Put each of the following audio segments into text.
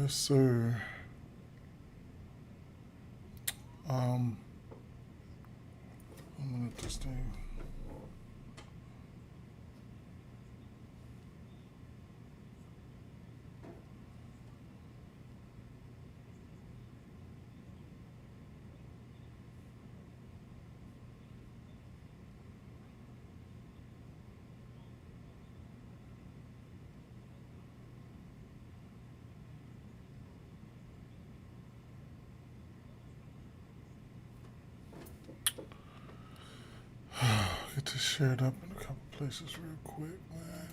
Yes, sir. I'm gonna let this thing. Get this shared up in a couple places real quick, man.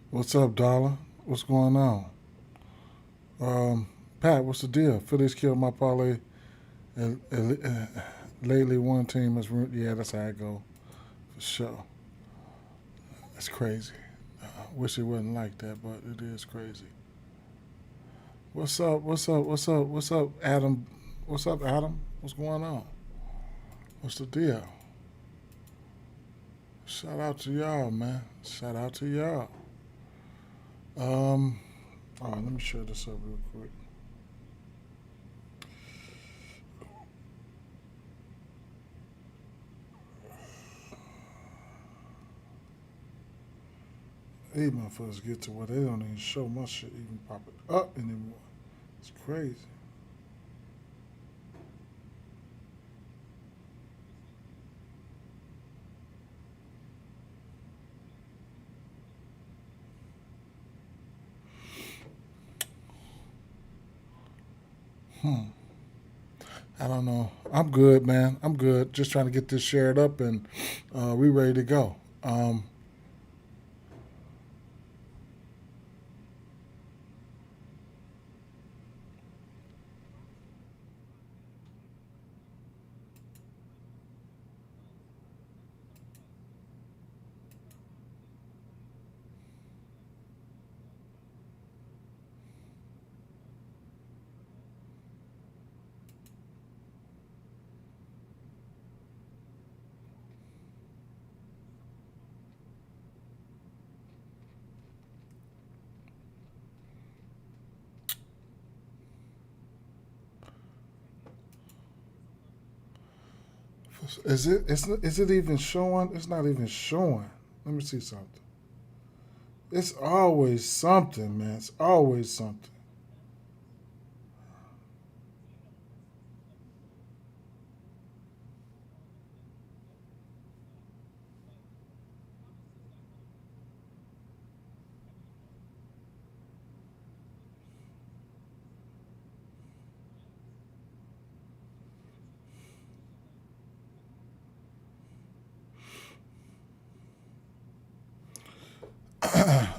What's up, Dollar? What's going on? Pat, what's the deal? Phillies killed my parlay. Lately, one team has ruined. Yeah, that's how I go. For sure. That's crazy. Wish it wasn't like that, but it is crazy. What's up? What's up? What's up? What's up, Adam? What's up, Adam? What's going on? What's the deal? Shout out to y'all, man. Shout out to y'all. Um, all right, let me share this up real quick. These motherfuckers get to where they don't even show my shit even popping up anymore. It's crazy. Hmm. I don't know. I'm good, man. I'm good. Just trying to get this shared up and we ready to go. Um, is it even showing? It's not even showing. Let me see something. It's always something, man. It's always something.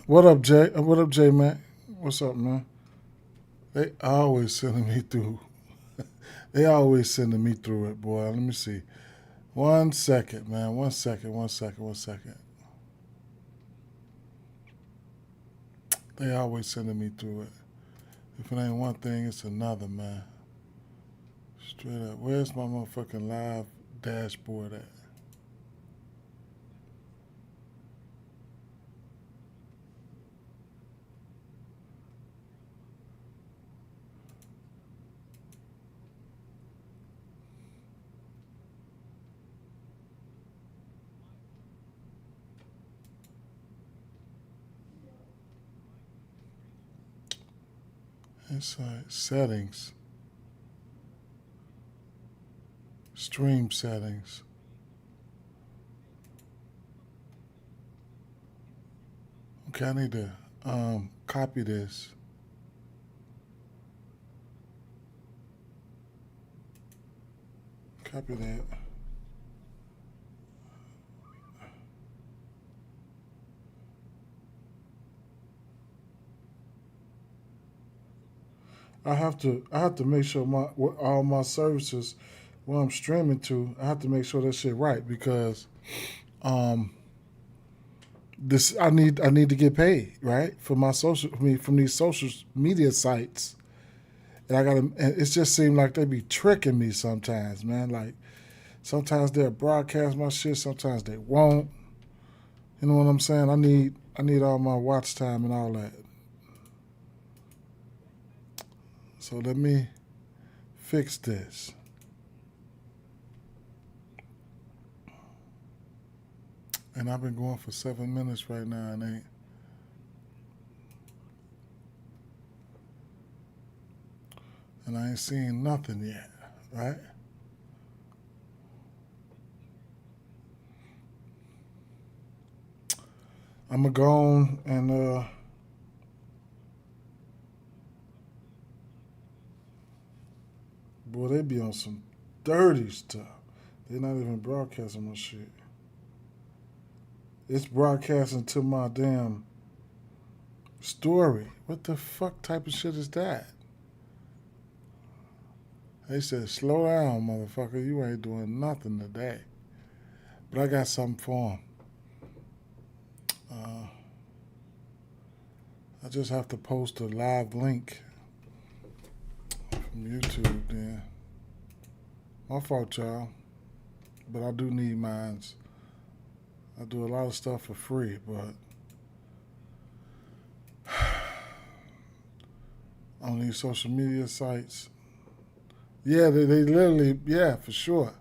What up, Jay? What up, Jay, man? What's up, man? They always sending me through. They always sending me through it, boy. Let me see. 1 second, man. 1 second. 1 second. 1 second. They always sending me through it. If it ain't one thing, it's another, man. Straight up. Where's my motherfucking live dashboard at? Inside settings, stream settings. Okay, I need to copy this. Copy that. I have to make sure all my services where I'm streaming to, I have to make sure that shit right because this I need to get paid, right? For my from these social media sites. And it just seemed like they be tricking me sometimes, man. Like sometimes they'll broadcast my shit, sometimes they won't. You know what I'm saying? I need all my watch time and all that. So let me fix this. And I've been going for 7 minutes right now and I ain't seen nothing yet, right? I'm gonna go on and boy, they be on some dirty stuff. They're not even broadcasting my shit. It's broadcasting to my damn story. What the fuck type of shit is that? They said, slow down, motherfucker. You ain't doing nothing today. But I got something for them. I just have to post a live link from YouTube then. My fault, y'all. But I do need mines. I do a lot of stuff for free, but on these social media sites, yeah, they literally, yeah, for sure.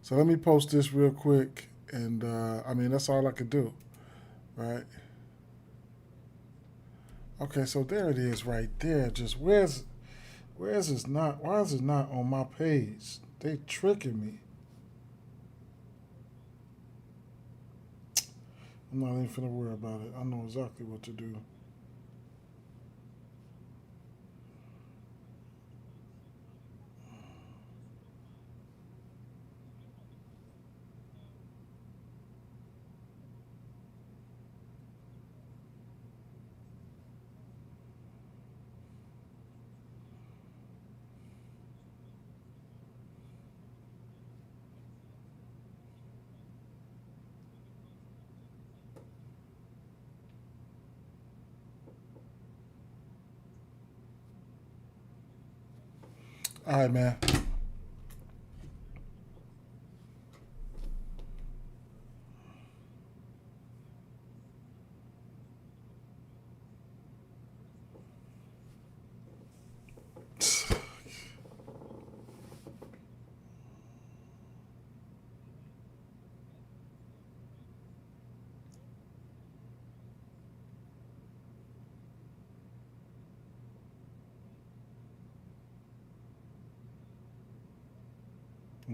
So let me post this real quick, and I mean that's all I could do, right? Okay, so there it is, right there. Just why is it not on my page? They tricking me. I'm not even finna worry about it. I know exactly what to do. All right, man.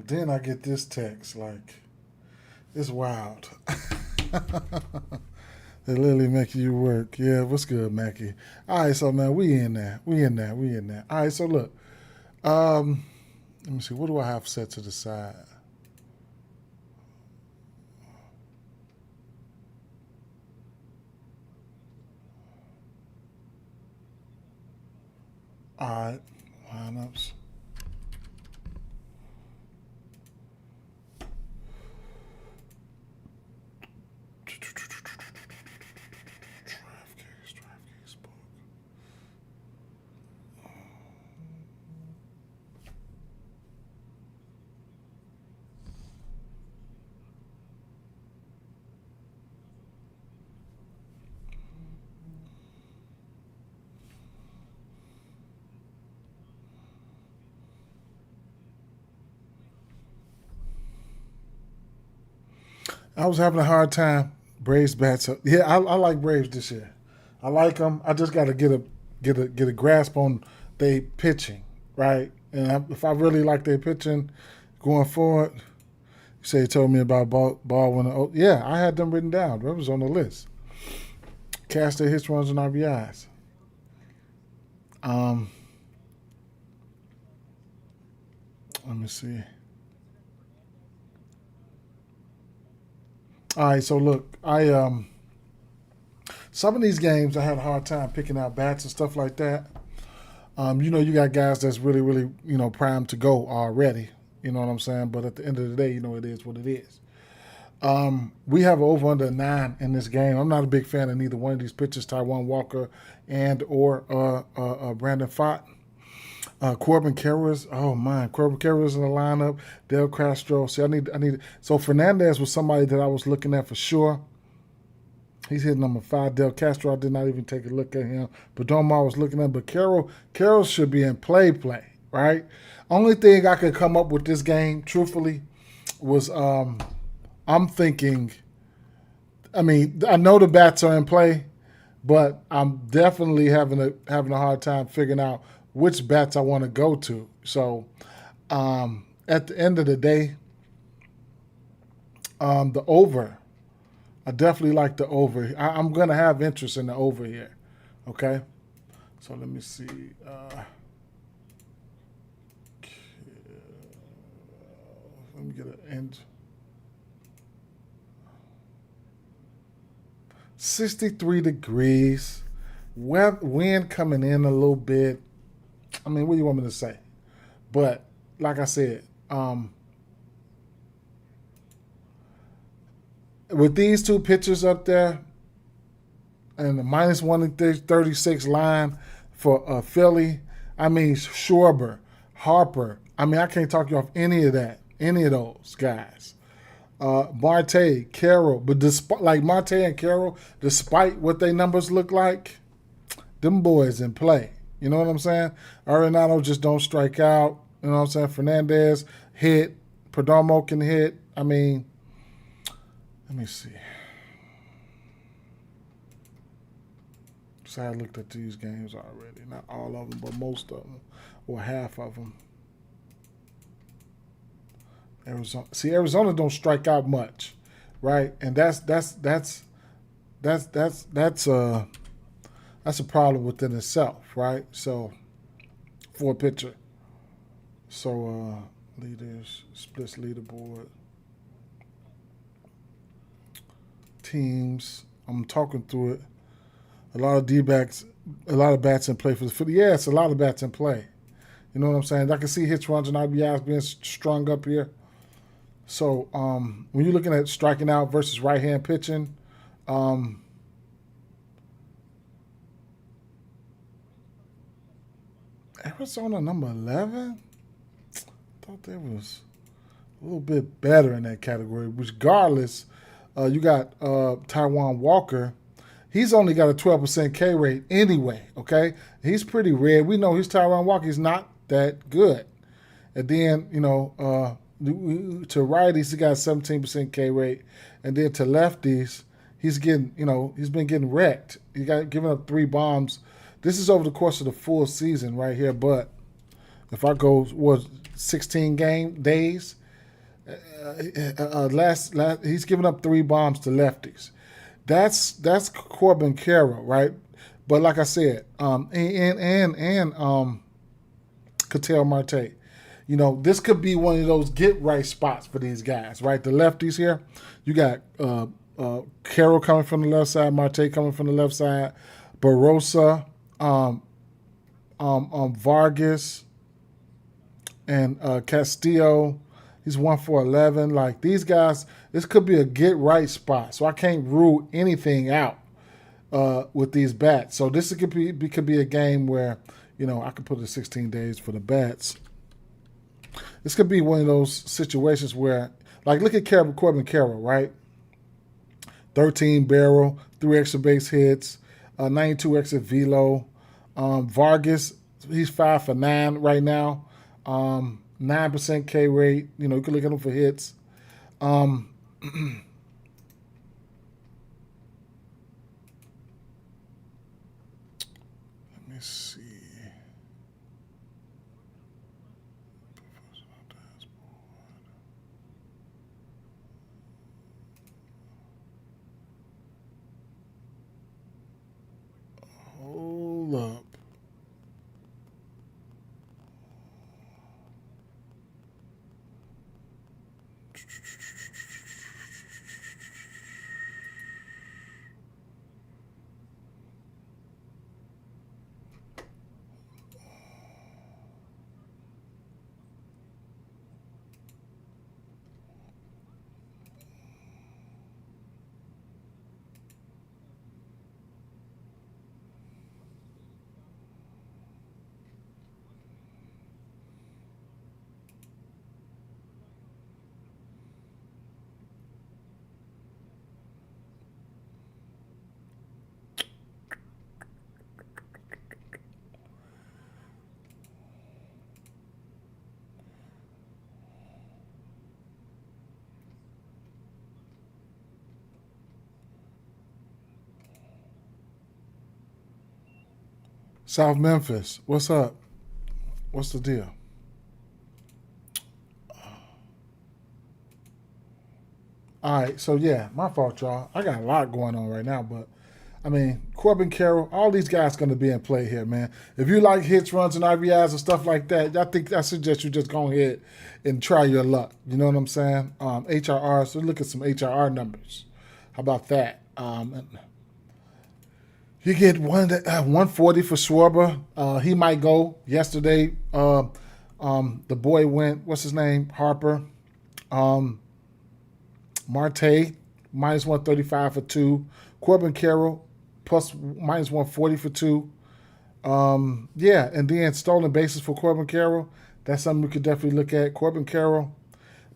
Then I get this text like, it's wild. They literally make you work. Yeah, what's good, Mackie? All right, so man, we in there. All right, so look. Let me see. What do I have set to the side? All right, lineups. I was having a hard time. Braves bats up. Yeah, I like Braves this year. I like them. I just got to get a grasp on they pitching, right? And if I really like their pitching going forward, you say you told me about Baldwin. Oh, yeah, I had them written down. That was on the list. Cast their hits, runs, and RBIs. Let me see. All right, so look, I some of these games I had a hard time picking out bats and stuff like that. You got guys that's really, really, primed to go already. You know what I'm saying? But at the end of the day, you know, it is what it is. We have over under 9 in this game. I'm not a big fan of neither one of these pitchers, Taijuan Walker and or Brandon Pfaadt. Corbin Carroll, Corbin Carroll's in the lineup. Del Castro. See, I need. So Fernandez was somebody that I was looking at for sure. He's hitting number 5. Del Castro, I did not even take a look at him. Perdomo, I was looking at, but Carroll should be in play, right? Only thing I could come up with this game, truthfully, was I'm thinking. I mean, I know the bats are in play, but I'm definitely having a hard time figuring out which bats I want to go to. So at the end of the day, the over. I definitely like the over. I'm going to have interest in the over here. Okay? So let me see. Let me get an end. 63 degrees. Wind coming in a little bit. I mean, what do you want me to say? But like I said, with these two pitchers up there and the minus 136 line for Philly, I mean, Schwarber, Harper. I mean, I can't talk you off any of those guys. Marte, Carroll, but Marte and Carroll, despite what their numbers look like, them boys in play. You know what I'm saying? Arenado just don't strike out. You know what I'm saying? Fernandez hit. Perdomo can hit. I mean, let me see. So I looked at these games already. Not all of them, but most of them, or half of them. Arizona don't strike out much, right? And that's a problem within itself, right? So for a pitcher. So leaders, splits leaderboard. Teams. I'm talking through it. A lot of D-backs, a lot of bats in play for the Phillies. Yeah, it's a lot of bats in play. You know what I'm saying? I can see hits, runs, and RBIs being strung up here. So when you're looking at striking out versus right-hand pitching, Arizona number 11? I thought they was a little bit better in that category. Regardless, you got Taijuan Walker. He's only got a 12% K rate anyway, okay? He's pretty red. We know he's Taijuan Walker. He's not that good. And then, you know, to righties, he got a 17% K rate. And then to lefties, he's getting, you know, he's been getting wrecked. He got giving up 3 bombs. This is over the course of the full season right here. But if I go, 16 days, he's giving up 3 bombs to lefties. That's Corbin Carroll, right? But like I said, and Ketel Marte, you know, this could be one of those get right spots for these guys, right? The lefties here, you got Carroll coming from the left side, Marte coming from the left side, Barossa, Vargas, and Castillo. He's 1 for 11. Like these guys, this could be a get right spot. So I can't rule anything out with these bats. So this could be a game where, you know, I could put it 16 days for the bats. This could be one of those situations where, like, look at Corbin Carroll, right? 13 barrel, 3 extra base hits, 92 extra velo. Vargas, he's 5 for 9 right now. 9% K rate. You know, you can look at him for hits. Let me see. Hold up. South Memphis, what's up? What's the deal? All right, so yeah, my fault, y'all. I got a lot going on right now, but I mean, Corbin Carroll, all these guys going to be in play here, man. If you like hits, runs, and RBIs and stuff like that, I suggest you just go ahead and try your luck. You know what I'm saying? HRR, so look at some HRR numbers. How about that? You get 140 for Schwarber. He might go. Yesterday, the boy went, what's his name? Harper. Marte, minus 135 for 2. Corbin Carroll, plus minus 140 for 2. Yeah, and then stolen bases for Corbin Carroll. That's something we could definitely look at. Corbin Carroll,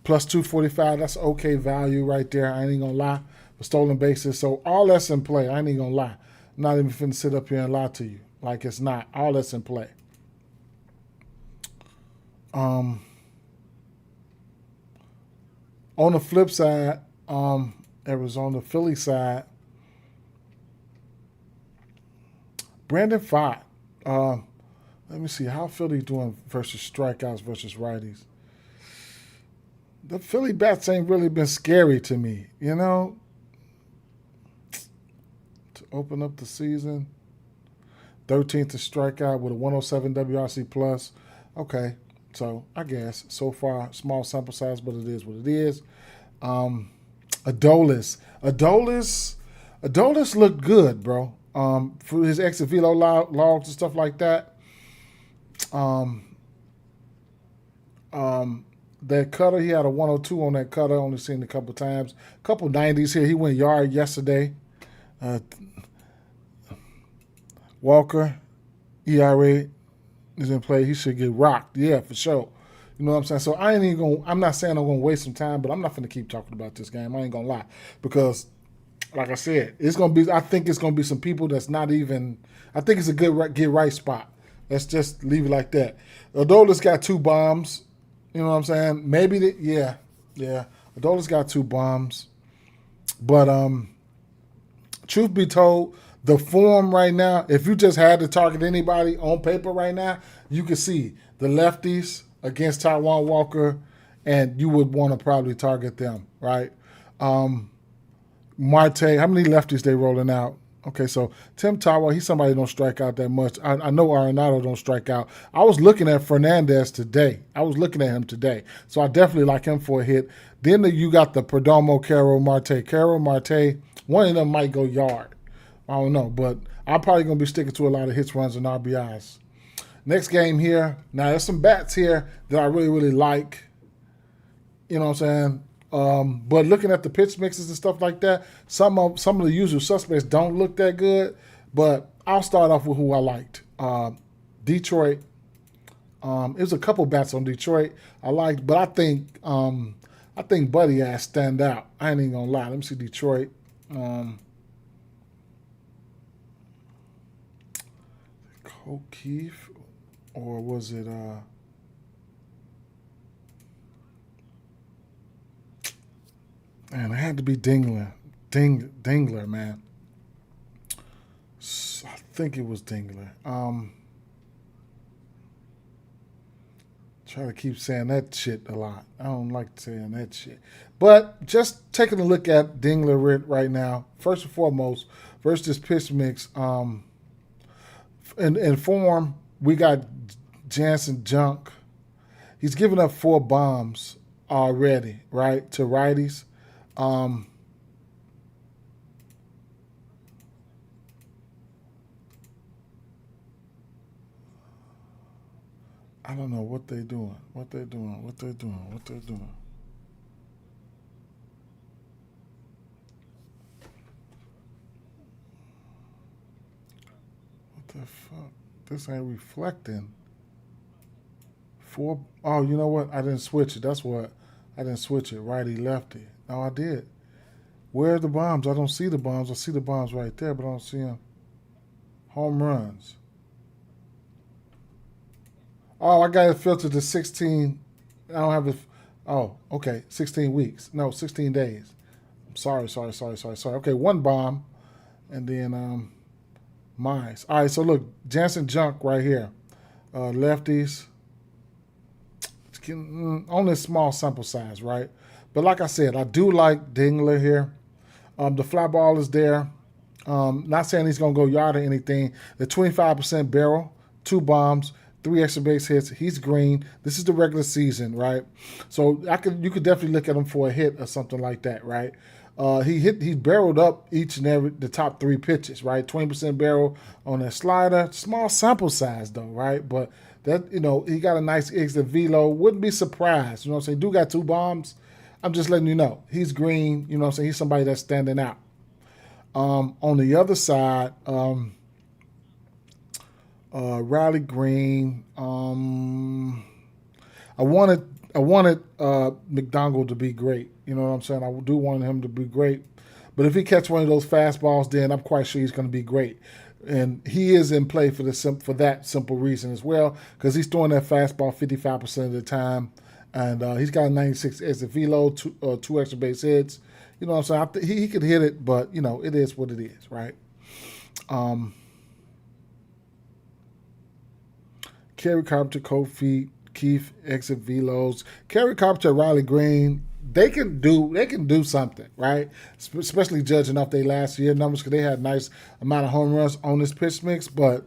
plus 245. That's okay value right there. I ain't going to lie. For stolen bases. So all that's in play. I ain't going to lie. I'm not even finna sit up here and lie to you. Like it's not. All that's in play. On the flip side, Arizona, Philly side, Brandon Pfaadt. Let me see how Philly doing versus strikeouts versus righties. The Philly bats ain't really been scary to me, you know. To open up the season, 13th to strikeout with a 107 WRC plus. Okay, so I guess so far small sample size, but it is what it is. Adolis looked good, bro. For his exit velo logs and stuff like that. That cutter, he had a 102 on that cutter. Only seen it a couple times. Couple 90s here. He went yard yesterday. Walker, ERA is in play. He should get rocked. Yeah, for sure. You know what I'm saying? So I ain't even gonna. I'm not saying I'm gonna waste some time, but I'm not gonna keep talking about this game. I ain't gonna lie, because, like I said, it's gonna be. I think it's gonna be some people that's not even. I think it's a good get right spot. Let's just leave it like that. Adolis got 2 bombs. You know what I'm saying? Maybe yeah. Adolis got 2 bombs, but truth be told, the form right now, if you just had to target anybody on paper right now, you could see the lefties against Taijuan Walker, and you would want to probably target them, right? Marte, how many lefties they rolling out? Okay, so Tim Taijuan, he's somebody who don't strike out that much. I know Arenado don't strike out. I was looking at Fernandez today. So I definitely like him for a hit. Then you got the Perdomo, Carroll, Marte. One of them might go yard. I don't know, but I'm probably going to be sticking to a lot of hits, runs, and RBIs. Next game here. Now, there's some bats here that I really, really like. You know what I'm saying? But looking at the pitch mixes and stuff like that, some of the usual suspects don't look that good. But I'll start off with who I liked. Detroit. There's a couple bats on Detroit I liked, but I think Buddy Ass stand out. I ain't even gonna lie. Let me see Detroit. O'Keefe, or was it man, it had to be Dingler. Dingler, man. I think it was Dingler. Try to keep saying that shit a lot. I don't like saying that shit. But just taking a look at Dingler right now, first and foremost, versus this pitch mix, in form, we got Jansen Junk. He's given up 4 bombs already, right, to righties. I don't know what they're doing. What the fuck? This ain't reflecting. 4. Oh, you know what? I didn't switch it. That's what. I didn't switch it. Righty, lefty. No, I did. Where are the bombs? I don't see the bombs. I see the bombs right there, but I don't see them. Home runs. Oh, I got it filtered to 16. I don't have it. Oh, okay. 16 weeks. No, 16 days. Sorry. Okay, 1 bomb. And then Mize. All right, so look, Jansen Junk right here. Lefties. Only a small sample size, right? But like I said, I do like Dingler here. The fly ball is there. Not saying he's going to go yard or anything. The 25% barrel, 2 bombs, 3 extra base hits. He's green. This is the regular season, right? So you could definitely look at him for a hit or something like that, right? He barreled up each and every the top 3 pitches, right? 20% barrel on that slider. Small sample size though, right? But that he got a nice exit velo. Wouldn't be surprised. You know what I'm saying? Dude got 2 bombs. I'm just letting you know. He's green. You know what I'm saying? He's somebody that's standing out. On the other side, Riley Green. I wanted McDonald to be great. You know what I'm saying? I do want him to be great. But if he catch one of those fastballs, then I'm quite sure he's going to be great. And he is in play for that simple reason as well, because he's throwing that fastball 55% of the time. And he's got a 96 exit velo, 2 extra base hits. You know what I'm saying? He could hit it, but, it is what it is, right? Kerry Carpenter, Kofi, Keith, exit velos. Kerry Carpenter, Riley Green, they can do something, right? Especially judging off their last year numbers, because they had a nice amount of home runs on this pitch mix. But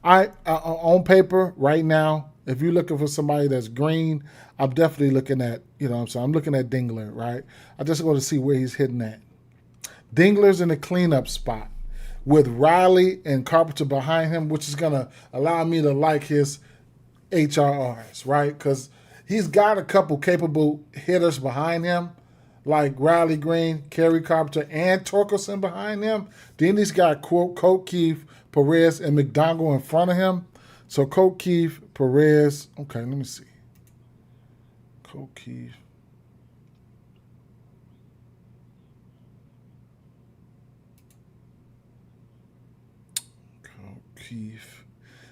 on paper right now, if you're looking for somebody that's green, I'm definitely looking at, I'm looking at Dingler, right? I just want to see where he's hitting at. Dingler's in the cleanup spot with Riley and Carpenter behind him, which is going to allow me to like his HRRs, right? Because he's got a couple capable hitters behind him, like Riley Green, Kerry Carpenter, and Torkelson behind him. Then he's got Colt Keith, Perez, and McDonald in front of him. So Colt Keith, Perez. Okay, let me see. Colt Keith.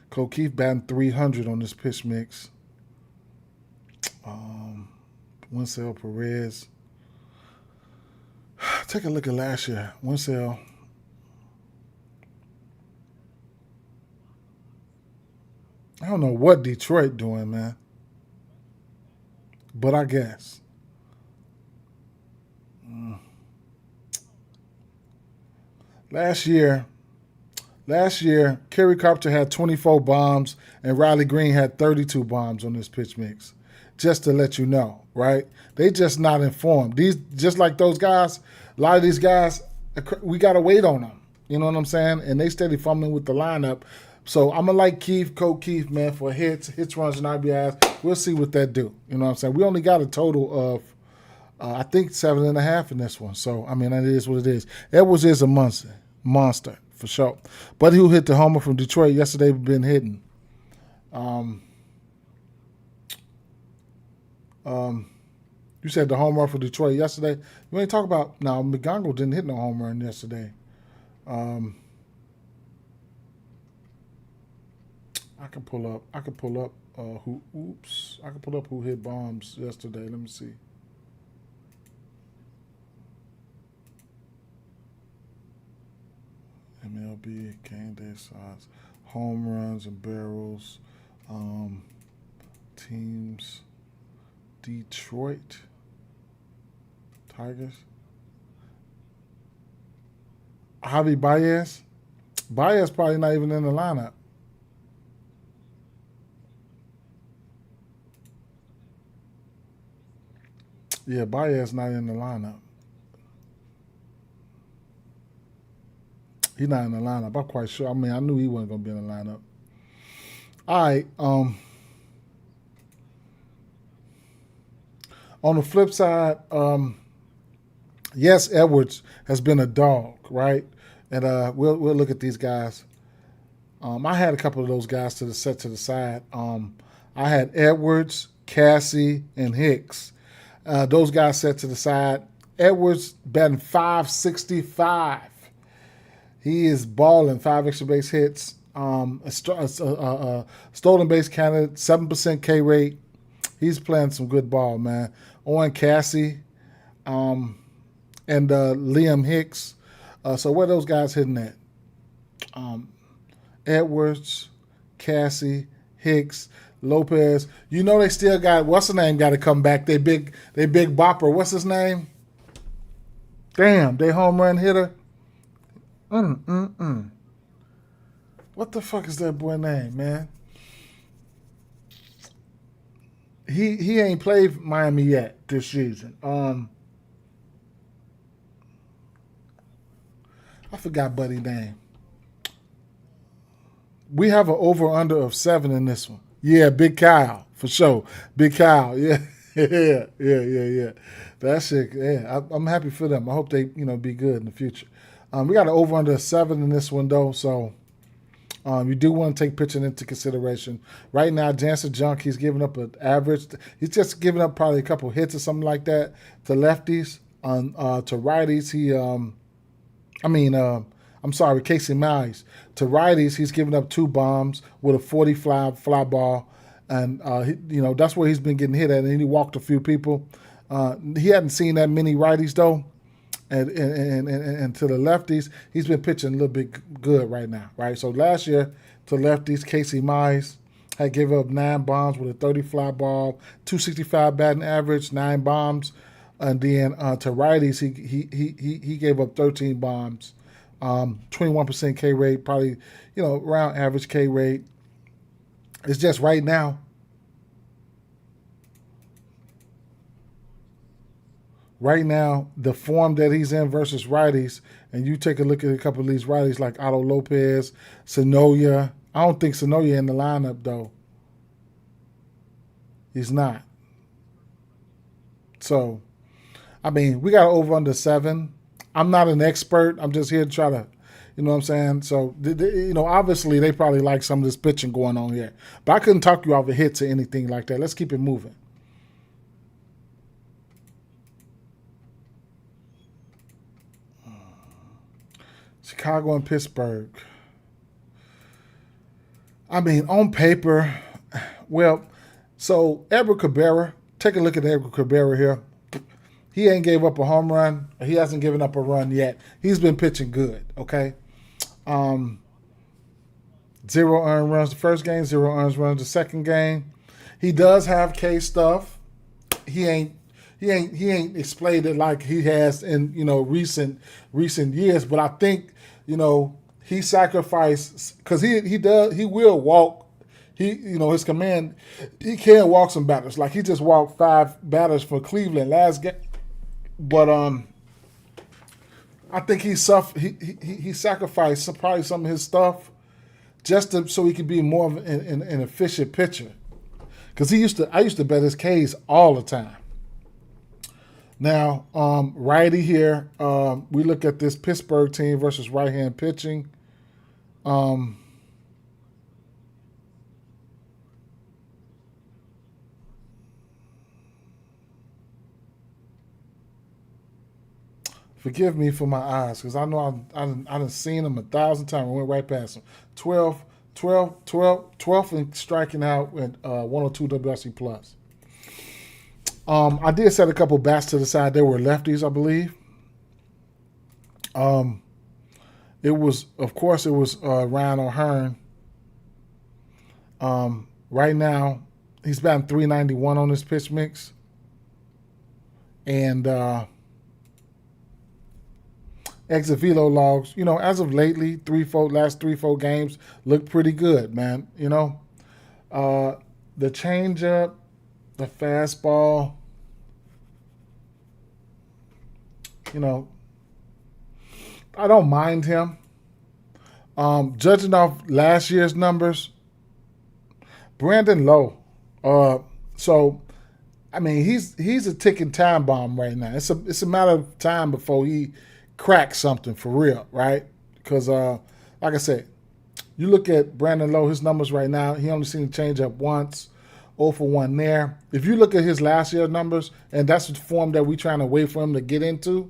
Colt Keith batting 300 on this pitch mix. Winsell, Perez. Take a look at last year. Winsell. I don't know what Detroit doing, man. But I guess. Last year, Kerry Carpenter had 24 bombs and Riley Green had 32 bombs on this pitch mix. Just to let you know, right? They just not informed. Just like those guys, a lot of these guys, we got to wait on them. You know what I'm saying? And they steady fumbling with the lineup. So I'm going to like Colt Keith, man, for hits, runs, and RBIs. We'll see what that do. You know what I'm saying? We only got a total of, I think, 7.5 in this one. So, I mean, that is what it is. Edwards is a monster, for sure. But who hit the homer from Detroit yesterday been hitting. You said the home run for Detroit yesterday. You ain't talk about McGonagall didn't hit no home run yesterday. I can pull up who hit bombs yesterday. Let me see. MLB game day size, home runs and barrels, teams. Detroit Tigers. Javi Baez. Baez probably not even in the lineup. Yeah, Baez not in the lineup. He's not in the lineup. I'm quite sure. I mean, I knew he wasn't going to be in the lineup. All right. On the flip side, yes, Edwards has been a dog, right? And we'll look at these guys. I had a couple of those guys to the side. I had Edwards, Cassie, and Hicks. Those guys set to the side. Edwards batting .565. He is balling, 5 extra base hits. Stolen base candidate, 7% K rate. He's playing some good ball, man. Owen Cassie and Liam Hicks. So where are those guys hitting at? Edwards, Cassie, Hicks, Lopez. You know they still got what's the name got to come back. They big bopper. What's his name? Damn, they home run hitter. What the fuck is that boy name, man? He ain't played Miami yet this season. I forgot buddy name. We have an over under of 7 in this one. Yeah, Big Kyle for sure. Big Kyle, yeah, yeah. That shit, yeah. I'm happy for them. I hope they be good in the future. We got an over under 7 in this one though, so you do want to take pitching into consideration. Right now, Jansen Junk, he's giving up an average. He's just giving up probably a couple hits or something like that to lefties. To righties, I'm sorry, Casey Mize. To righties, he's giving up 2 bombs with a 40 fly ball, and that's where he's been getting hit at. And he walked a few people. He hadn't seen that many righties though, and to the lefties, he's been pitching a little bit good right now, right? So last year to lefties, Casey Mize had given up 9 bombs with a 30 fly ball, 265 batting average, 9 bombs, and then to righties, he gave up 13 bombs. 21% K rate, probably, around average K rate. It's just right now. Right now, the form that he's in versus righties, and you take a look at a couple of these righties like Otto Lopez, Sonoya. I don't think Sonoya in the lineup, though. He's not. So, we got over under 7. I'm not an expert. I'm just here to try to, you know what I'm saying? So, obviously they probably like some of this pitching going on here. But I couldn't talk you off of hits or anything like that. Let's keep it moving. Chicago and Pittsburgh. On paper, so Edward Cabrera, take a look at Edward Cabrera here. He ain't gave up a home run. He hasn't given up a run yet. He's been pitching good, okay? 0 earned runs the first game, 0 earned runs the second game. He does have K stuff. He ain't displayed it like he has in recent years. But I think he sacrificed because he will walk. His command, he can walk some batters. Like he just walked 5 batters for Cleveland last game. But I think he sacrificed probably some of his stuff just so he could be more of an efficient pitcher. Because I used to bet his Ks all the time. Now, righty here, we look at this Pittsburgh team versus right-hand pitching. Forgive me for my eyes, because I know I done seen them 1,000 times. I went right past them. 12 and striking out at 102 WRC plus. I did set a couple bats to the side. They were lefties, I believe. It was Ryan O'Hearn. Right now, he's batting 391 on his pitch mix. And exit velo logs, as of lately, last 3-4 games look pretty good, man. The changeup, the fastball, I don't mind him. Judging off last year's numbers, Brandon Lowe. He's a ticking time bomb right now. It's a matter of time before he cracks something for real, right? Because, like I said, you look at Brandon Lowe, his numbers right now, he only seen the changeup once, 0 for 1 there. If you look at his last year's numbers, and that's the form that we're trying to wait for him to get into,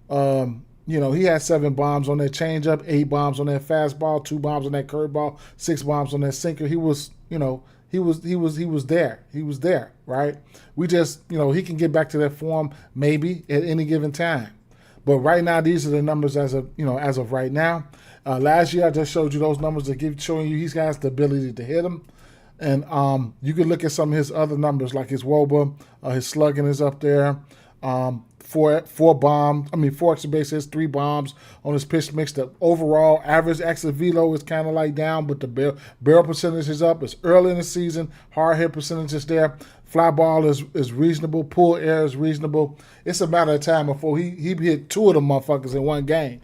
he had 7 bombs on that changeup, 8 bombs on that fastball, 2 bombs on that curveball, 6 bombs on that sinker. He was there. He was there, right? We just, he can get back to that form maybe at any given time. But right now, these are the numbers as of right now. Last year, I just showed you those numbers to showing you he's got the ability to hit them. And you can look at some of his other numbers, like his WOBA, his slugging is up there. Four bombs. I mean, 4 extra bases, 3 bombs on his pitch mix. The overall average exit velo is kind of like down, but the barrel percentage is up. It's early in the season. Hard hit percentage is there. Fly ball is reasonable. Pull air is reasonable. It's a matter of time before he hit 2 of them motherfuckers in one game,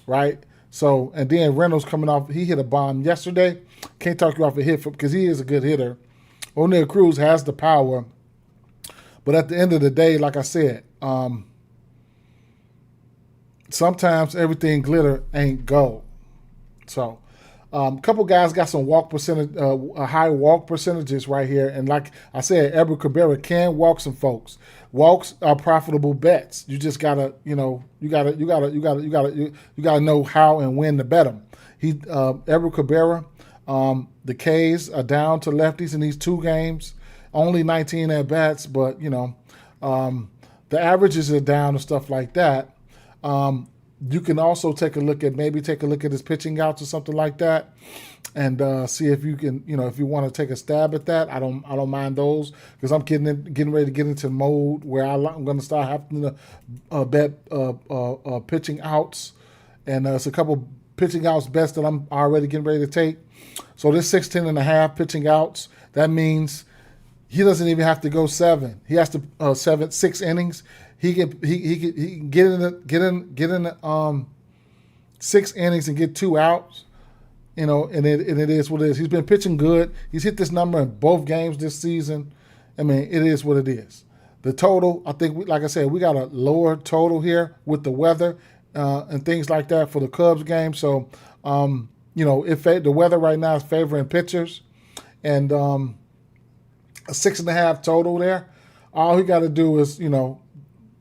right? So, and then Reynolds coming off, he hit a bomb yesterday. Can't talk you off a hit because he is a good hitter. O'Neal Cruz has the power. But at the end of the day, like I said, sometimes everything glitter ain't gold. So, a couple guys got some walk percentage, high walk percentages right here, and like I said, Edward Cabrera can walk some folks. Walks are profitable bets. You just gotta, you gotta know how and when to bet them. Edward Cabrera, the K's are down to lefties in these 2 games, only 19 at bats, but the averages are down and stuff like that. You can also take a look at his pitching outs or something like that, and see if you can, if you want to take a stab at that. I don't mind those because I'm getting ready to get into mode where I'm going to start having to bet pitching outs, and it's a couple pitching outs bets that I'm already getting ready to take. So this 16.5 pitching outs, that means he doesn't even have to go 7. He has to 6 innings. He can get in 6 innings and get 2 outs, and it is what it is. He's been pitching good. He's hit this number in both games this season. I mean, it is what it is. The total, I think, like I said, we got a lower total here with the weather and things like that for the Cubs game. So, if the weather right now is favoring pitchers, and a 6.5 total there, all he got to do is,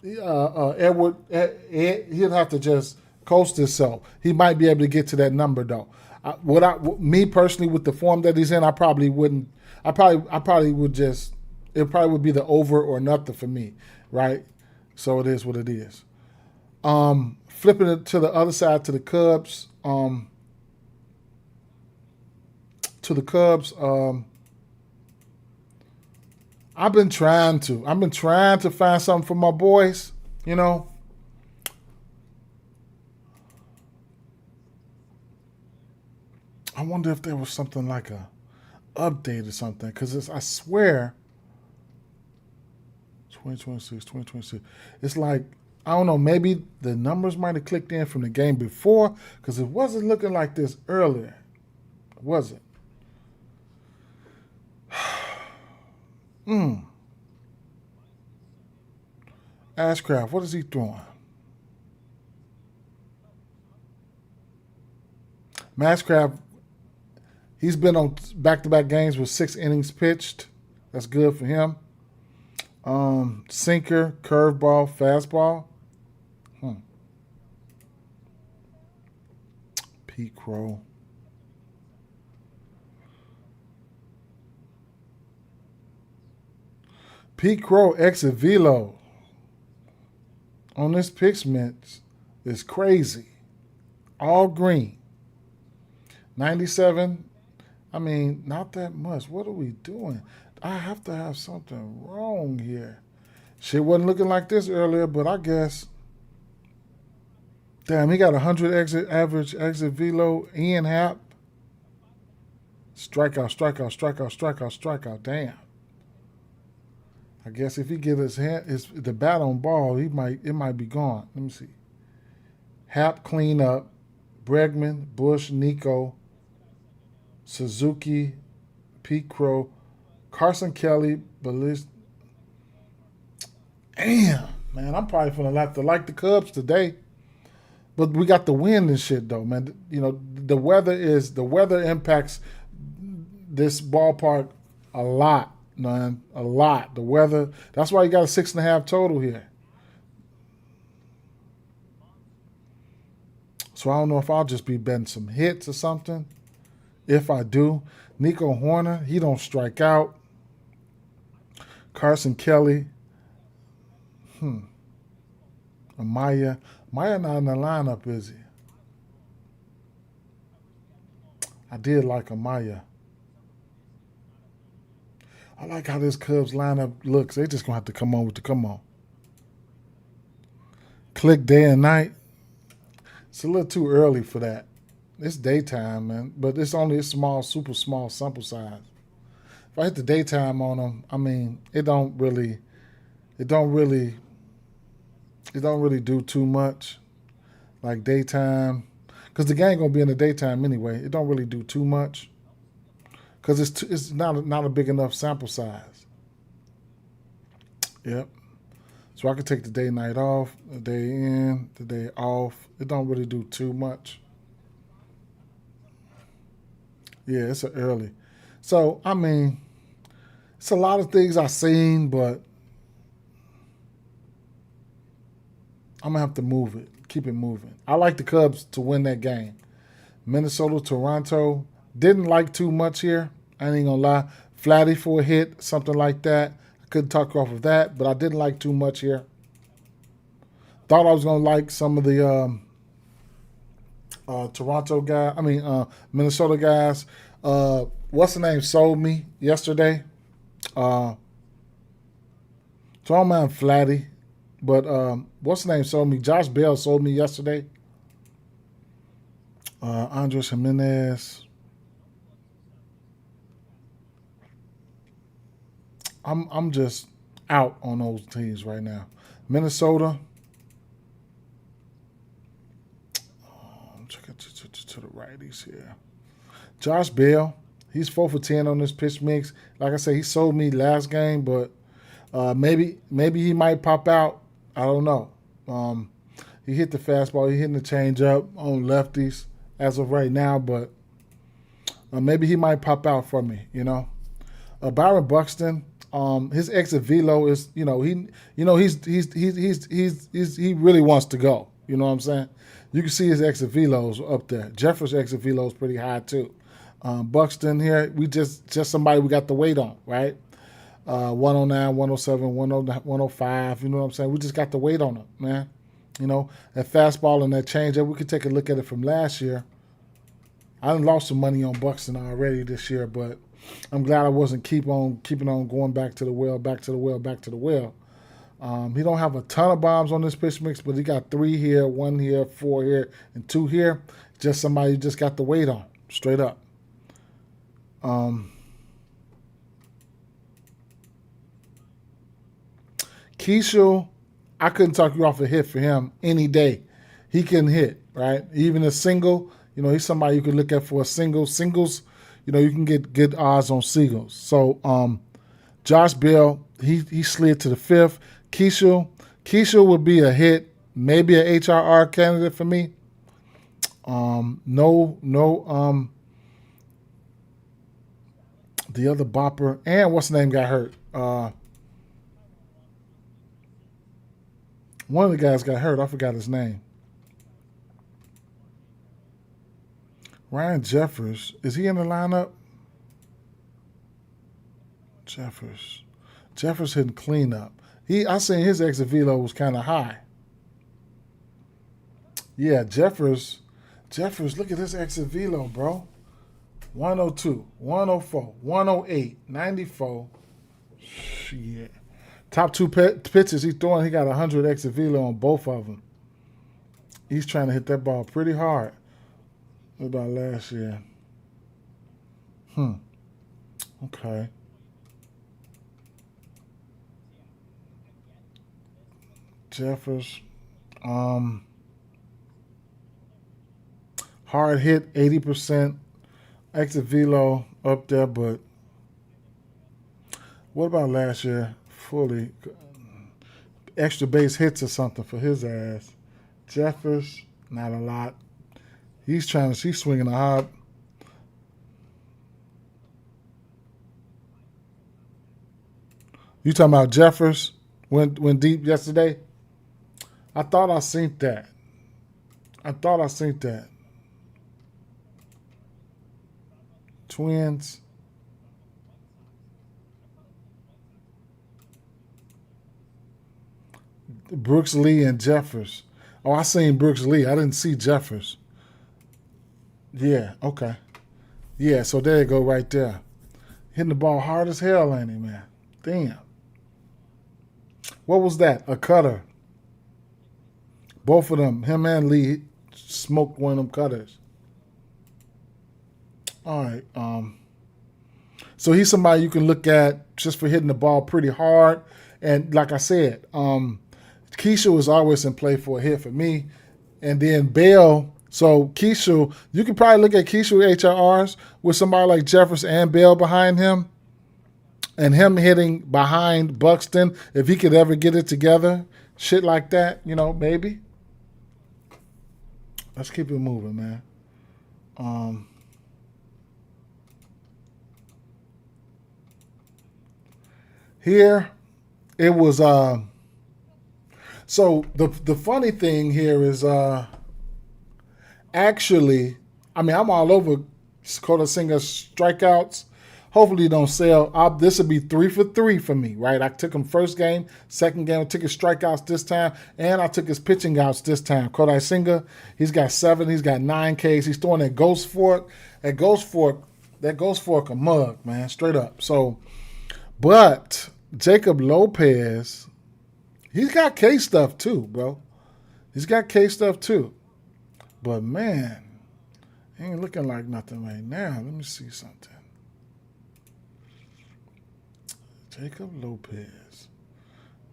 Edward, he'll have to just coast himself. He might be able to get to that number though. Me personally, with the form that he's in, I probably wouldn't. I probably would just. It probably would be the over or nothing for me, right? So it is what it is. Flipping it to the other side to the Cubs. I've been trying to find something for my boys, I wonder if there was something like a update or something, because I swear 2026. It's like, I don't know, maybe the numbers might have clicked in from the game before, because it wasn't looking like this earlier, was it? Ashcraft, what is he throwing? Ashcraft, he's been on back-to-back games with 6 innings pitched. That's good for him. Sinker, curveball, fastball. Pete Crow. Pete Crow exit velo on this pitch mix is crazy. All green. 97. I mean, not that much. What are we doing? I have to have something wrong here. Shit wasn't looking like this earlier, but I guess. Damn, he got 100 average exit velo. Ian Happ. Strikeout. Damn. I guess if he get the bat on ball, it might be gone. Let me see. Happ clean up. Bregman, Bush, Nico, Suzuki, Pete Crow, Carson Kelly, Beliz. Damn, man, I'm probably gonna have to like the Cubs today. But we got the wind and shit though, man. The weather impacts this ballpark a lot. Man, a lot. The weather. That's why you got a 6.5 total here. So I don't know if I'll just be betting some hits or something. If I do, Nico Horner, he don't strike out. Carson Kelly. Amaya not in the lineup, is he? I did like Amaya. I like how this Cubs lineup looks. They just gonna have to come on with the come on. Click day and night. It's a little too early for that. It's daytime, man, but it's only a small, super small sample size. If I hit the daytime on them, I mean, it don't really, it don't really do too much. Like daytime, because the game gonna be in the daytime anyway. It don't really do too much because it's not a big enough sample size. Yep. So I could take the day night off, the day in, the day off. It don't really do too much. Yeah, it's a early. So I mean, it's a lot of things I've seen, but I'm gonna have to move it, keep it moving. I like the Cubs to win that game. Minnesota, Toronto, didn't like too much here. I ain't gonna lie. Flatty for a hit, something like that. I couldn't talk off of that, but I didn't like too much here. Thought I was gonna like some of the Toronto guy. I mean Minnesota guys. What's the name? Sold me yesterday. So I don't mind Flatty, but what's the name? Sold me. Josh Bell sold me yesterday. Andres Jimenez. I'm just out on those teams right now. Minnesota. Check it to the righties here. Josh Bell. He's 4 for 10 on this pitch mix. Like I said, he sold me last game, but maybe he might pop out. I don't know. He hit the fastball. He hitting the changeup on lefties as of right now, but maybe he might pop out for me. You know, Byron Buxton. His exit velo is, he really wants to go. You know what I'm saying? You can see his exit velos up there. Jeffers' exit velo is pretty high too. Buxton here, we just somebody we got to wait on, right? 109, 107, 105. You know what I'm saying? We just got to wait on him, man. You know, that fastball and that changeup, we could take a look at it from last year. I done lost some money on Buxton already this year, but I'm glad I wasn't keeping on going back to the well. He don't have a ton of bombs on this pitch mix, but he got 3 here, 1 here, 4 here, and 2 here. Just somebody you just got to wait on, straight up. Keishel, I couldn't talk you off a hit for him any day. He can hit, right? Even a single, he's somebody you could look at for a single. Singles, you can get good odds on singles. So Josh Bell, he slid to the 5th. Keishel would be a hit, maybe a HRR candidate for me. The other bopper, and what's the name got hurt? One of the guys got hurt. I forgot his name. Ryan Jeffers. Is he in the lineup? Jeffers hitting cleanup. I seen his exit velo was kind of high. Yeah, Jeffers, look at this exit velo, bro. 102, 104, 108, 94. Shit. Top 2 pitches he's throwing, he got 100 exit velo on both of them. He's trying to hit that ball pretty hard. What about last year? Okay. Jeffers. Hard hit, 80%. Exit velo up there, but what about last year? Fully extra base hits or something for his ass. Jeffers, not a lot. He's swinging a hop. You talking about Jeffers went deep yesterday? I thought I seen that. Twins. Brooks Lee and Jeffers. I seen Brooks Lee. I didn't see Jeffers. Yeah, okay. Yeah, so there you go right there. Hitting the ball hard as hell, ain't he, man? Damn. What was that? A cutter. Both of them, him and Lee, smoked one of them cutters. All right. So he's somebody you can look at just for hitting the ball pretty hard. And like I said, Keisha was always in play for a hit for me. And then Bell. So Keisha, you can probably look at Keisha HRRs with somebody like Jefferson and Bell behind him. And him hitting behind Buxton, if he could ever get it together, shit like that, maybe. Let's keep it moving, man. Here, it was. So the funny thing here is, actually, I'm all over Dakota Singer's strikeouts. Hopefully you don't sell. This will be 3 for 3 for me, right? I took him first game, second game, I took his strikeouts this time, and I took his pitching outs this time. Kodai Senga, he's got 7, he's got 9 Ks. He's throwing that Ghost Fork. That Ghost Fork a mug, man, straight up. So, but Jacob Lopez, he's got K stuff too, bro. He's got K stuff too. But, man, he ain't looking like nothing right now. Let me see something. Jacob Lopez,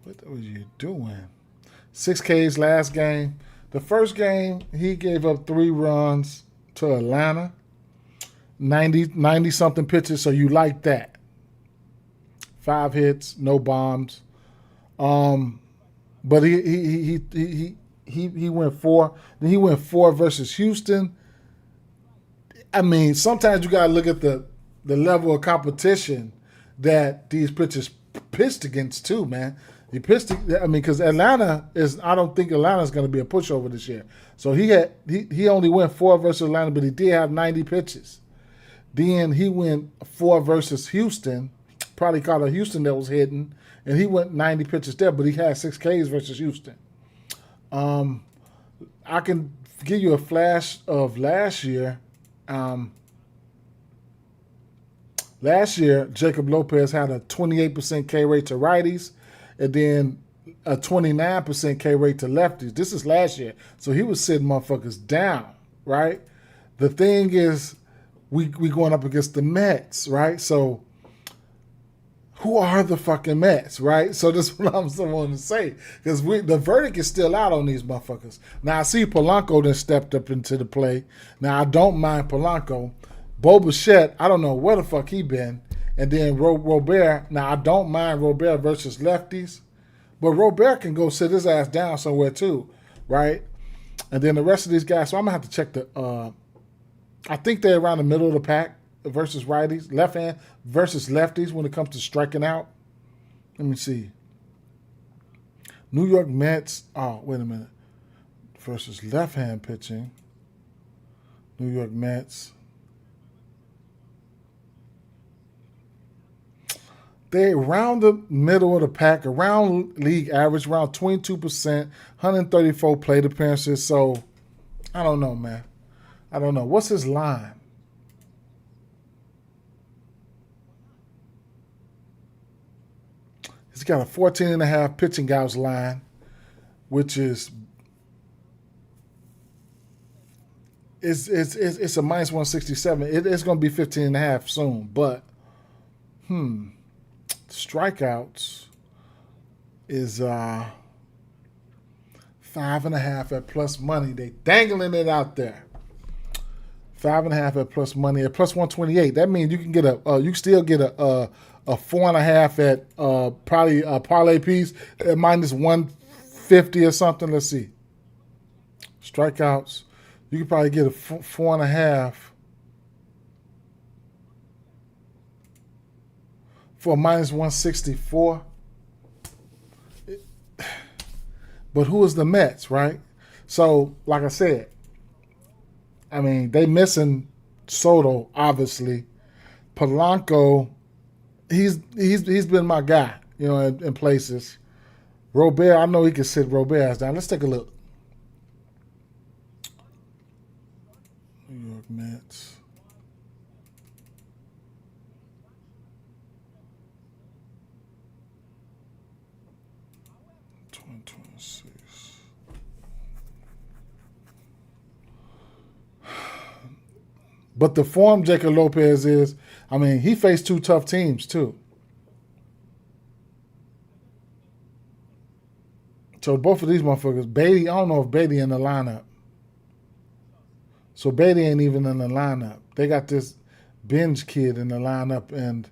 what was you doing? 6 Ks last game. The first game, he gave up 3 runs to Atlanta. 90-something pitches, so you like that. 5 hits, no bombs. But he went 4. Then he went 4 versus Houston. Sometimes you gotta look at the level of competition that these pitchers pitched against too, man. He pitched. Because Atlanta is. I don't think Atlanta's going to be a pushover this year. So he only went 4 versus Atlanta, but he did have 90 pitches. Then he went 4 versus Houston. Probably caught a Houston that was hitting, and he went 90 pitches there, but he had 6 Ks versus Houston. I can give you a flash of last year. Last year, Jacob Lopez had a 28% K rate to righties and then a 29% K rate to lefties. This is last year. So he was sitting motherfuckers down, right? The thing is, we going up against the Mets, right? So who are the fucking Mets, right? So this is what I'm wanting to say. Because the verdict is still out on these motherfuckers. Now, I see Polanco then stepped up into the play. Now, I don't mind Polanco. Bo Bichette, I don't know where the fuck he been. And then Robert. Now, I don't mind Robert versus lefties. But Robert can go sit his ass down somewhere too, right? And then the rest of these guys, so I'm going to have to check the I think they're around the middle of the pack versus righties. Left hand versus lefties when it comes to striking out. Let me see. New York Mets. Oh, wait a minute. Versus left hand pitching. New York Mets. They around the middle of the pack, around league average, around 22%, 134 plate appearances. So, I don't know, man. I don't know. What's his line? He's got a 14.5 pitching outs line, which is it's a minus 167. It's going to be 15.5 soon, but strikeouts is 5.5 at plus money. They dangling it out there. 5.5 at plus money at plus 128. That means you can get you can still get a 4.5 at probably a parlay piece at minus 150 or something. Let's see. Strikeouts. You could probably get a 4.5 for a minus 164. But who is the Mets, right? So, like I said, they missing Soto, obviously. Polanco, he's been my guy, in places. Robert, I know he can sit Robert's down. Let's take a look. New York Mets. Let's see. But the form Jacob Lopez is, I mean, he faced 2 tough teams too. So both of these motherfuckers, Beatty, I don't know if Beatty in the lineup. So Beatty ain't even in the lineup. They got this Binge kid in the lineup, and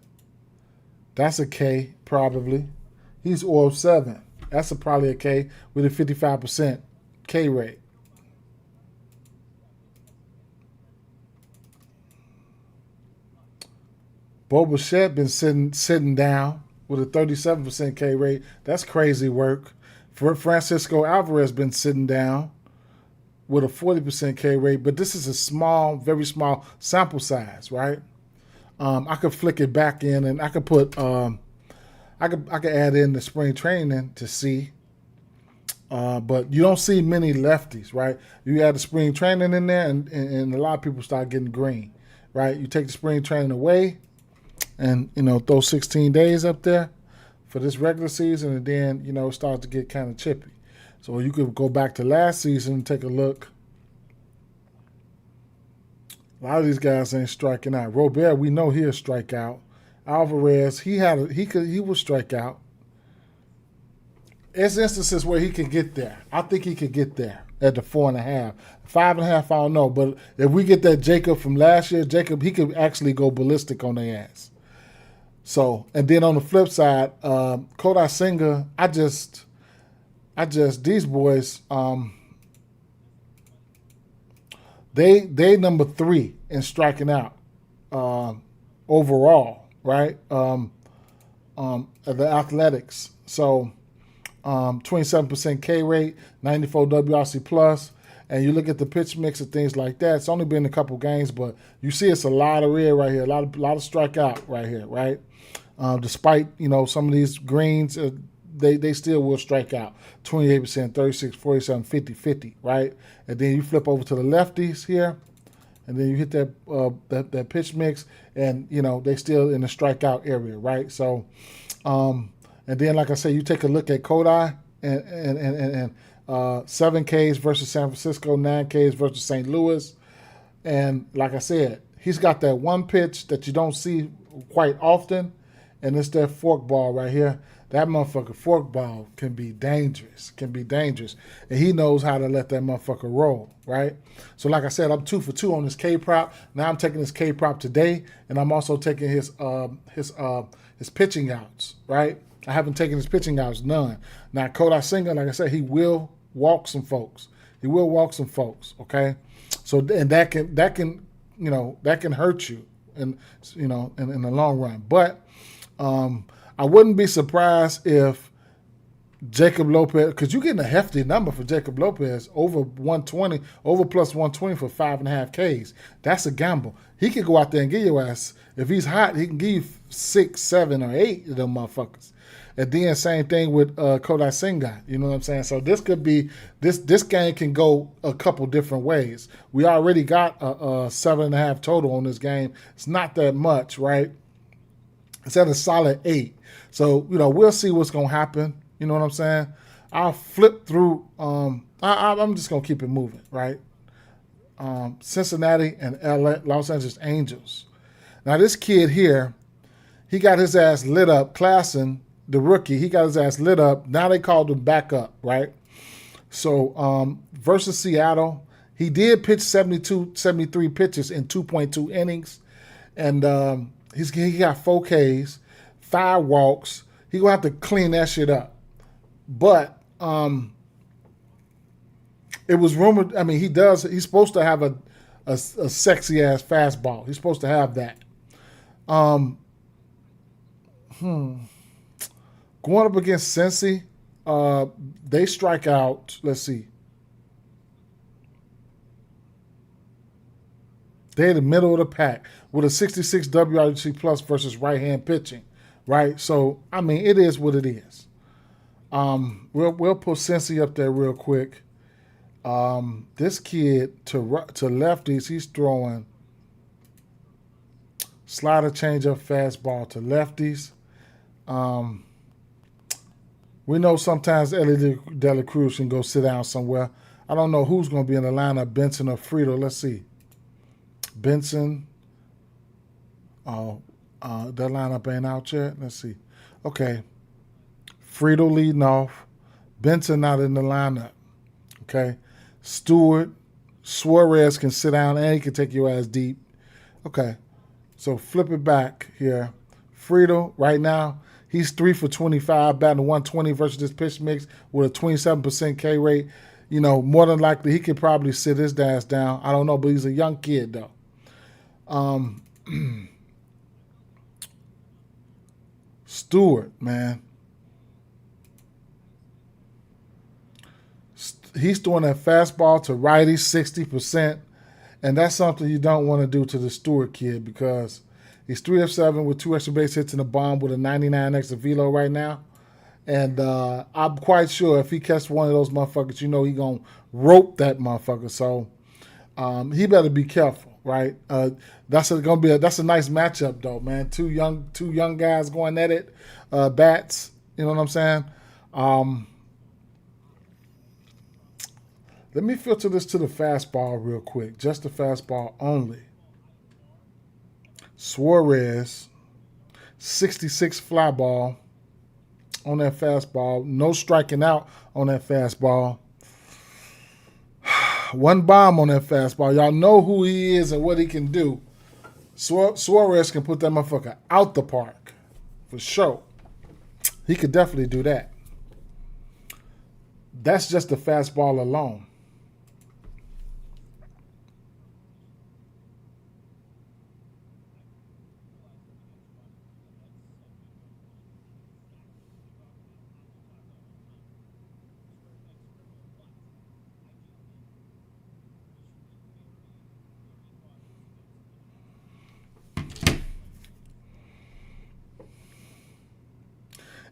that's a K probably. He's Orb 7. That's probably a K with a 55% K rate. Bo Bichette been sitting down with a 37% K rate. That's crazy work. Francisco Alvarez been sitting down with a 40% K rate, but this is a small, very small sample size, right? I could flick it back in, and I could put, I could add in the spring training to see, but you don't see many lefties, right? You add the spring training in there, and a lot of people start getting green, right? You take the spring training away, and throw 16 days up there for this regular season, and then it starts to get kind of chippy. So you could go back to last season and take a look. A lot of these guys ain't striking out. Robert, we know he'll strike out. Alvarez, he will strike out. There's instances where he can get there. I think he could get there at the 4.5. 5.5, I don't know. But if we get that Jacob from last year, he could actually go ballistic on their ass. So, and then on the flip side, Kodai Senga, I just these boys, they number 3 in striking out overall, right? The Athletics. So 27% K rate, 94 WRC plus, and you look at the pitch mix and things like that. It's only been a couple games, but you see it's a lot of red right here, a lot of strikeout right here, right? Despite some of these greens, they still will strike out. 28%, 36, 47, 50, 50, right? And then you flip over to the lefties here, and then you hit that pitch mix, and they still in the strikeout area, right? So, and then like I said, you take a look at Kodai and 7 Ks versus San Francisco, 9 Ks versus St. Louis, and like I said, he's got that one pitch that you don't see quite often, and it's that fork ball right here. That motherfucker fork ball can be dangerous, and he knows how to let that motherfucker roll, right? So like I said, I'm 2 for 2 on this K prop. Now I'm taking this K prop today, and I'm also taking his pitching outs, right? I haven't taken his pitching outs, none. Now Kodai Senga, like I said, he will walk some folks. Okay? So and that can hurt you, in the long run. But I wouldn't be surprised if Jacob Lopez, because you're getting a hefty number for Jacob Lopez, over 120, over plus 120 for 5.5 Ks. That's a gamble. He could go out there and give your ass, if he's hot, he can give you 6, 7, or 8 of them motherfuckers. And then same thing with Kodai Senga. You know what I'm saying? So this could be, this game can go a couple different ways. We already got a 7.5 total on this game. It's not that much, right? It's at a solid 8. So, we'll see what's going to happen. You know what I'm saying? I'll flip through. I'm just going to keep it moving, right? Cincinnati and Los Angeles Angels. Now, this kid here, he got his ass lit up. Klassen, the rookie, he got his ass lit up. Now they called him back up, right? So, versus Seattle, he did pitch 73 pitches in 2.2 innings. And he got 4 Ks, 5 walks. He gonna have to clean that shit up. But it was rumored. I mean, he's supposed to have a sexy ass fastball. He's supposed to have that. Going up against Cincy, they strike out. Let's see. They're in the middle of the pack with a 66 WRC plus versus right-hand pitching, right? So, I mean, it is what it is. We'll put Cincy up there real quick. This kid to lefties, he's throwing slider, changeup, fastball to lefties. We know sometimes Ellie De La Cruz can go sit down somewhere. I don't know who's going to be in the lineup, Benson or Frito. Let's see. Benson. That lineup ain't out yet. Let's see. Okay. Frito leading off. Benson not in the lineup. Okay. Stewart. Suarez can sit down and he can take your ass deep. Okay. So flip it back here. Frito, right now, he's 3 for 25, batting 120 versus this pitch mix with a 27% K rate. You know, more than likely, he could probably sit his ass down. I don't know, but he's a young kid, though. Stewart, man. He's throwing that fastball to righty 60%, and that's something you don't want to do to the Stewart kid because he's 3 of 7 with 2 extra base hits in the bomb with a 99 extra velo right now. And I'm quite sure if he catches one of those motherfuckers, you know he going to rope that motherfucker. So he better be careful, right? That's a nice matchup, though, man. Two young guys going at it, bats. You know what I'm saying? Let me filter this to the fastball real quick. Just the fastball only. Suarez, 66 fly ball on that fastball. No striking out on that fastball. One bomb on that fastball. Y'all know who he is and what he can do. Suarez can put that motherfucker out the park. For sure. He could definitely do that. That's just the fastball alone.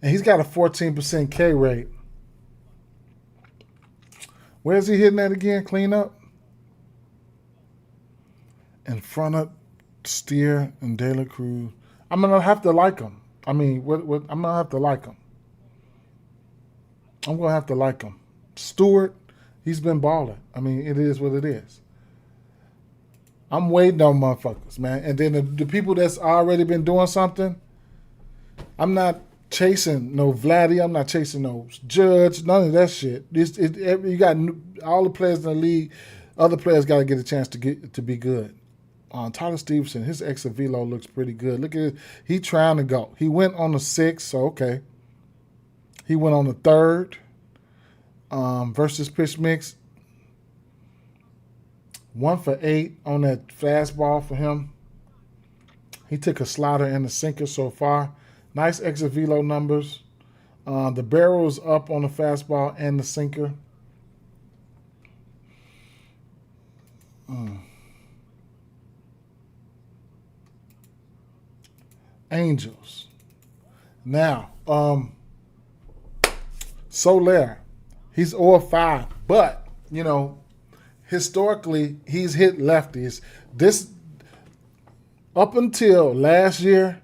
And he's got a 14% K rate. Where's he hitting that again? Clean up? In front of Steer and De La Cruz. I'm going to have to like him. I mean, I'm going to have to like him. I'm going to have to like him. Stewart, he's been balling. I mean, it is what it is. I'm waiting on motherfuckers, man. And then the people that's already been doing something, I'm not chasing no Vladdy. I'm not chasing no Judge. None of that shit. You got all the players in the league. Other players got to get a chance to be good. Tyler Stevenson, his exit velo looks pretty good. Look at it. He trying to go. He went on the 6th, so okay. He went on the 3rd versus pitch mix. 1 for 8 on that fastball for him. He took a slider and a sinker so far. Nice exit velo numbers. The barrel is up on the fastball and the sinker. Angels. Now, Soler, he's 0-5, but, you know, historically, he's hit lefties. This, up until last year,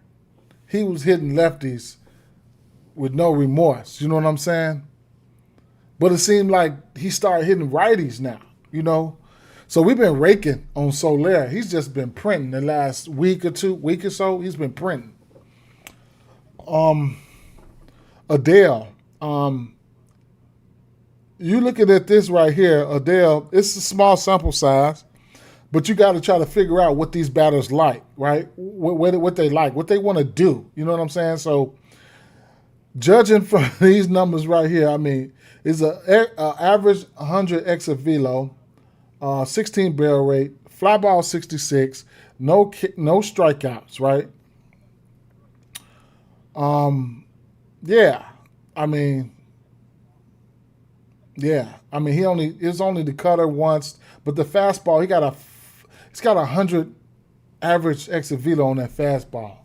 he was hitting lefties with no remorse. You know what I'm saying? But it seemed like he started hitting righties now, you know? So we've been raking on Soler. He's just been printing the last week or so. He's been printing. Adele. You looking at this right here, Adele, it's a small sample size, but you got to try to figure out what these batters like, right? What they like, what they want to do. You know what I'm saying? So judging from these numbers right here, I mean, it's an average 100 exit velo, 16 barrel rate, fly ball 66, no strikeouts, right? Yeah, I mean, it's only the cutter once, but the fastball, he's got 100 average exit velo on that fastball.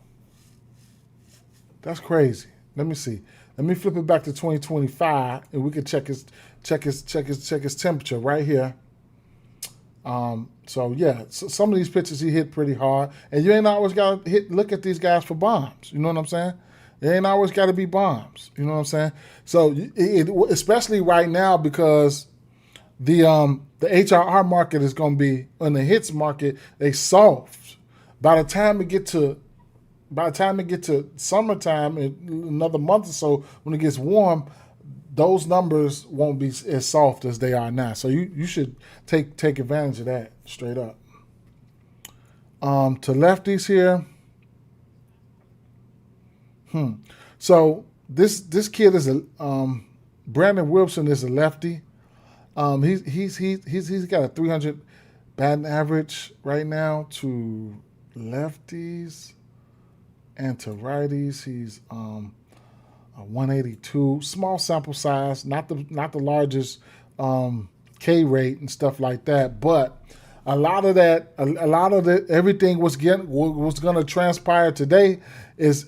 That's crazy. Let me see. Let me flip it back to 2025, and we can check his temperature right here. So yeah, some of these pitches he hit pretty hard, and you ain't always got to look at these guys for bombs. You know what I'm saying? It ain't always got to be bombs. You know what I'm saying? So especially right now because the HRR market is going to be on the hits market. They soft. By the time we get to summertime, in another month or so, when it gets warm, those numbers won't be as soft as they are now. So you should take advantage of that straight up. To lefties here. So this kid is a Brandon Wilson is a lefty. He's got a 300 batting average right now to lefties, and to righties he's a 182. Small sample size, not the largest K rate and stuff like that, but a lot of everything was going to transpire today is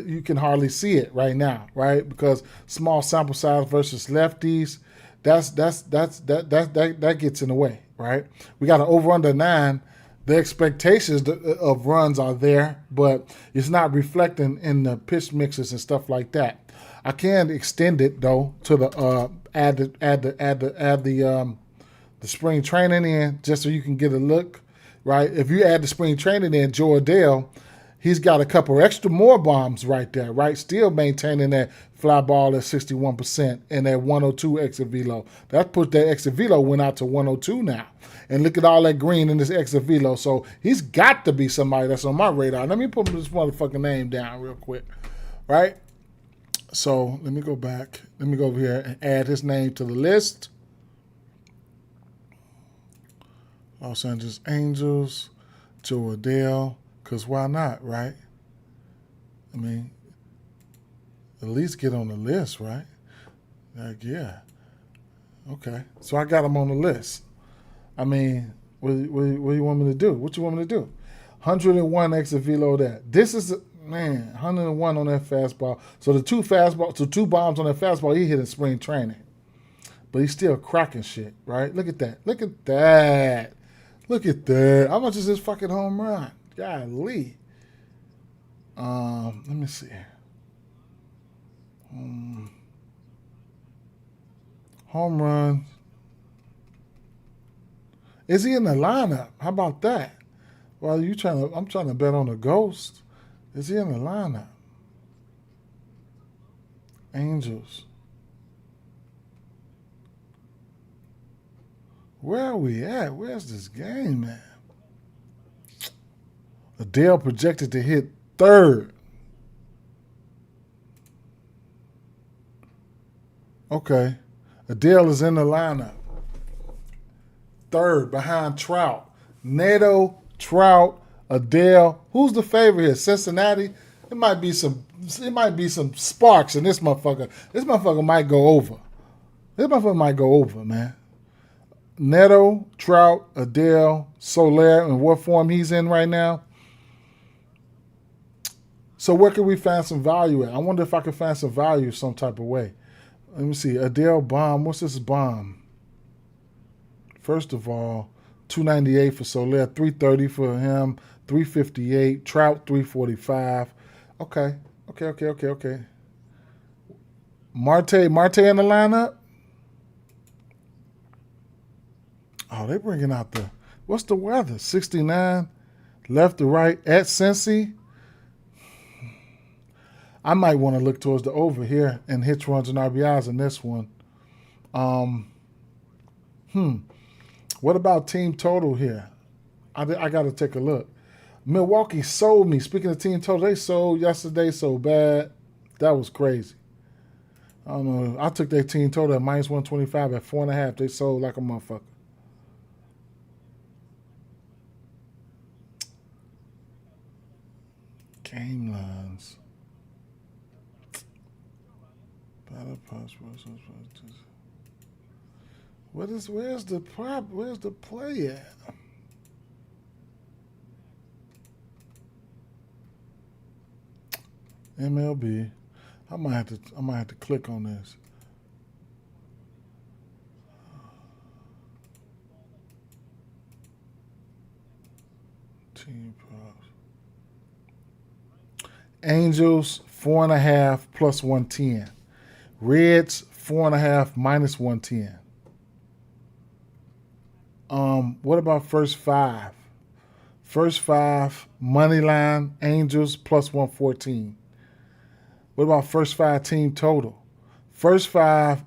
you can hardly see it right now, right? Because small sample size versus lefties, that gets in the way, right? We got an over under 9. The expectations of runs are there, but it's not reflecting in the pitch mixes and stuff like that. I can extend it though to the add the spring training in just so you can get a look, right? If you add the spring training in, Joe Adele, he's got a couple extra more bombs right there, right? Still maintaining that fly ball at 61% and that 102 exit velo. That put that exit velo went out to 102 now. And look at all that green in this exit velo. So he's got to be somebody that's on my radar. Let me put this motherfucking name down real quick, right? So let me go back. Let me go over here and add his name to the list. Los Angeles Angels, Joe Adele, because why not, right? I mean, at least get on the list, right? Like, yeah. Okay. So I got him on the list. I mean, what do you want me to do? What you want me to do? 101 exit velo there. This is, 101 on that fastball. So the two bombs on that fastball, he hit in spring training. But he's still cracking shit, right? Look at that. Look at that. Look at that. How much is this fucking home run? Golly. Let me see. Home run. Is he in the lineup? How about that? Well, I'm trying to bet on the ghost. Is he in the lineup? Angels. Where are we at? Where's this game at? Adele projected to hit third. Okay. Adele is in the lineup. Third behind Trout. Neto, Trout, Adele. Who's the favorite here? Cincinnati? It might be some sparks in this motherfucker. This motherfucker might go over. Man. Neto, Trout, Adele, Soler, and what form he's in right now. So where can we find some value at? I wonder if I can find some value some type of way. Let me see. Adele bomb. What's this bomb? First of all, 298 for Soler, 330 for him, 358. Trout, 345. Okay. Marte in the lineup? Oh, they're bringing out what's the weather? 69, left to right at Cincy. I might want to look towards the over here and hits, runs, and RBIs in this one. What about team total here? I got to take a look. Milwaukee sold me. Speaking of team total, they sold yesterday so bad. That was crazy. I don't know. I took their team total at minus 125 at 4.5. They sold like a motherfucker. Game lines. Where's the prop? Where's the play at? MLB. I might have to click on this. Team props. Angels 4.5 plus 110. Reds 4.5 minus 110. What about first five? First five money line Angels plus 114. What about first five team total? First five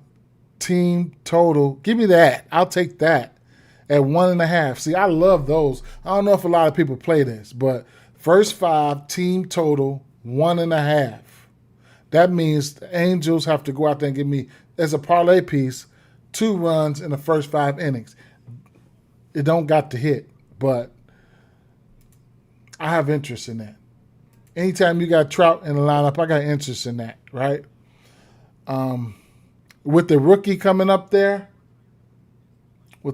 team total. Give me that. I'll take that at 1.5. See, I love those. I don't know if a lot of people play this, but first five team total 1.5. That means the Angels have to go out there and give me, as a parlay piece, 2 runs in the first 5 innings. It don't got to hit, but I have interest in that. Anytime you got Trout in the lineup, I got interest in that, right? With the rookie coming up there, a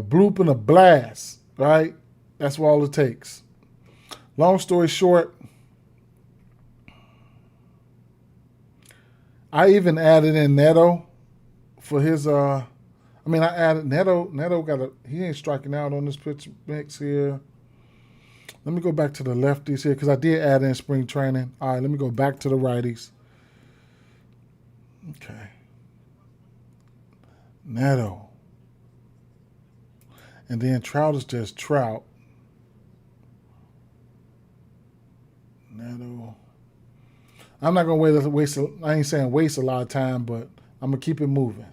bloop and a blast, right? That's all it takes. Long story short, I even added in Neto for his I added Neto. Neto he ain't striking out on this pitch mix here. Let me go back to the lefties here because I did add in spring training. All right, let me go back to the righties. Okay. Neto. And then Trout is just Trout. Neto. I'm not going to waste, I ain't saying waste a lot of time, but I'm going to keep it moving.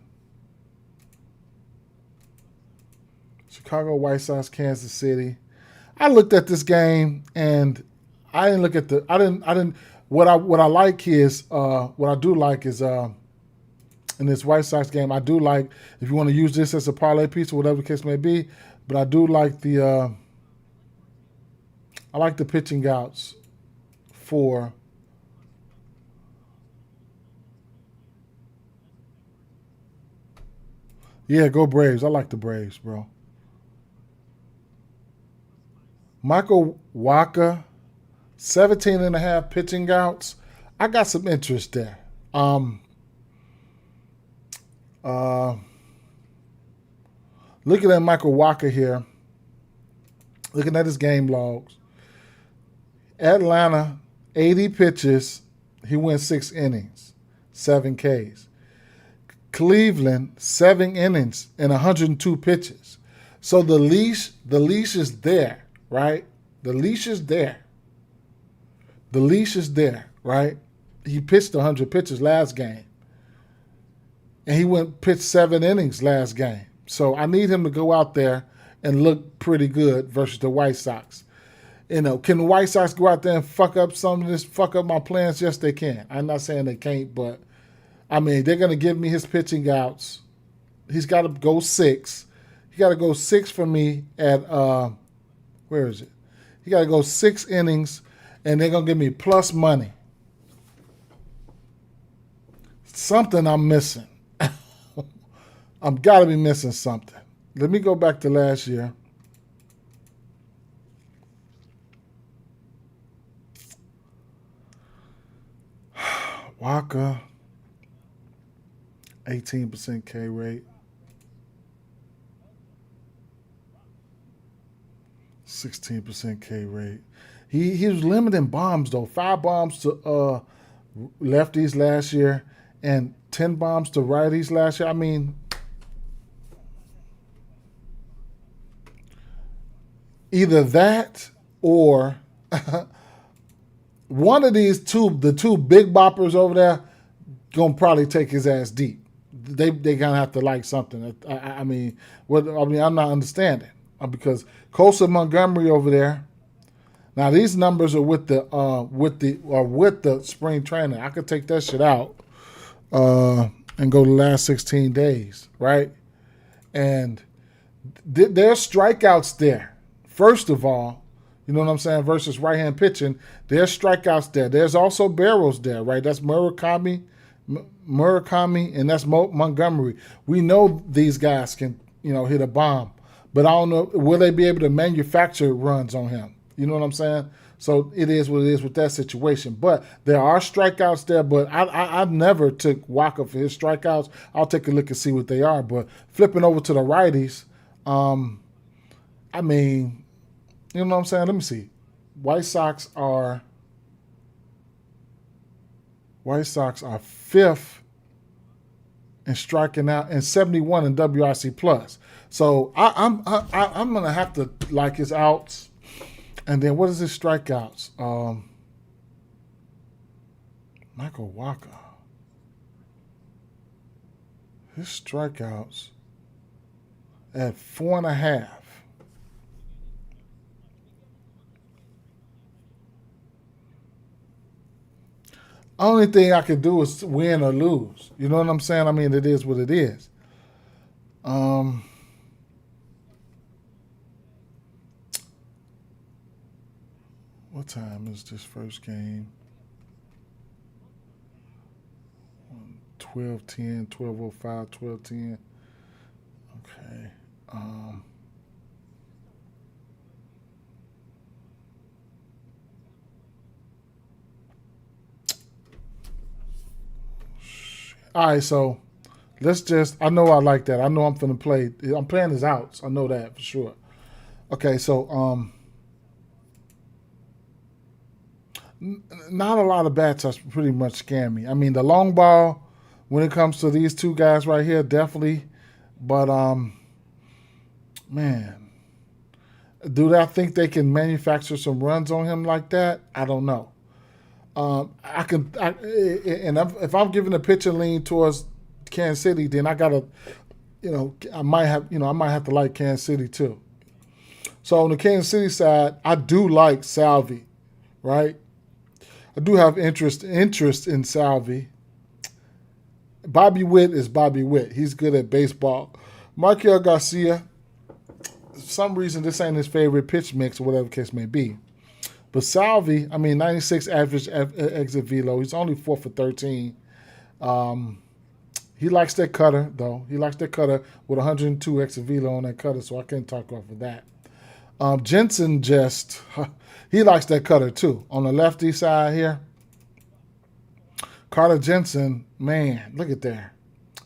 Chicago White Sox, Kansas City. I looked at this game and I didn't look at what I like is what I do like is in this White Sox game, I do like, if you want to use this as a parlay piece or whatever the case may be, but I do like the pitching outs for go Braves. I like the Braves, bro. Michael Wacha, 17.5 pitching outs. I got some interest there. Looking at Michael Wacha here, looking at his game logs. Atlanta, 80 pitches. He went 6 innings, 7 Ks. Cleveland, 7 innings and 102 pitches. So the leash is there. Right? The leash is there. Right? He pitched 100 pitches last game. And he pitched 7 innings last game. So I need him to go out there and look pretty good versus the White Sox. Can the White Sox go out there and fuck up some of this, fuck up my plans? Yes, they can. I'm not saying they can't, but they're going to give me his pitching outs. He's got to go 6. He got to go 6 for me at where is it? He got to go 6 innings, and they're going to give me plus money. Something I'm missing. I've got to be missing something. Let me go back to last year. Wacha, 18% K rate. 16% K rate. He was limiting bombs though. 5 bombs to lefties last year and 10 bombs to righties last year. Either that or one of these the two big boppers over there gonna probably take his ass deep. They gonna have to like something. I'm not understanding. Because Costa Montgomery over there. Now these numbers are with the spring training. I could take that shit out and go the last 16 days, right? And there's strikeouts there. First of all, you know what I'm saying, versus right-hand pitching, there's strikeouts there. There's also barrels there, right? That's Murakami, and that's Montgomery. We know these guys can, hit a bomb. But I don't know, will they be able to manufacture runs on him? You know what I'm saying? So it is what it is with that situation. But there are strikeouts there, but I never took Wacha for his strikeouts. I'll take a look and see what they are. But flipping over to the righties, you know what I'm saying? Let me see. White Sox are fifth in striking out and 71 in WRC plus. So I'm gonna have to like his outs, and then what is his strikeouts? Michael Walker. His strikeouts at 4.5. Only thing I could do is win or lose. You know what I'm saying? I mean, it is what it is. What time is this first game? 12:10, 12:05, 12:10. Okay. All right, so let's just. I know I like that. I know I'm finna play. I'm playing his outs. I know that for sure. Okay, so not a lot of bats are pretty much scam me. I mean, the long ball when it comes to these two guys right here, definitely. But man, do I think they can manufacture some runs on him like that? I don't know. If I'm giving a pitcher lean towards Kansas City, then I gotta, I might have to like Kansas City too. So on the Kansas City side, I do like Salvi, right? I do have interest in Salvi. Bobby Witt is Bobby Witt. He's good at baseball. Markel Garcia, for some reason this ain't his favorite pitch mix or whatever the case may be. But Salvi, 96 average exit velo. He's only 4 for 13. He likes that cutter, though. He likes that cutter with 102 exit velo on that cutter, so I can't talk off of that. Jensen he likes that cutter, too. On the lefty side here, Carter Jensen, man, look at there.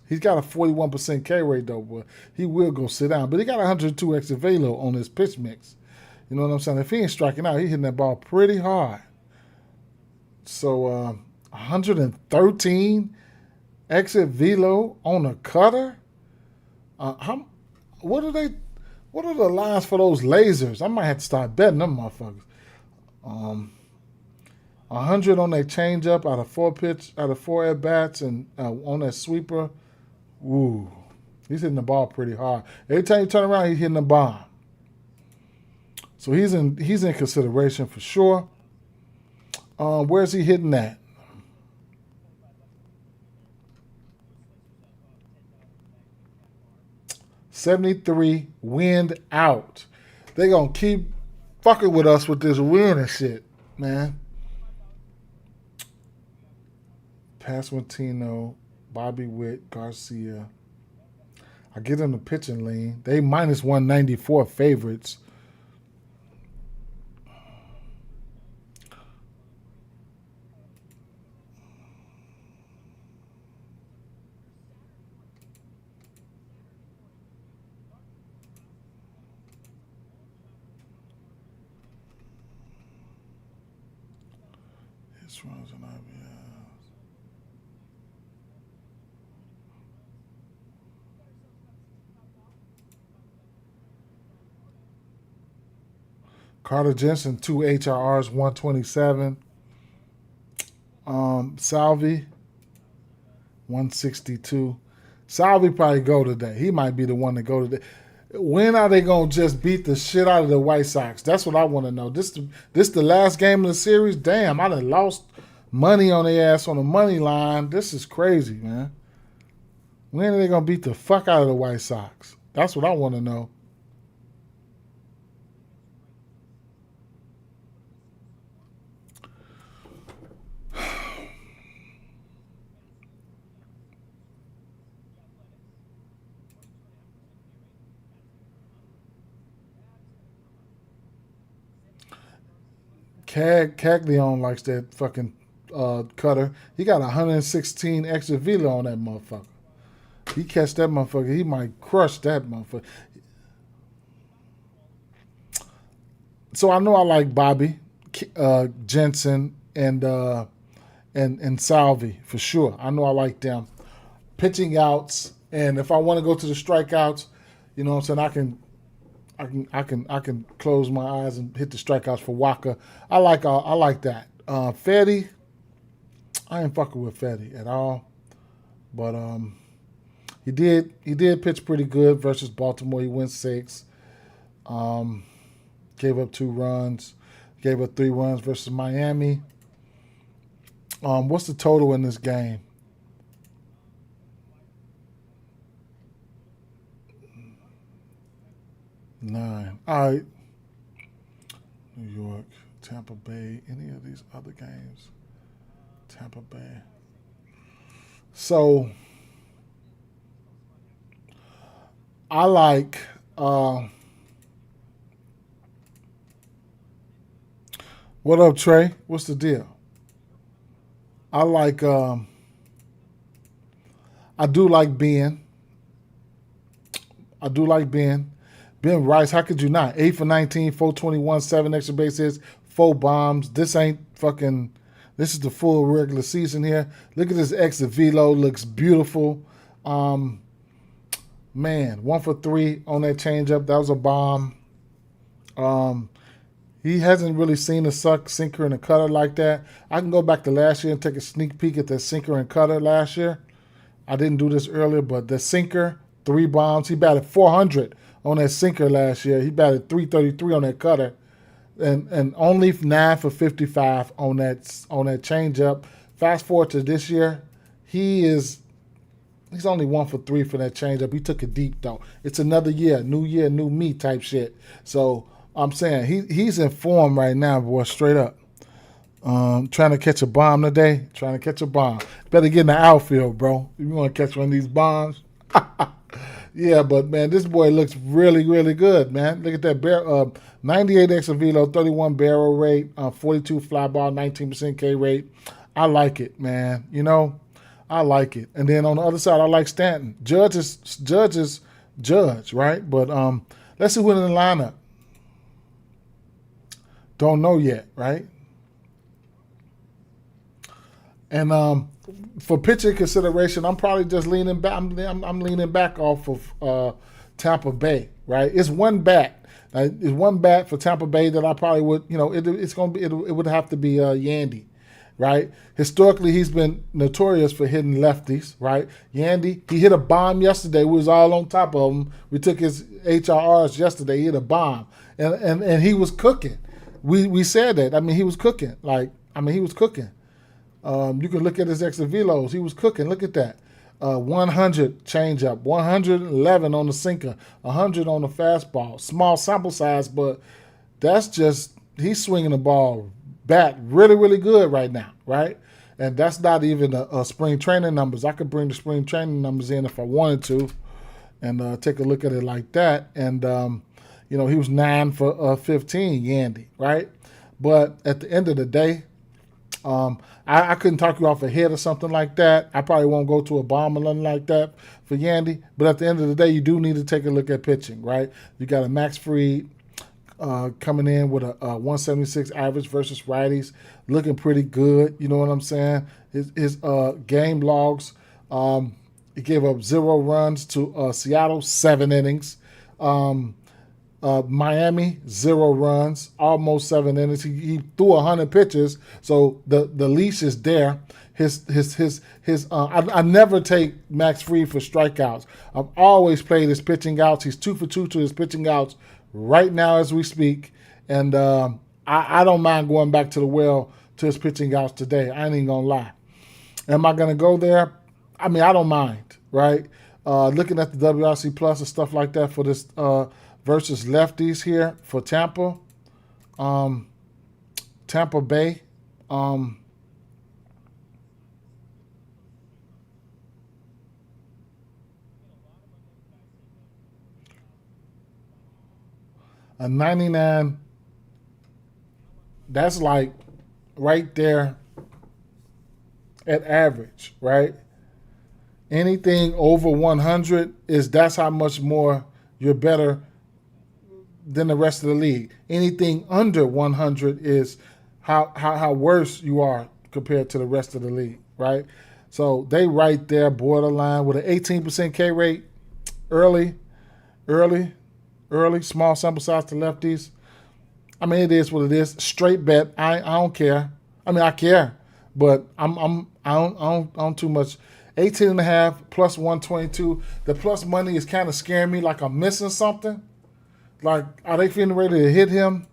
He's got a 41% K rate, though, but he will go sit down. But he got 102 exit velo on his pitch mix. You know what I'm saying? If he ain't striking out, he's hitting that ball pretty hard. So 113 exit velo on a cutter. What are the lines for those lasers? I might have to start betting them motherfuckers. 100 on that changeup out of four at bats, and on that sweeper. Ooh, he's hitting the ball pretty hard. Every time you turn around, he's hitting the bomb. So he's in consideration for sure. Where's he hitting that? .73 wind out. They gonna keep fucking with us with this wind and shit, man. Pasquantino, Bobby Witt, Garcia. I get them the pitching lean. They minus 194 favorites. His runs and IBS. Carter Jensen, 2 HRRs, 127. Salvi, 162. Salvi probably go today. He might be the one to go today. When are they going to just beat the shit out of the White Sox? That's what I want to know. This the last game of the series? Damn, I done lost money on their ass on the money line. This is crazy, man. When are they going to beat the fuck out of the White Sox? That's what I want to know. Caglione likes that fucking cutter. He got 116 extra velo on that motherfucker. He catch that motherfucker, he might crush that motherfucker. So I know I like Bobby. Jensen and Salvi for sure. I know I like them. Pitching outs, and if I want to go to the strikeouts, you know what I'm saying, I can close my eyes and hit the strikeouts for Waka. I like that. Fetty, I ain't fucking with Fetty at all, but he did pitch pretty good versus Baltimore. He went 6, gave up 2 runs, gave up 3 runs versus Miami. What's the total in this game? 9. All right. New York, Tampa Bay, any of these other games? Tampa Bay. So I like what up, Trey? What's the deal? I like I do like Ben. I do like Ben. Ben Rice, how could you not? 8 for 19, 421, 7 extra base hits, 4 bombs. This ain't fucking. This is the full regular season here. Look at this exit velo. Looks beautiful. Man, 1 for 3 on that changeup. That was a bomb. He hasn't really seen a sinker and a cutter like that. I can go back to last year and take a sneak peek at that sinker and cutter last year. I didn't do this earlier, but the sinker, 3 bombs. He batted 400 on that sinker last year. He batted 333 on that cutter, and only 9 for 55 on that changeup. Fast forward to this year, he's only 1 for 3 for that changeup. He took it deep though. It's another year, new me type shit. So I'm saying he's in form right now, boy. Straight up. Trying to catch a bomb today. Trying to catch a bomb. Better get in the outfield, bro. If you want to catch one of these bombs. Yeah, but man, this boy looks really, really good, man. Look at that 98 extra velo, 31 barrel rate, 42 fly ball, 19% K rate. I like it, man. You know, I like it. And then on the other side, I like Stanton. Judge is Judge, right? But let's see who's in the lineup. Don't know yet, right? And for pitching consideration, I'm probably just leaning back. I'm leaning back off of Tampa Bay, right? It's one bat. It's one bat for Tampa Bay that I probably would, you know, it would have to be Yandy, right? Historically, he's been notorious for hitting lefties, right? Yandy, he hit a bomb yesterday. We was all on top of him. We took his HRRs yesterday. He hit a bomb, and he was cooking. We said that. I mean, he was cooking. He was cooking. You can look at his extra velos. He was cooking. Look at that. 100 changeup, 111 on the sinker, 100 on the fastball. Small sample size, but that's just, he's swinging the ball back really, really good right now, right? And that's not even a spring training numbers. I could bring the spring training numbers in if I wanted to and take a look at it like that. And, he was 9 for 15, Yandy, right? But at the end of the day, I couldn't talk you off a head or something like that. I probably won't go to a bomb or nothing like that for Yandy. But at the end of the day, you do need to take a look at pitching, right? You got a Max Fried coming in with a 176 average versus righties, looking pretty good. You know what I'm saying? His game logs, he gave up 0 runs to Seattle, 7 innings. Miami, 0 runs, almost 7 innings. He threw 100 pitches, so the leash is there. I never take Max Fried for strikeouts. I've always played his pitching outs. He's 2 for 2 to his pitching outs right now as we speak, and I don't mind going back to the well to his pitching outs today. I ain't even gonna lie. Am I gonna go there? I mean, I don't mind, right? Looking at the WRC Plus and stuff like that for this. Versus lefties here for Tampa. Tampa Bay. A 99, that's like right there at average, right? Anything over 100 that's how much more you're better than the rest of the league. Anything under 100 is how worse you are compared to the rest of the league, right? So they right there borderline with an 18% K rate early, early, small sample size to lefties. I mean, it is what it is. Straight bet. I don't care. I mean, I care, but I don't too much. 18 and a half plus 122. The plus money is kind of scaring me, like I'm missing something. Like, are they feeling ready to hit him?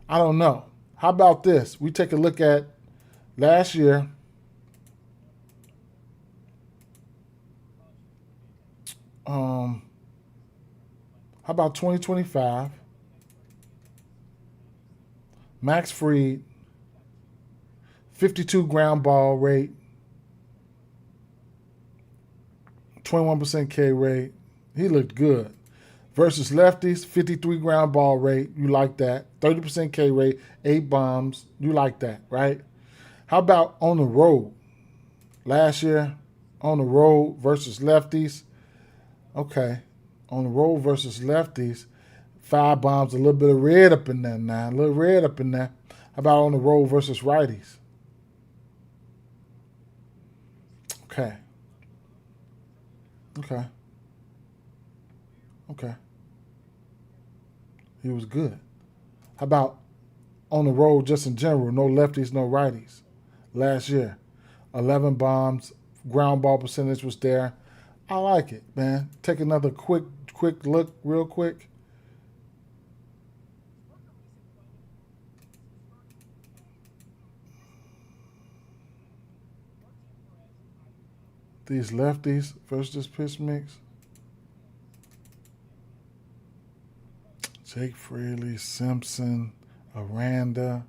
I don't know. How about this? We take a look at last year. How about 2025? Max Fried, 52 ground ball rate, 21% K rate. He looked good. Versus lefties, 53 ground ball rate. You like that. 30% K rate, 8 bombs. You like that, right? How about on the road? Last year, on the road versus lefties. Okay. On the road versus lefties, 5 bombs, a little bit of red up in there now. A little red up in there. How about on the road versus righties? Okay. Okay. Okay. He was good. How about on the road just in general? No lefties, no righties. Last year, 11 bombs, ground ball percentage was there. I like it, man. Take another quick look, real quick. These lefties versus this pitch mix. Jake Fraley, Simpson, Aranda.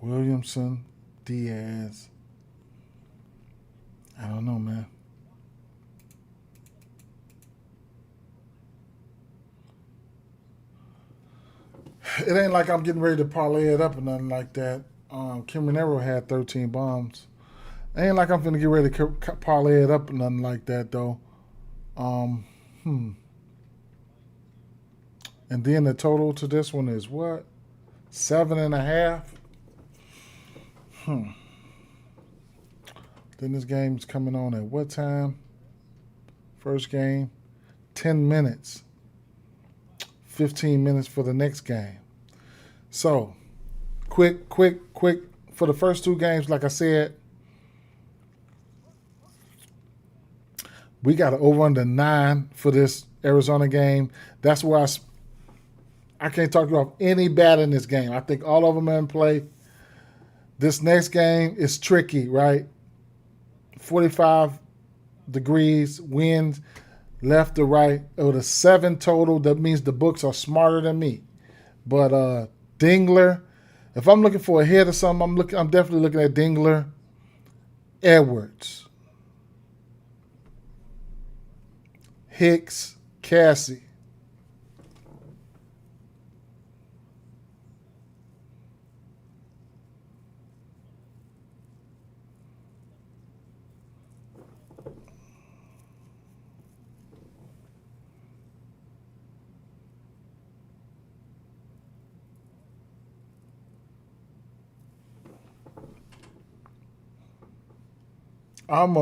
Williamson, Diaz. I don't know, man. It ain't like I'm getting ready to parlay it up or nothing like that. Caminero had 13 bombs. It ain't like I'm finna get ready to parlay it up or nothing like that, though. And then the total to this one is what? 7.5? Then this game's coming on at what time? First game, 10 minutes. 15 minutes for the next game. So, quick. For the first 2 games, like I said, we got an over under 9 for this Arizona game. That's where I can't talk you off any bat in this game. I think all of them are in play. This next game is tricky, right? 45 degrees, winds left to right. With a 7 total, that means the books are smarter than me. But Dingler, if I'm looking for a hit or something, I'm definitely looking at Dingler, Edwards, Hicks, Cassie. I'm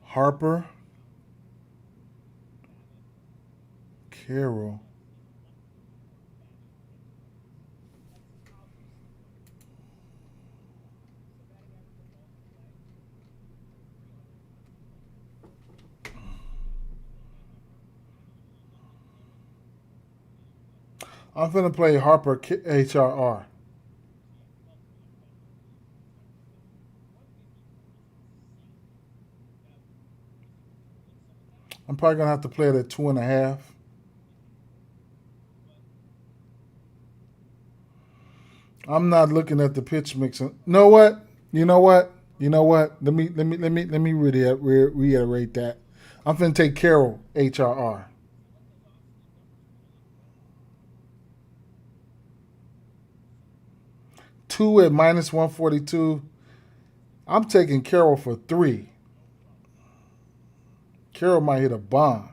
Harper, Carroll. I'm finna play Harper HRR. I'm probably gonna have to play it at 2.5. I'm not looking at the pitch mix. Know what? You know what? Let me reiterate that. I'm finna take Carroll HRR. 2 at minus 142. I'm taking Carroll for 3. Carroll might hit a bomb.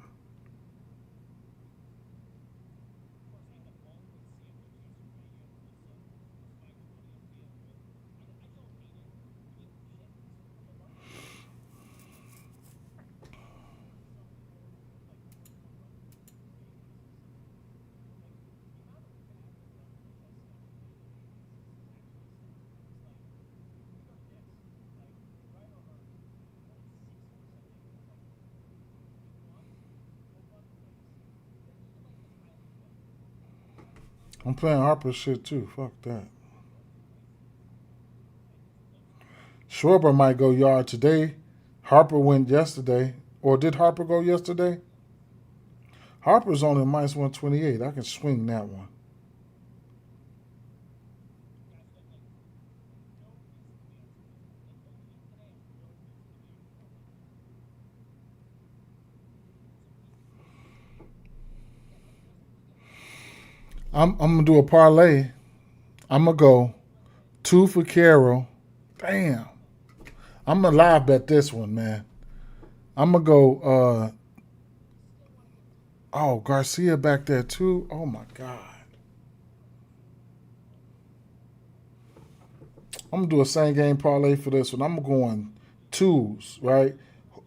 I'm playing Harper shit too. Fuck that. Schwarber might go yard today. Harper went yesterday. Or did Harper go yesterday? Harper's only minus 128. I can swing that one. I'm gonna do a parlay. I'm gonna go 2 for Carroll. Damn. I'm gonna live bet this one, man. I'm gonna go oh, Garcia back there too. Oh my God. I'm gonna do a same game parlay for this one. I'm going 2s, right?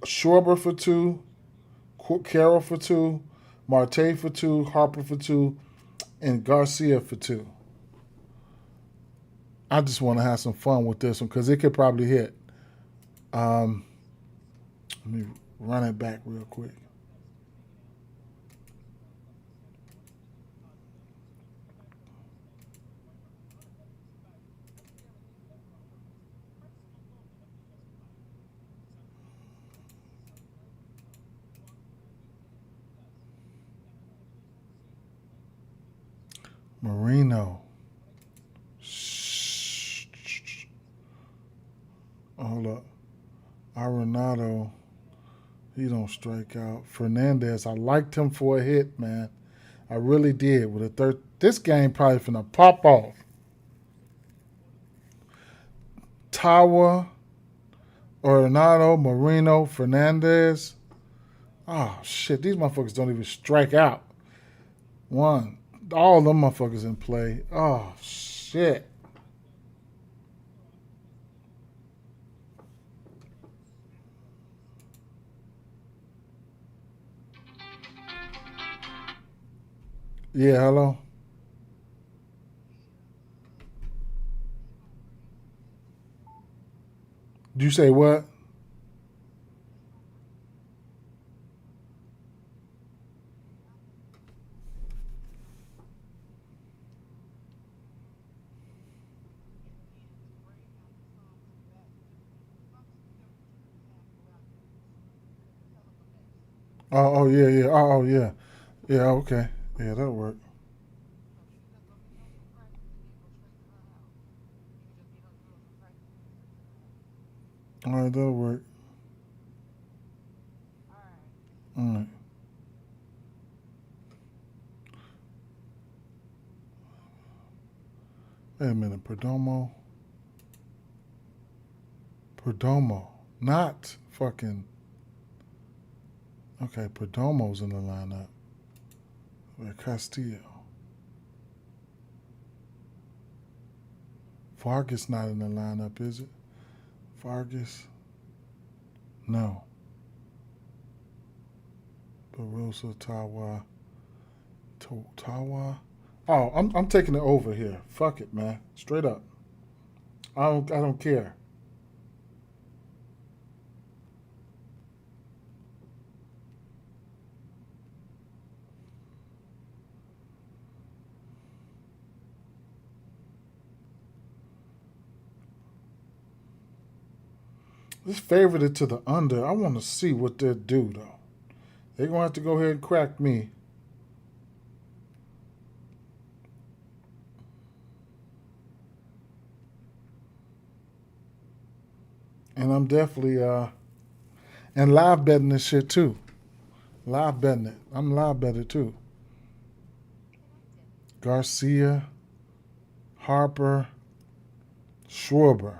Schwarber for 2, Carroll for 2, Marte for 2, Harper for 2, and Garcia for 2. I just want to have some fun with this one because it could probably hit. Let me run it back real quick. Marino. Hold up. Arenado. He don't strike out. Fernandez. I liked him for a hit, man. I really did. With a third, this game probably finna pop off. Tawa, Arenado, Marino, Fernandez. Oh shit! These motherfuckers don't even strike out. One. All of them motherfuckers in play. Oh shit. Yeah, hello. Did you say what? Oh yeah, yeah. Oh yeah, yeah. Okay, yeah, that'll work. All right, that'll work. All right. Wait a minute, Perdomo. Perdomo, not fucking. Okay, Perdomo's in the lineup. Castillo. Vargas not in the lineup, is it? Vargas? No. Barossa, Tawa. Tawa? Oh, I'm taking it over here. Fuck it, man. Straight up. I don't care. This favored it to the under. I want to see what they do though. They're gonna have to go ahead and crack me. And I'm definitely and live betting this shit too. Live betting it. I'm live betting too. Garcia, Harper, Schwarber.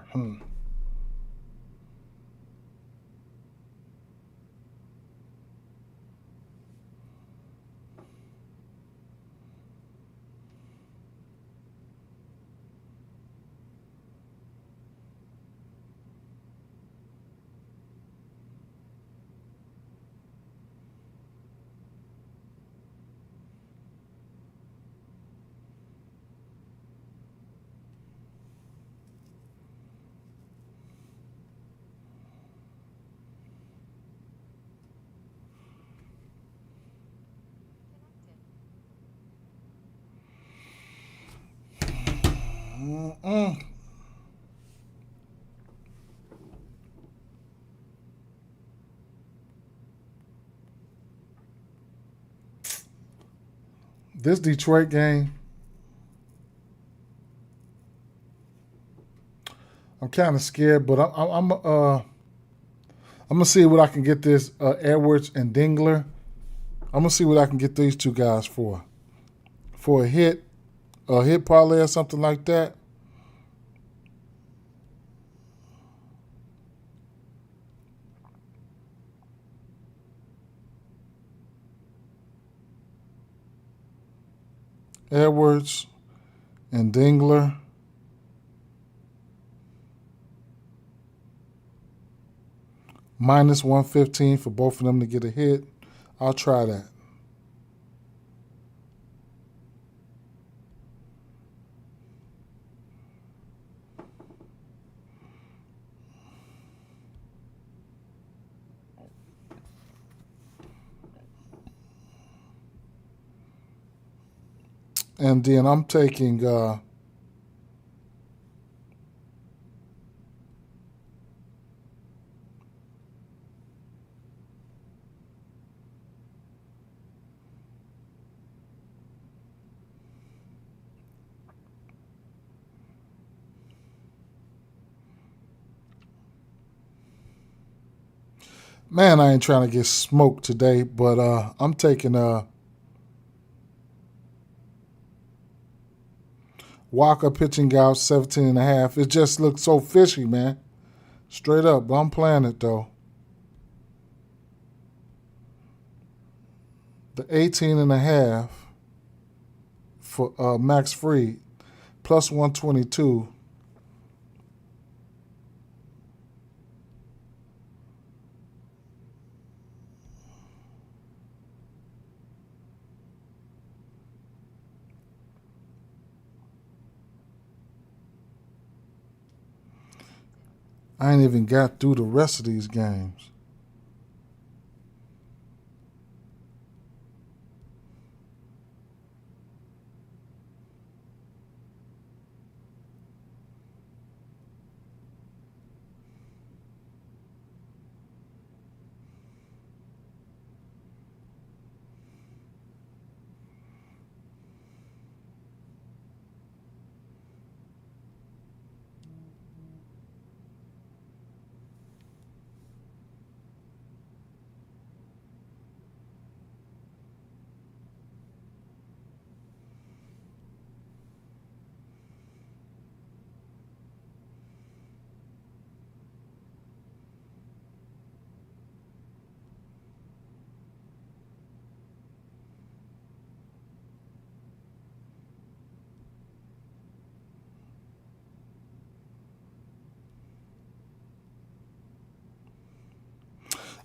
This Detroit game, I'm kind of scared, but I'm gonna see what I can get this Edwards and Dingler. I'm gonna see what I can get these two guys for a hit parlay or something like that. Edwards and Dingler. Minus 115 for both of them to get a hit. I'll try that. And then I'm taking man, I ain't trying to get smoked today, but I'm taking Walker pitching out 17.5. It just looks so fishy, man. Straight up, but I'm playing it though. The 18.5 for Max Fried plus 122. I ain't even got through the rest of these games.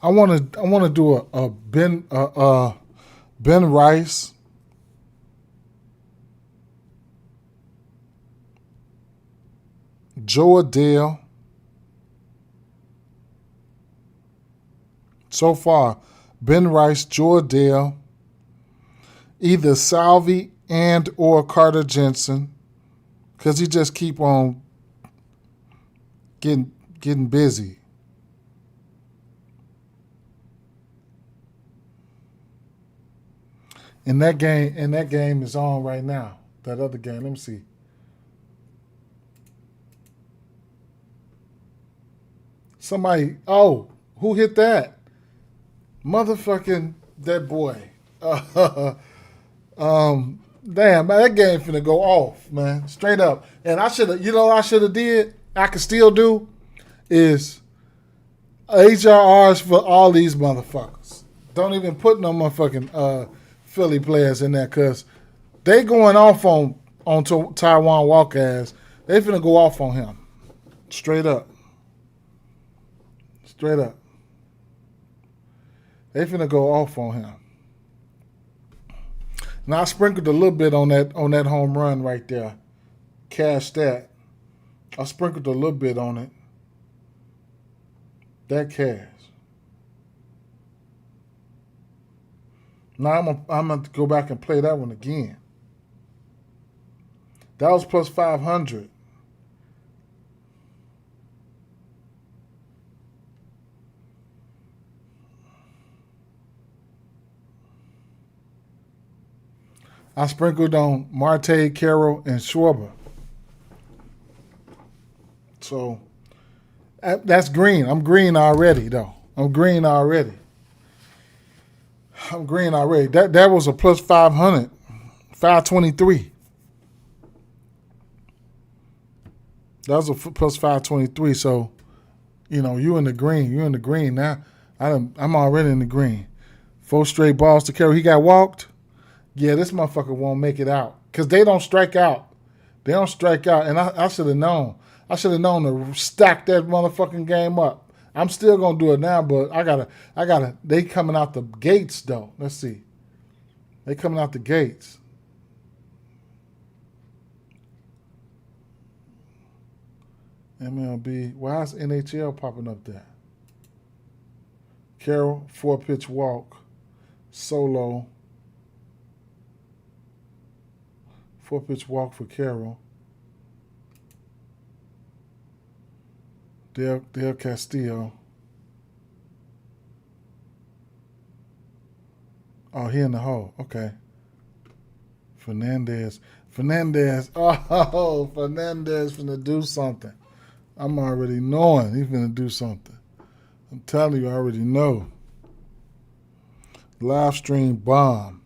I want to do a Ben Rice, Joe Adele. So far, Ben Rice, Joe Adele, either Salvi and or Carter Jensen, because he just keep on getting busy. And that game is on right now. That other game, let me see. Somebody, who hit that? Motherfucking that boy. Damn, man, that game finna go off, man. Straight up. And I should have, I should have did. I could still do is HRRs for all these motherfuckers. Don't even put no motherfucking Philly players in there because they going off on Taiwan Walker ass. They finna go off on him. Straight up. Straight up. They finna go off on him. Now I sprinkled a little bit on that home run right there. Cash that. I sprinkled a little bit on it. That cash. Now I'm gonna go back and play that one again. That was plus 500. I sprinkled on Marte, Carroll, and Schwarber. So that's green. I'm green already, though. I'm green already. That was a plus 500, 523. That was a plus 523. So, you in the green. You in the green now. I'm already in the green. 4 straight balls to Carroll. He got walked. Yeah, this motherfucker won't make it out because they don't strike out. They don't strike out, and I should have known. I should have known to stack that motherfucking game up. I'm still gonna do it now, but I gotta. They coming out the gates though. Let's see. They coming out the gates. MLB. Why is NHL popping up there? Carroll 4-pitch walk. Solo. 4-pitch walk for Carroll. Del Castillo. Oh, he in the hole. Okay. Fernandez. Oh, Fernandez finna do something. I'm already knowing he's finna do something. I'm telling you, I already know. Live stream bomb.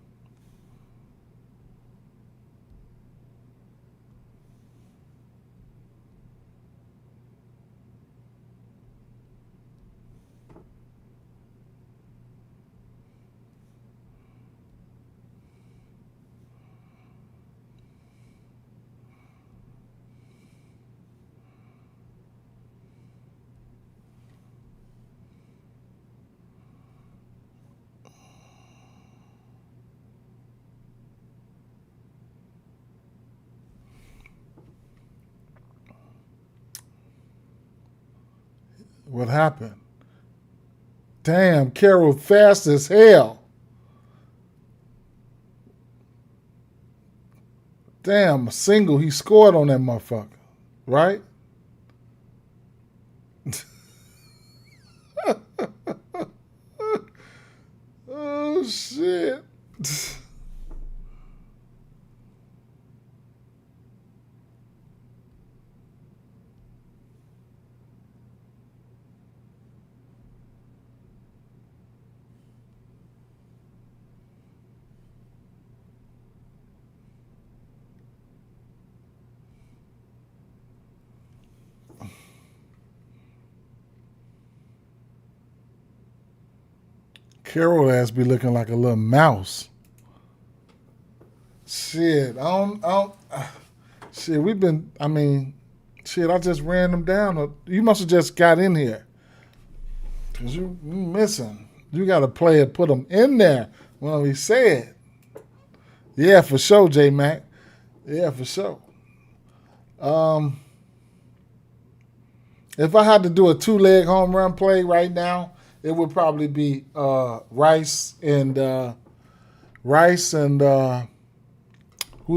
What happened? Damn, Carroll fast as hell. Damn, a single. He scored on that motherfucker. Right? Oh, shit. Carroll ass be looking like a little mouse. Shit, shit, I just ran them down. You must have just got in here. Because you missing. You got to play it, put them in there when we say it. Yeah, for sure, J-Mac. Yeah, for sure. If I had to do a 2-leg home run play right now, it would probably be Rice and who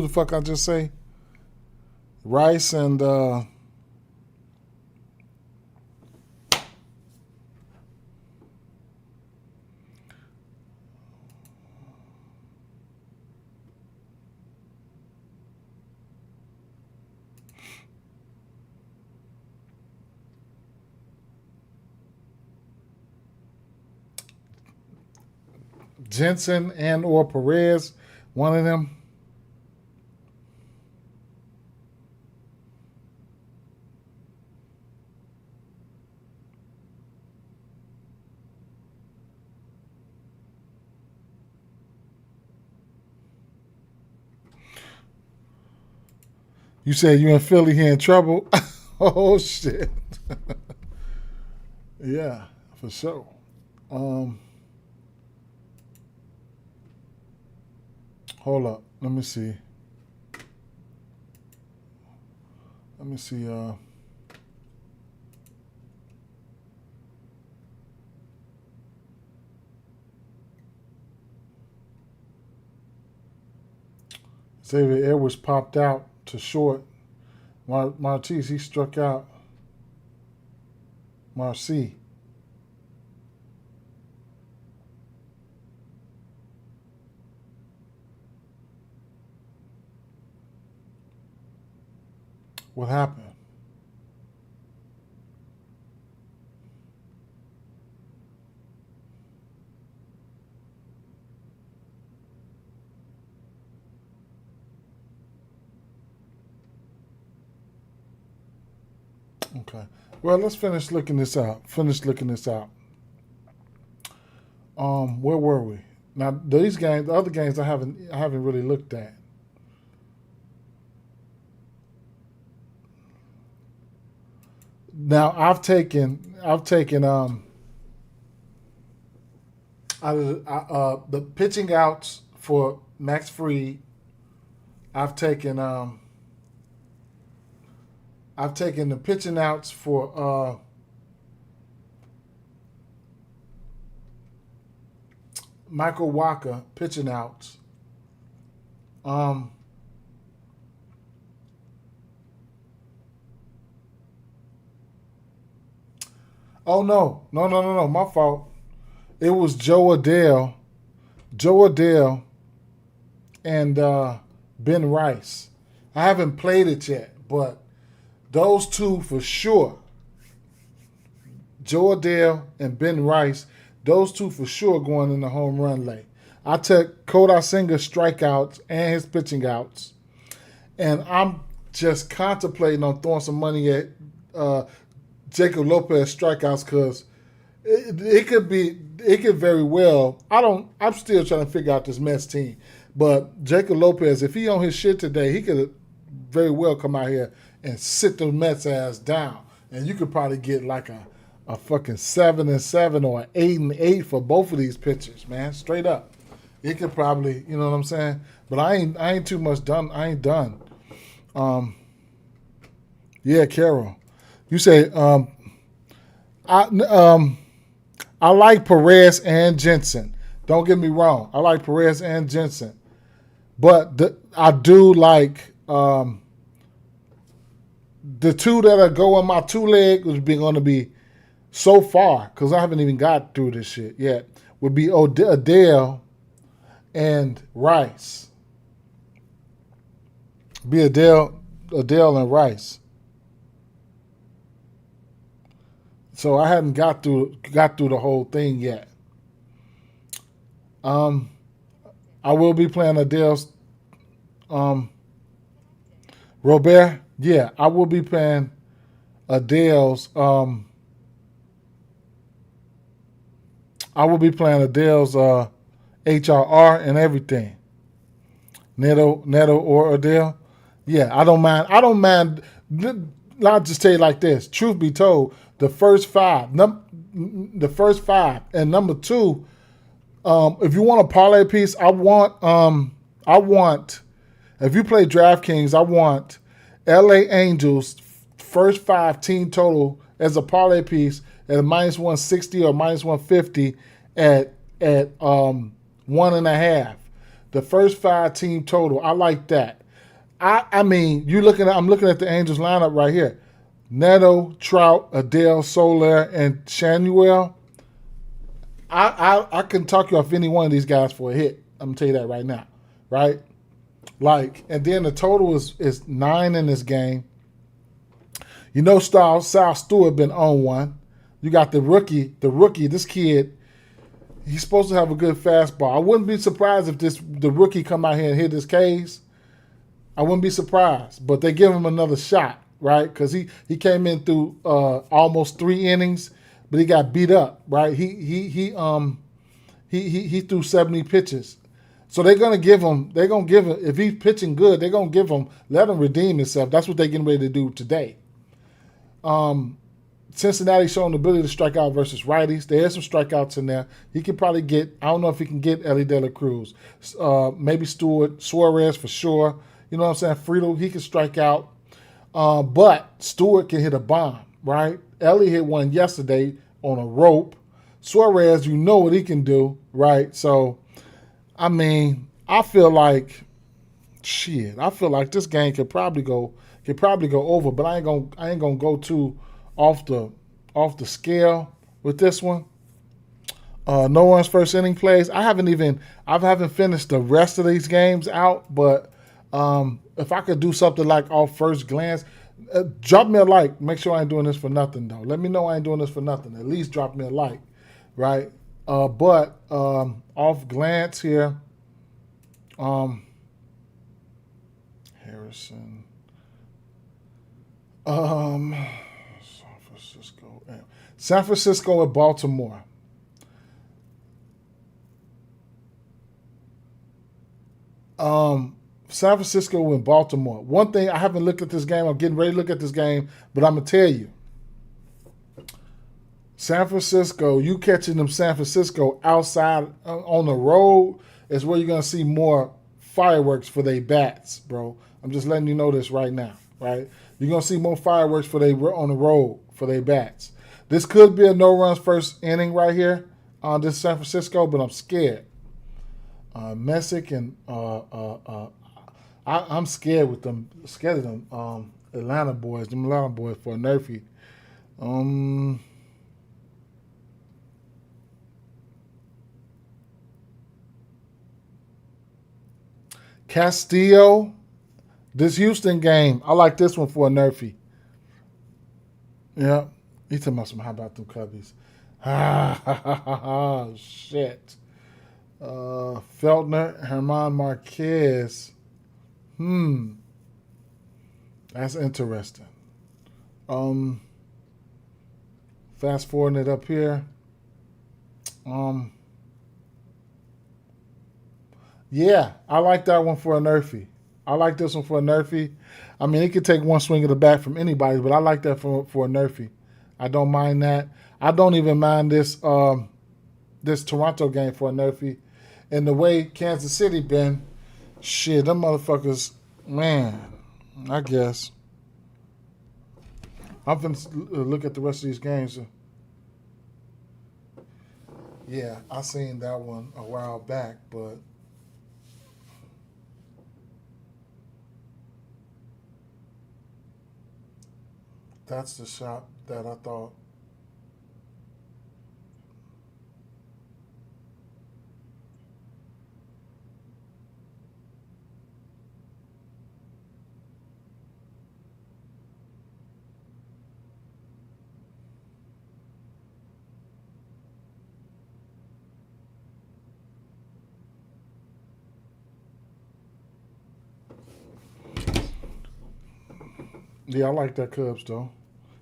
the fuck I just say? Rice and Jensen and or Perez, one of them. You said you in Philly here in trouble? Oh, shit. Yeah, for sure. Hold up. Let me see. Xavier Edwards popped out to short. Martis, he struck out. Marcy. What happened? Okay. Well, let's finish looking this out. Where were we? Now these games, the other games, I haven't really looked at. Now out of the pitching outs for Max Fried. I've taken the pitching outs for Michael Walker pitching outs. Oh no, my fault. It was Joe Adele, and Ben Rice. I haven't played it yet, but those two for sure. Joe Adele and Ben Rice, those two for sure going in the home run lane. I took Kodai Senga's strikeouts and his pitching outs, and I'm just contemplating on throwing some money at Jacob Lopez strikeouts because it could very well. I'm still trying to figure out this Mets team, but Jacob Lopez, if he on his shit today, he could very well come out here and sit the Mets ass down, and you could probably get like a fucking 7-7 or an 8-8 for both of these pitchers, man. Straight up, it could probably, you know what I'm saying. But I ain't too much done. I ain't done. Yeah, Carol, you say I like Perez and Jensen. Don't get me wrong. I like Perez and Jensen, but I do like. The two that are going my two leg was going to be so far because I haven't even got through this shit yet. Would be Adele and Rice. Be Adele and Rice. So I hadn't got through the whole thing yet. I will be playing Adele's Robert. Yeah, I will be playing Adele's HRR and everything. Neto or Adele. Yeah, I don't mind. I'll just tell you like this. Truth be told, the first five, and number two, if you want a parlay piece, I want if you play DraftKings, I want LA Angels first five team total as a parlay piece at a -160 or -150 at 1.5. The first five team total, I like that. I mean, I'm looking at the Angels lineup right here. Neto, Trout, Adele, Soler, and Shanuel. I can talk you off any one of these guys for a hit. I'm gonna tell you that right now, right? Like, and then the total is 9 in this game. You know, Sal Stewart been on one. You got the rookie. This kid, he's supposed to have a good fastball. I wouldn't be surprised if the rookie come out here and hit his Ks. I wouldn't be surprised, but they give him another shot, right? Because he came in through almost 3 innings, but he got beat up, right? He threw 70 pitches. So they're gonna give him. If he's pitching good, they're gonna give him. Let him redeem himself. That's what they're getting ready to do today. Cincinnati showing the ability to strike out versus righties. There's some strikeouts in there. He could probably get. I don't know if he can get Ellie De La Cruz. Maybe Stewart, Suarez for sure. You know what I'm saying? Friedel, he can strike out. But Stewart can hit a bomb, right? Ellie hit one yesterday on a rope. Suarez, you know what he can do, right? So, I mean, I feel like this game could probably go over, but I ain't gonna go too off the scale with this one. No one's first inning plays. I haven't finished the rest of these games out, but if I could do something like off first glance, Drop me a like. Make sure I ain't doing this for nothing, though. Let me know I ain't doing this for nothing. At least drop me a like, right? But off glance here, Harrison, San Francisco and Baltimore. San Francisco and Baltimore. One thing, I haven't looked at this game. I'm getting ready to look at this game, but I'm going to tell you. San Francisco, you catching them San Francisco outside on the road is where you're going to see more fireworks for their bats, bro. I'm just letting you know this right now, right? You're going to see more fireworks for they on the road for their bats. This could be a no-runs first inning right here on this San Francisco, but I'm scared. Messick and I'm scared with them. Scared of them Atlanta boys. Them Atlanta boys for a nerfy. Castillo. This Houston game, I like this one for a nerfy. Yeah. He talking about some, how about them Cubbies? Shit. Feltner, Herman Marquez. That's interesting. Fast forwarding it up here. Yeah, I like that one for a nerfy. I like this one for a nerfy. I mean, it could take one swing of the bat from anybody, but I like that for a nerfy. I don't mind that. I don't even mind this this Toronto game for a nerfy. And the way Kansas City been, shit, them motherfuckers, man, I guess. I'm going to look at the rest of these games. Yeah, I seen that one a while back, but that's the shot that I thought. Yeah, I like that Cubs though.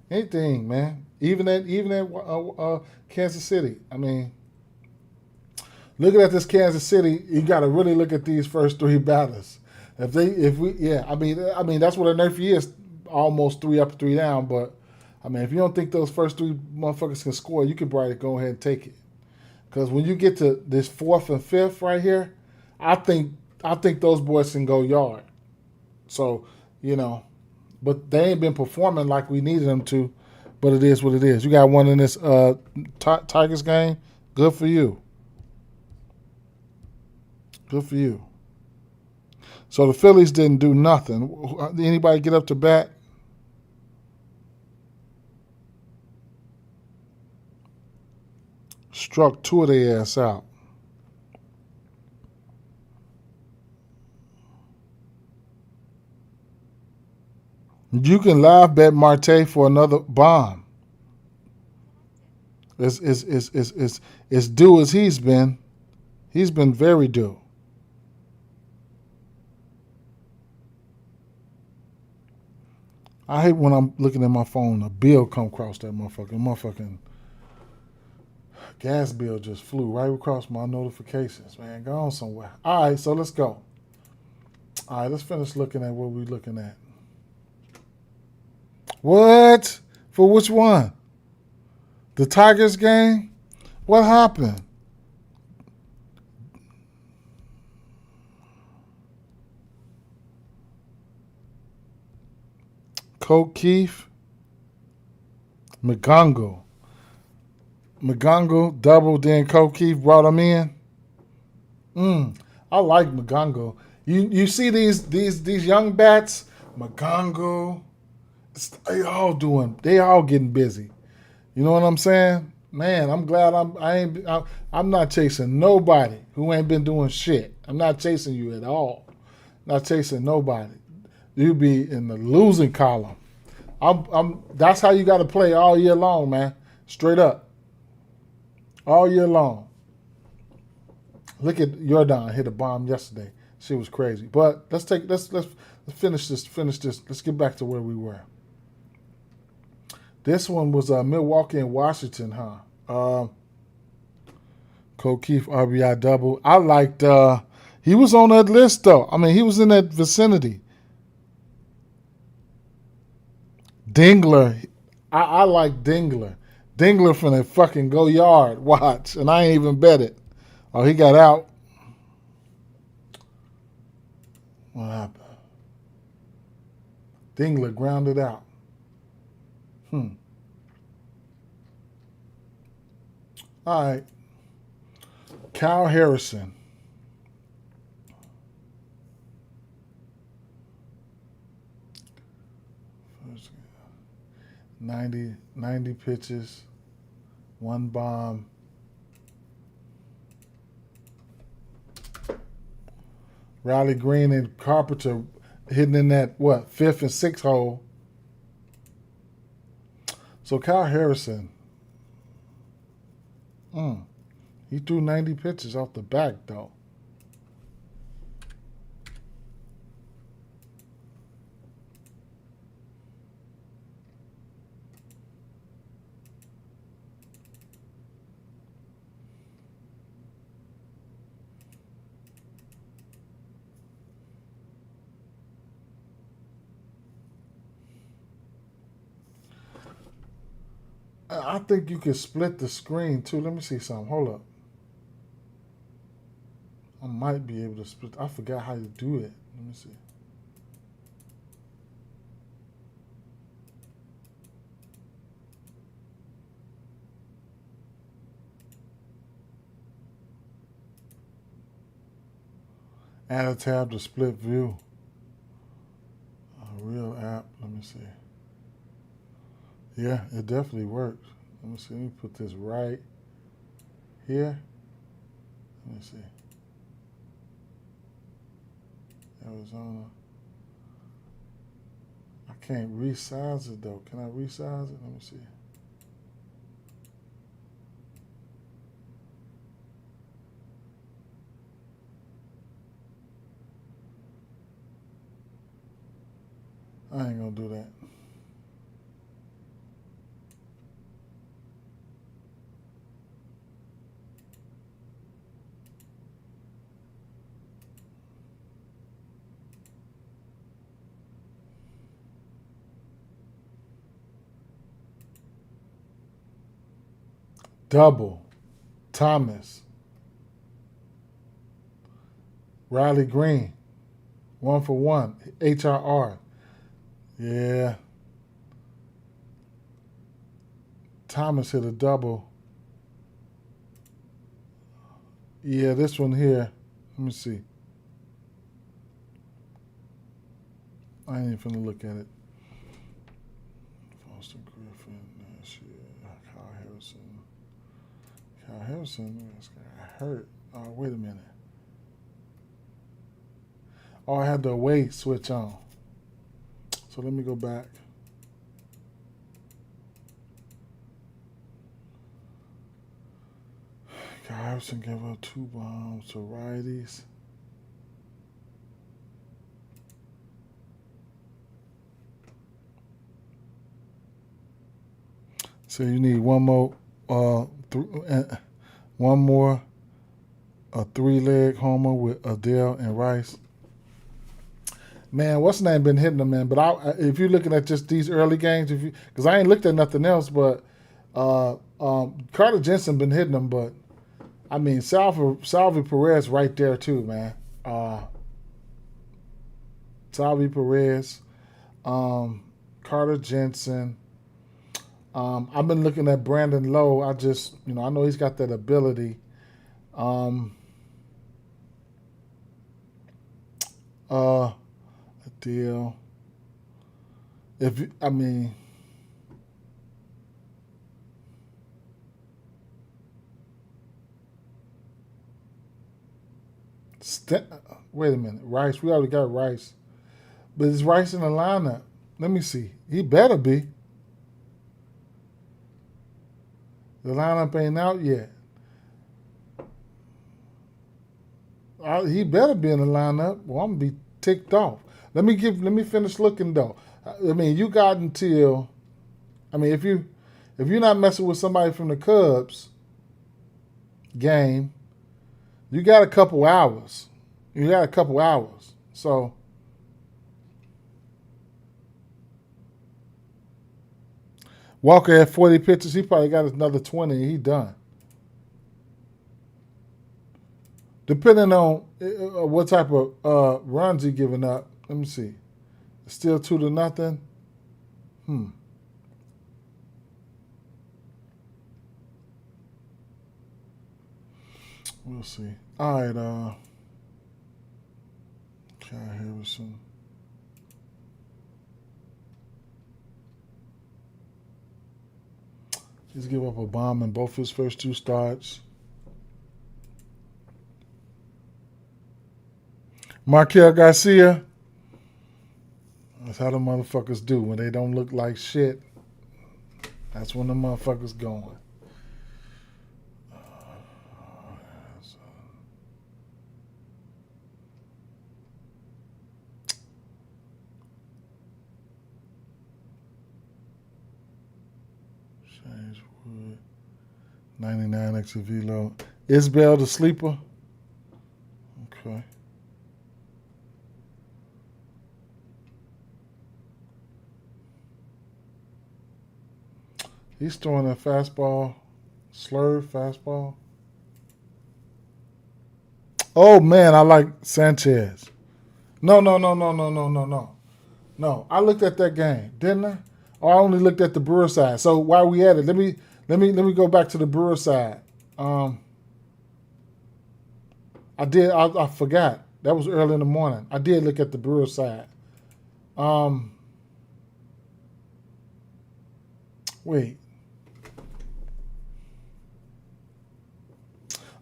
Anything, man. Even at Kansas City. I mean, looking at this Kansas City, you got to really look at these first three batters. I mean that's what a nerfy is. Almost 3 up, 3 down. But I mean, if you don't think those first three motherfuckers can score, you can probably go ahead and take it. Because when you get to this 4th and 5th right here, I think those boys can go yard. So but they ain't been performing like we needed them to. But it is what it is. You got one in this Tigers game. Good for you. Good for you. So the Phillies didn't do nothing. Anybody get up to bat? Struck 2 of their ass out. You can live bet Marte for another bomb. It's due as he's been. He's been very due. I hate when I'm looking at my phone, a bill come across that motherfucking gas bill just flew right across my notifications, man. Go on somewhere. All right, so let's go. All right, let's finish looking at what we're looking at. What? For which one? The Tigers game? What happened? Coke Keefe? McGongle doubled, then Coke Keefe brought him in. I like McGongle. You see these young bats, McGongle. They all getting busy. You know what I'm saying? Man, I'm glad I'm not chasing nobody who ain't been doing shit. I'm not chasing you at all. Not chasing nobody. You be in the losing column. That's how you got to play all year long, man. Straight up, all year long. Look at Jordan hit a bomb yesterday. She was crazy. But let's finish this. Let's get back to where we were. This one was Milwaukee and Washington, huh? Cole Keith RBI double. I liked. He was on that list though. I mean, he was in that vicinity. Dingler. I like Dingler. Dingler finna fucking go yard. Watch. And I ain't even bet it. Oh, he got out. What happened? Dingler grounded out. All right. Kyle Harrison. 90 pitches, 1 bomb. Riley Green and Carpenter hitting in that, 5th and 6th hole. So Kyle Harrison, he threw 90 pitches off the back, though. I think you can split the screen, too. Let me see something. Hold up. I might be able to split. I forgot how to do it. Let me see. Add a tab to split view. A real app. Let me see. Yeah, it definitely works. Let me see. Let me put this right here. Let me see. Arizona. I can't resize it though. Can I resize it? Let me see. I ain't gonna do that. Double. Thomas. Riley Green. 1 for 1. HRR. Yeah. Thomas hit a double. Yeah, this one here. Let me see. I ain't even finna look at it. Foster Griffin. Kyle Harrison. Kyle Harrison got hurt. Oh, wait a minute. Oh, I had the away switch on. So let me go back. Kyle Harrison gave up 2 bombs to righties. So you need one more, a 3-leg homer with Adele and Rice. Man, what's the name been hitting them, man? But if you're looking at just these early games, because I ain't looked at nothing else, but Carter Jensen been hitting them. But I mean, Salvi Perez right there too, man. Salvi Perez, Carter Jensen. I've been looking at Brandon Lowe. I know he's got that ability. Deal. Wait a minute. Rice. We already got Rice. But is Rice in the lineup? Let me see. He better be. The lineup ain't out yet. He better be in the lineup. Well, I'm gonna be ticked off. Let me finish looking though. I mean, you got until. I mean, if you're not messing with somebody from the Cubs game, you got a couple hours. So Walker had 40 pitches. He probably got another 20 and he done. Depending on what type of runs he giving up. Let me see. Still 2-0. We'll see. All right. Kyle Harrison. He's give up a bomb in both his first 2 starts. Markel Garcia. That's how the motherfuckers do. When they don't look like shit, that's when the motherfuckers going. Changewood. 99 extra velo. Isbell the sleeper. Okay. He's throwing a fastball, slurve fastball. Oh man, I like Sanchez. No. I looked at that game, didn't I? Oh, I only looked at the Brewer side. So while we at it, let me go back to the Brewer side. I forgot. That was early in the morning. I did look at the Brewer side. Wait.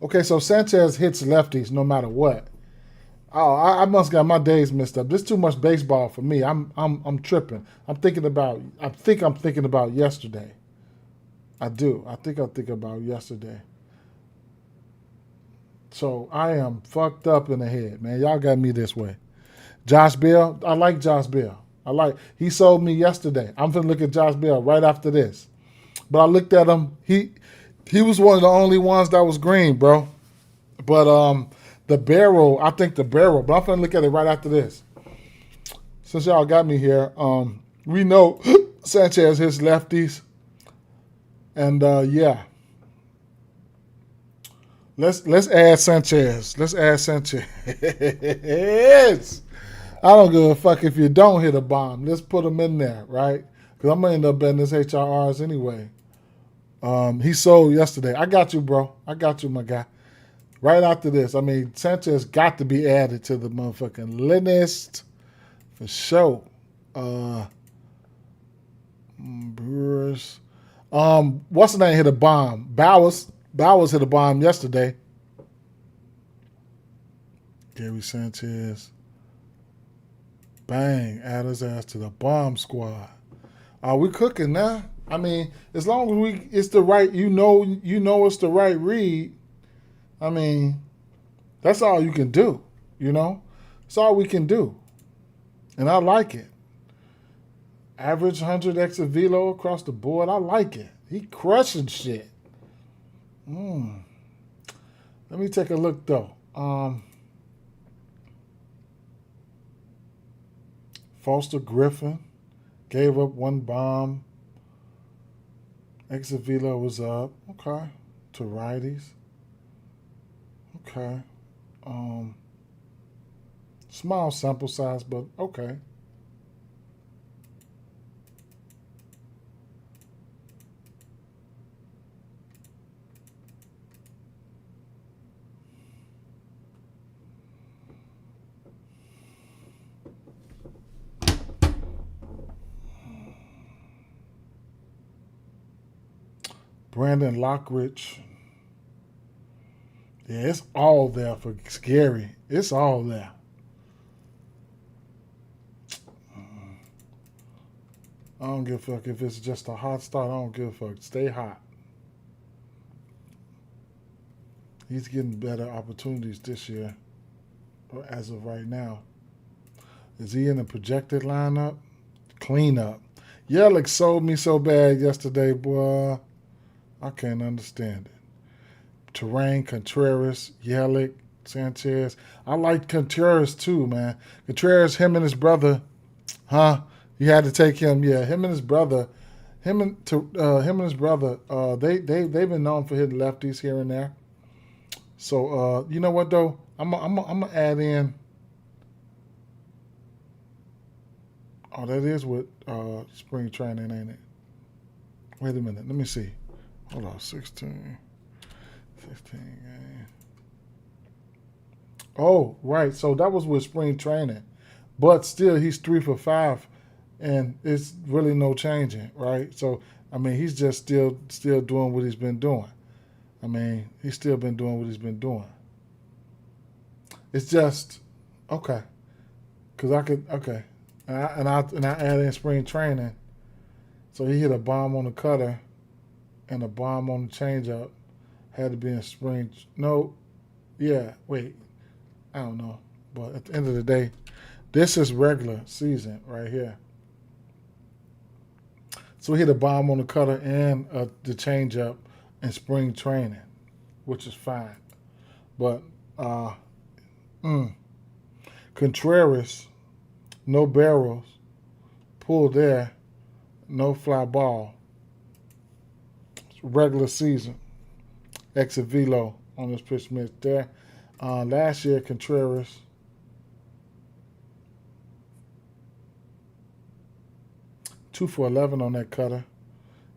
Okay, so Sanchez hits lefties no matter what. Oh, I must got my days messed up. This is too much baseball for me. I'm tripping. I think I'm thinking about yesterday. I do. I think about yesterday. So I am fucked up in the head, man. Y'all got me this way. Josh Bell, I like Josh Bell. He sold me yesterday. I'm gonna look at Josh Bell right after this. But I looked at him. He was one of the only ones that was green, bro. But I think the barrel. But I'm gonna look at it right after this. Since y'all got me here, we know Sanchez hits lefties, and yeah. Let's add Sanchez. I don't give a fuck if you don't hit a bomb. Let's put him in there, right? Because I'm gonna end up betting this HRRs anyway. He sold yesterday. I got you, bro. I got you, my guy. Right after this, I mean, Sanchez got to be added to the motherfucking list for sure. Brewers. What's the name hit a bomb? Bowers hit a bomb yesterday. Gary Sanchez. Bang. Add his ass to the bomb squad. We cooking now. I mean, as long as it's the right, you know it's the right read. I mean, that's all you can do, you know? That's all we can do. And I like it. Average 100 extra velo across the board. I like it. He crushing shit. Let me take a look, though. Foster Griffin gave up 1 bomb. Exit velo was up. Okay. To righties. Okay. Small sample size, but okay. Brandon Lockridge. Yeah, it's all there for Scary. It's all there. I don't give a fuck if it's just a hot start. I don't give a fuck. Stay hot. He's getting better opportunities this year, as of right now. Is he in a projected lineup? Cleanup. Yelich sold me so bad yesterday, boy. I can't understand it. Terrain, Contreras, Yelich, Sanchez. I like Contreras too, man. Contreras, him and his brother, huh? You had to take him, yeah. Him and his brother, his brother. They've been known for hitting lefties here and there. So you know what though? I'm gonna add in. Oh, that is with spring training, ain't it? Wait a minute. Let me see. Hold on. 16 games. Oh, right. So that was with spring training. But still, he's 3 for 5, and it's really no changing, right? So, I mean, he's just still doing what he's been doing. I mean, he's still been doing what he's been doing. It's just, okay. Because I could, okay. And I add in spring training. So he hit a bomb on the cutter and a bomb on the changeup. Had to be in spring. No, yeah, wait. I don't know. But at the end of the day, this is regular season right here. So he hit a bomb on the cutter and the changeup in spring training, which is fine. But Contreras, no barrels, pull there, no fly ball. Regular season. Exit velo on this pitch mix there. Last year, Contreras, two for 11 on that cutter.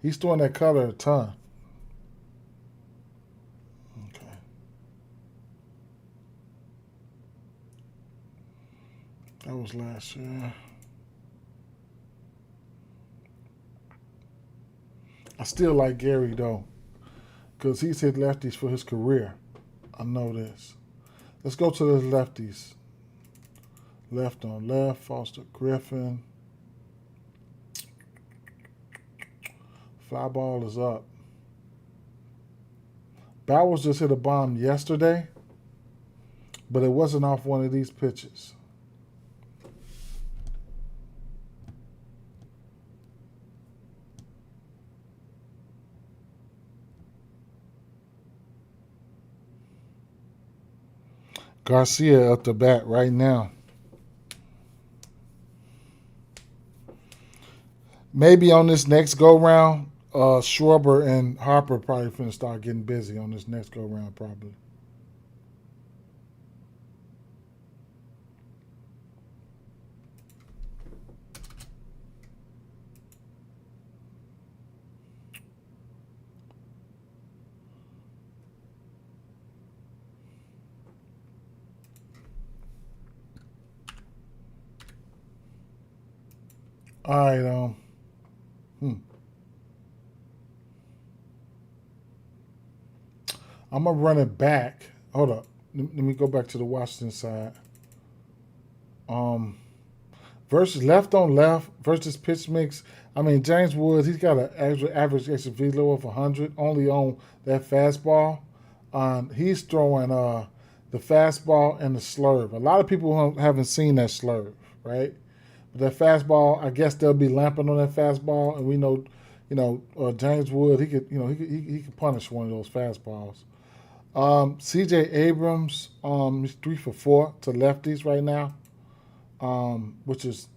He's throwing that cutter a ton. Okay. That was last year. I still like Gary, though, because he's hit lefties for his career. I know this. Let's go to the lefties. Left on left, Foster Griffin. Fly ball is up. Bowers just hit a bomb yesterday, but it wasn't off one of these pitches. Garcia up the bat right now. Maybe on this next go round, Schwarber and Harper probably finna start getting busy on this next go round probably. All right, I'm gonna run it back. Hold up. Let me go back to the Washington side. Versus left on left versus pitch mix. I mean, James Woods, he's got an average exit velo of 100, only on that fastball. He's throwing the fastball and the slurve. A lot of people haven't seen that slurve, right? But that fastball, I guess they'll be lamping on that fastball, and we know, James Wood, he could punish one of those fastballs. C.J. Abrams, he's 3 for 4 to lefties right now, which is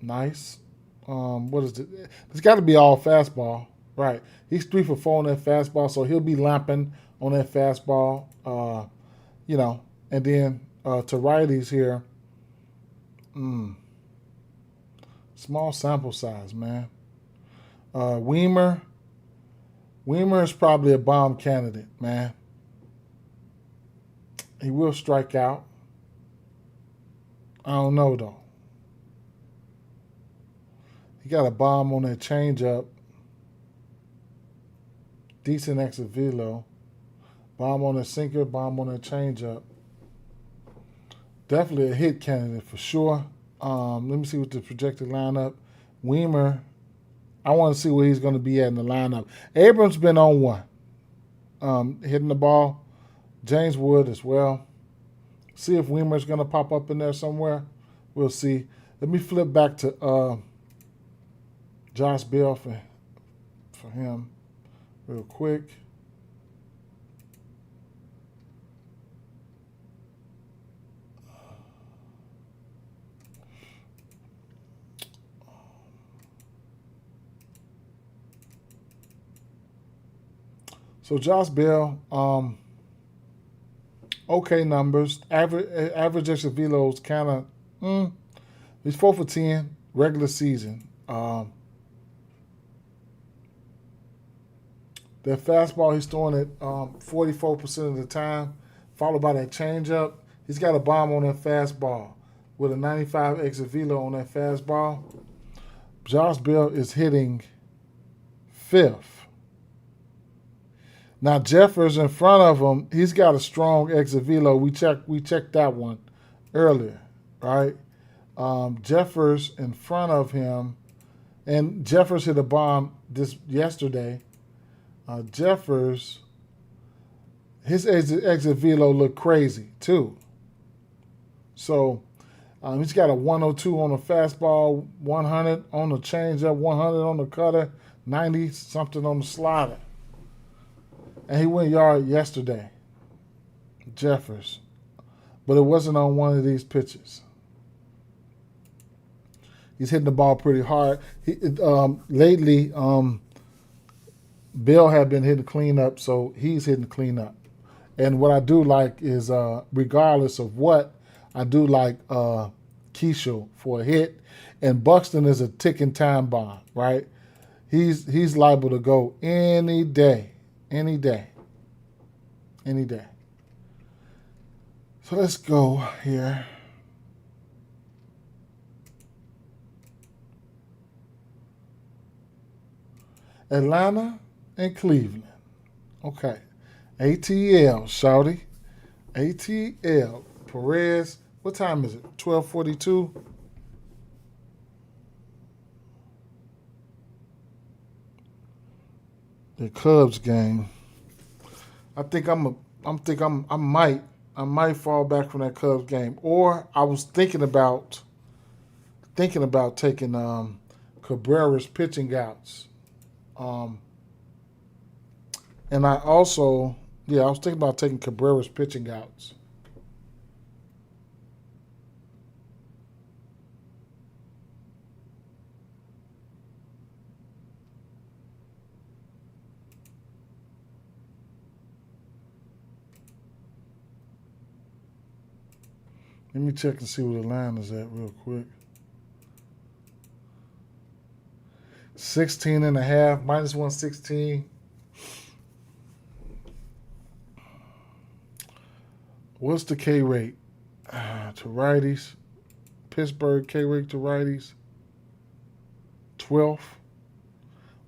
nice. What is it? It's got to be all fastball, right? He's 3 for 4 on that fastball, so he'll be lamping on that fastball, and then to righties here, small sample size, man. Weimer is probably a bomb candidate, man. He will strike out. I don't know, though. He got a bomb on that changeup. Decent exit velo. Bomb on the sinker, bomb on the changeup. Definitely a hit candidate for sure. Let me see what the projected lineup. Weimer I want to see where he's going to be at in the lineup. Abrams been on one, hitting the ball. James Wood as well. See if Weimer's going to pop up in there somewhere. We'll see. Let me flip back to Josh Bell for him real quick. So Josh Bell, okay numbers. Average extra velo's kind of, he's 4 for 10 regular season. That fastball he's throwing it 44% of the time, followed by that changeup. He's got a bomb on that fastball with a 95 exit velo on that fastball. Josh Bell is hitting 5th. Now Jeffers in front of him, he's got a strong exit velo. We checked that one earlier, right? Jeffers in front of him, and Jeffers hit a bomb yesterday. Jeffers, his exit velo looked crazy too. So he's got a 102 on the fastball, 100 on the changeup, 100 on the cutter, 90 something on the slider. And he went yard yesterday, Jeffers. But it wasn't on one of these pitches. He's hitting the ball pretty hard. Lately, Bill had been hitting cleanup, so he's hitting cleanup. And what I do like is, regardless of what, I do like Keishel for a hit. And Buxton is a ticking time bomb, right? He's liable to go any day. Any day. Any day. So let's go here. Atlanta and Cleveland. Okay. ATL, shawty. ATL. Perez. What time is it? 12:42. The Cubs game. I might fall back from that Cubs game. Or I was thinking about taking Cabrera's pitching outs. And I also, I was thinking about taking Cabrera's pitching outs. Let me check and see where the line is at real quick. 16.5, minus 116. What's the K rate to righties? Pittsburgh K rate to righties. 12th.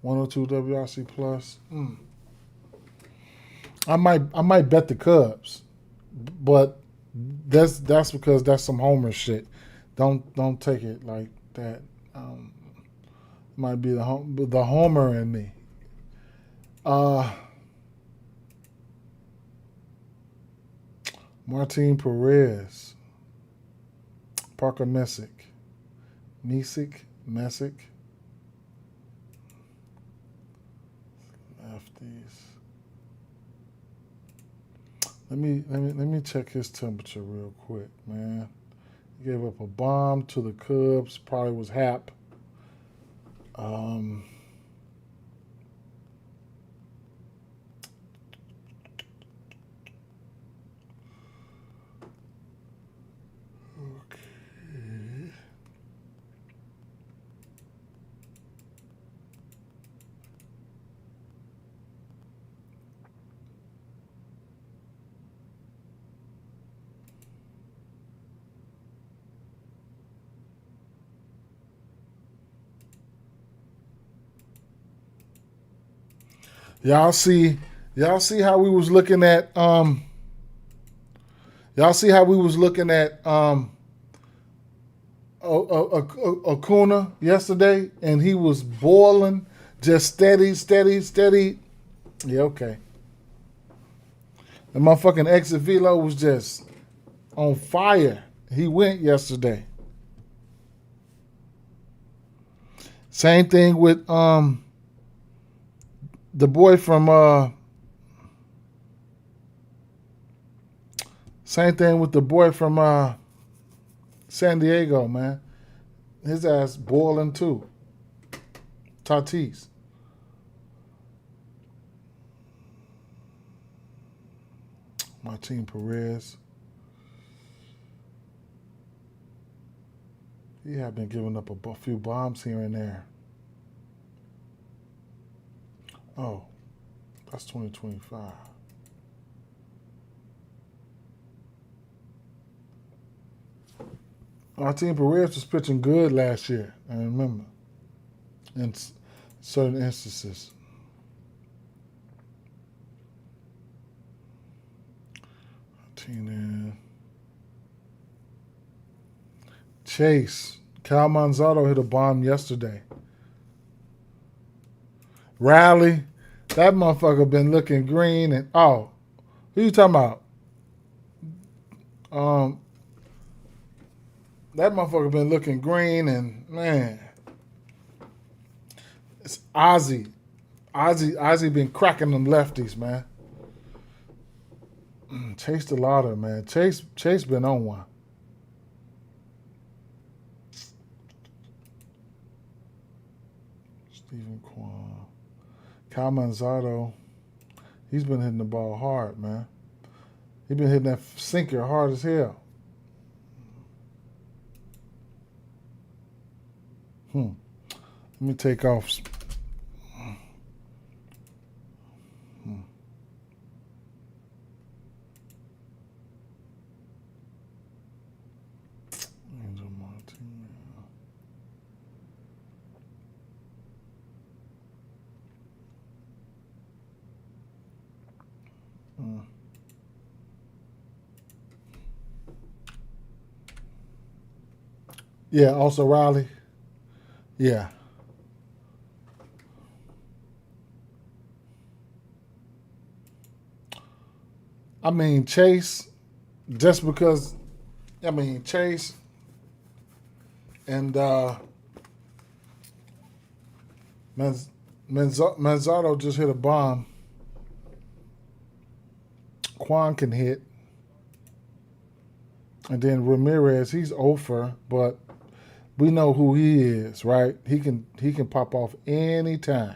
102 WRC plus. I might bet the Cubs, but that's because that's some homer shit. Don't take it like that. Might be the homer in me. Martin Perez, Parker Messick, Messick. Lefties. Let me check his temperature real quick, man. He gave up a bomb to the Cubs. Probably was Hap. Okay. Y'all see how we was looking at Acuna yesterday, and he was boiling, just steady, steady, steady. Yeah, okay. The motherfucking exit velo was just on fire. He went yesterday. Same thing with the boy from San Diego, man. His ass boiling too. Tatis. Martin Perez. He had been giving up a few bombs here and there. Oh, that's 2025. Martin Perez was pitching good last year, I remember, in certain instances. Martinez. Chase. Cal Manzardo hit a bomb yesterday. Rally. That motherfucker been looking green and who you talking about? That motherfucker been looking green and man. It's Ozzy. Ozzy been cracking them lefties, man. Chase the Lauder, man. Chase been on one. Stephen Kwan. Cal Manzardo. He's been hitting the ball hard, man. He been hitting that sinker hard as hell. Let me take off. Angel Martinez. Yeah, also Riley. Yeah. I mean, Chase, just because, Chase and Manzardo just hit a bomb. Quan can hit. And then Ramirez, he's over, but we know who he is, right? He can pop off anytime.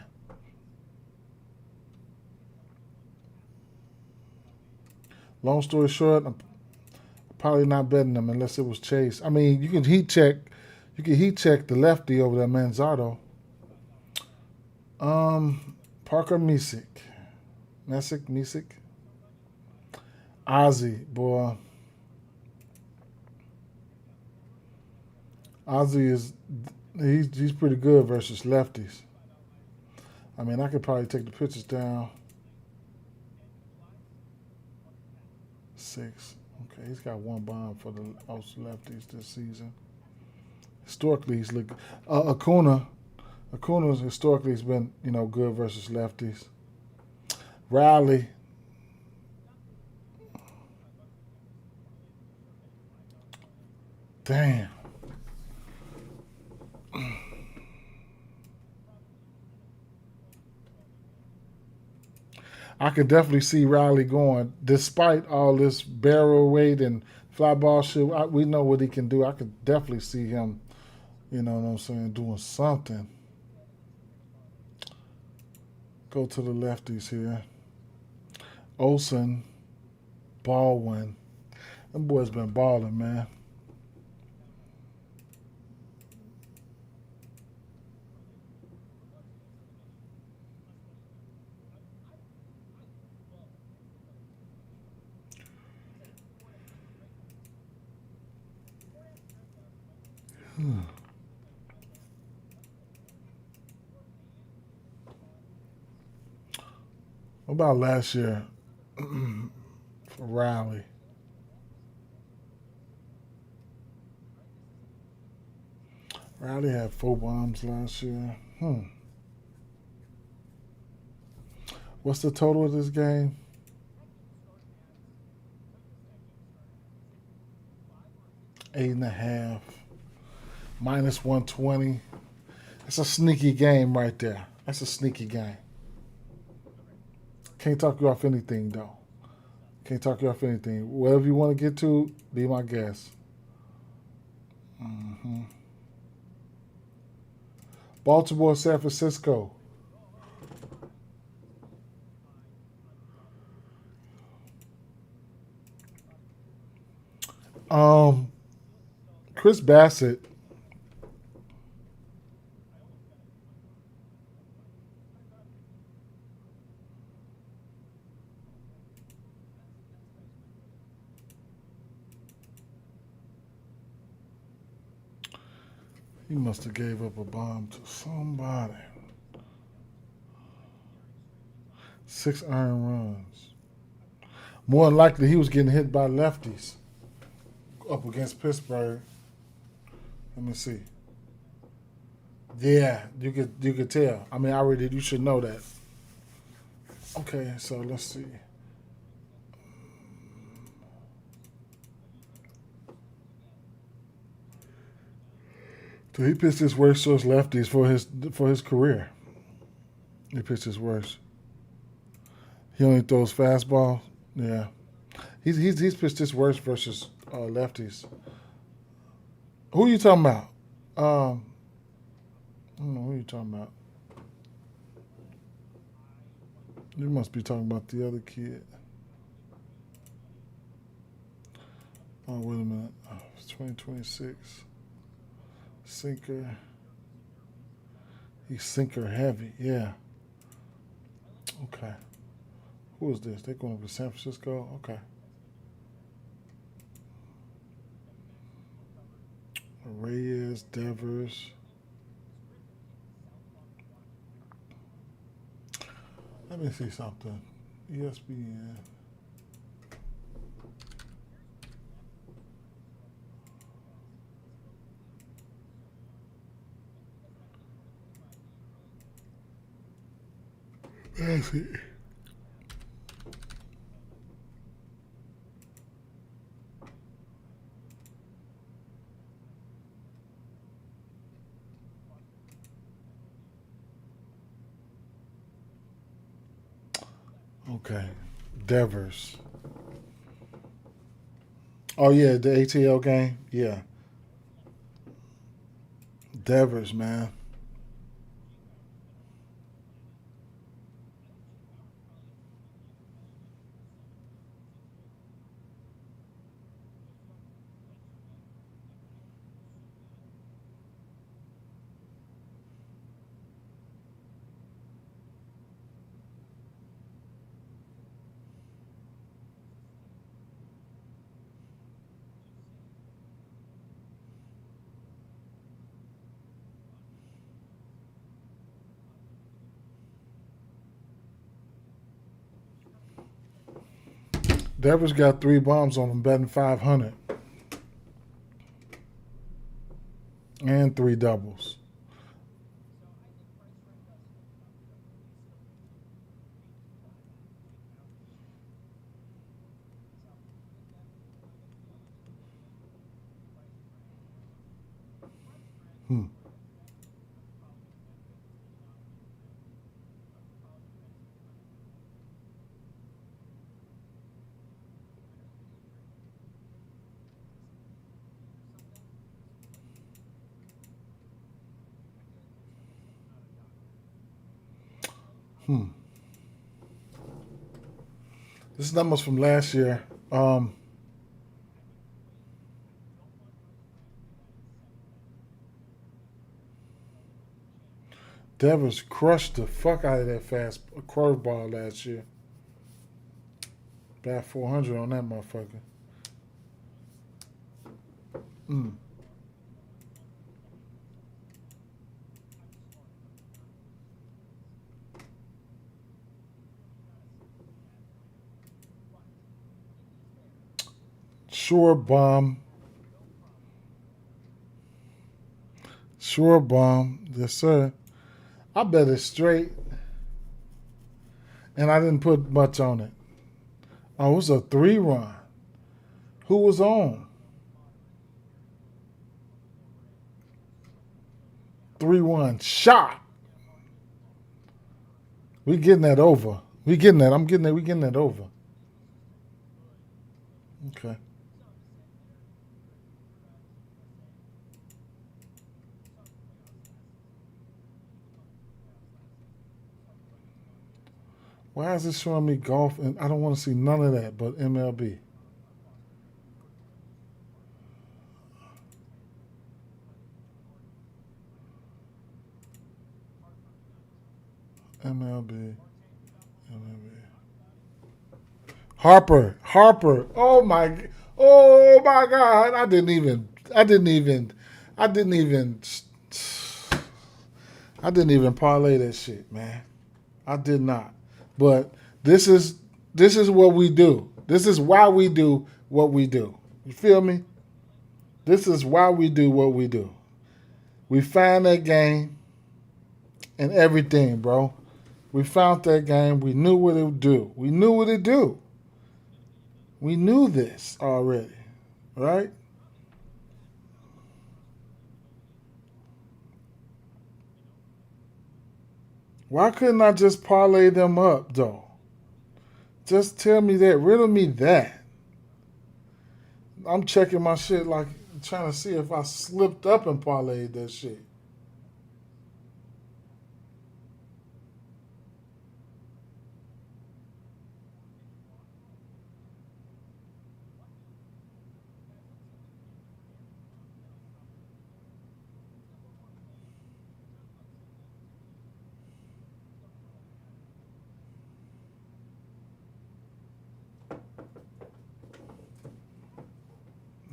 Long story short, I'm probably not betting him unless it was Chase. I mean, you can heat check the lefty over there, Manzardo. Parker Misick. Ozzy, boy. Ozzy he's pretty good versus lefties. I mean, I could probably take the pitches down. 6. Okay, he's got one bomb for the most lefties this season. Historically, he's looked. Acuna's historically has been good versus lefties. Riley. Damn. I could definitely see Riley going, despite all this barrel weight and fly ball shit. We know what he can do. I could definitely see him, you know what I'm saying, doing something. Go to the lefties here. Olsen, Baldwin. Them boys been balling, man. What about last year for Riley? Riley had 4 bombs last year. What's the total of this game? Eight and a half. Minus 120. That's a sneaky game right there. That's a sneaky game. Can't talk you off anything, though. Can't talk you off anything. Whatever you want to get to, be my guest. Baltimore, San Francisco. Chris Bassett. He must have gave up a bomb to somebody. 6 earned runs. More than likely, he was getting hit by lefties up against Pittsburgh. Let me see. Yeah, you could tell. I mean, you should know that. Okay, so let's see. So he pitched his worst towards lefties for his career. He pitched his worst. He only throws fastball. Yeah, he's pitched his worst versus lefties. Who are you talking about? I don't know who you talking about. You must be talking about the other kid. Oh, wait a minute. It's 2026. Sinker. He's sinker heavy. Yeah. Okay. Who is this? They're going to San Francisco? Okay. Reyes, Devers. Let me see something. ESPN. That's it. Okay. Devers. Oh, yeah, the ATL game? Yeah. Devers, man. Devers got 3 bombs on him, betting 500. And 3 doubles. Hmm. Hmm. This is numbers from last year. Devers crushed the fuck out of that fast curveball last year. Bat 400 on that motherfucker. Mm. Sure bomb. Yes, sir. I bet it straight. And I didn't put much on it. Oh, it was a 3-run. Who was on? 3-1 shot. We getting that over. We getting that. I'm getting that. We getting that over. Okay. Why is it showing me golf? And I don't want to see none of that but MLB. MLB. MLB. Harper. Oh my. Oh my God. I didn't even. I didn't even parlay that shit, man. I did not. But this is what we do. This is why we do what we do. You feel me? This is why we do what we do. We found that game and everything, bro. We found that game. We knew what it would do. We knew what it do. We knew this already, right? Why couldn't I just parlay them up, though? Just tell me that. Riddle me that. I'm checking my shit like trying to see if I slipped up and parlayed that shit.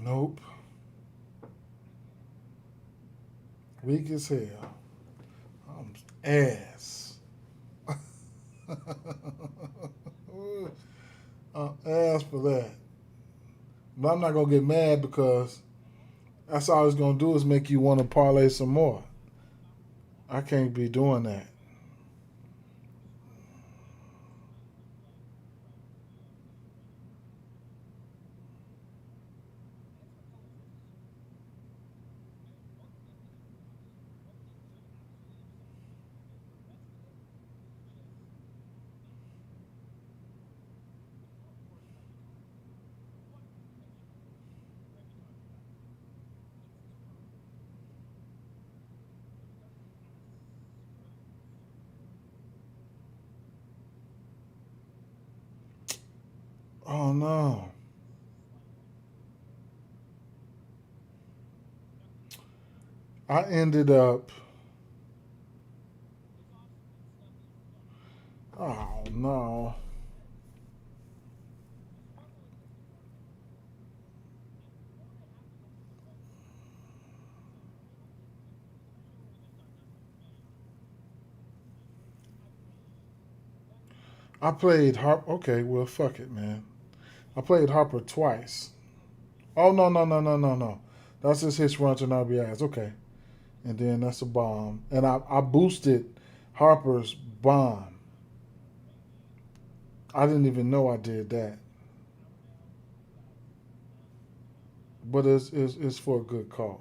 Nope. Weak as hell. I'm ass. I'm ass for that. But I'm not gonna get mad because that's all it's gonna do is make you want to parlay some more. I can't be doing that. Oh no. I ended up. Oh no. I played Harper. Okay, well, fuck it, man. I played Harper twice. Oh no. That's just his runs and RBIs. Okay, and then that's a bomb. And I boosted Harper's bomb. I didn't even know I did that, but it's for a good cause.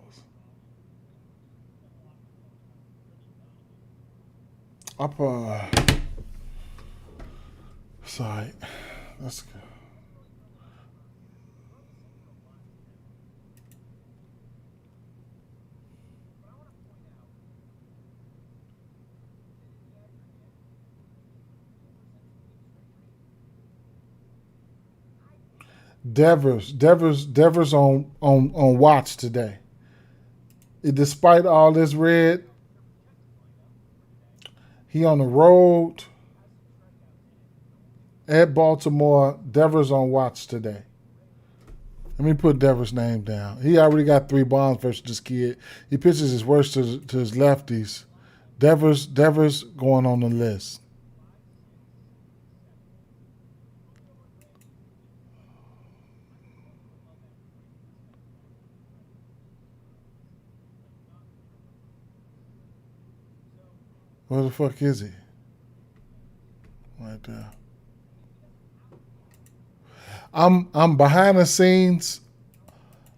Up, sorry, that's good. Devers on watch today. Despite all this red, he on the road at Baltimore. Devers on watch today. Let me put Devers' name down. He already got 3 bombs versus this kid. He pitches his worst to his lefties. Devers going on the list. Where the fuck is he? Right there. I'm behind the scenes.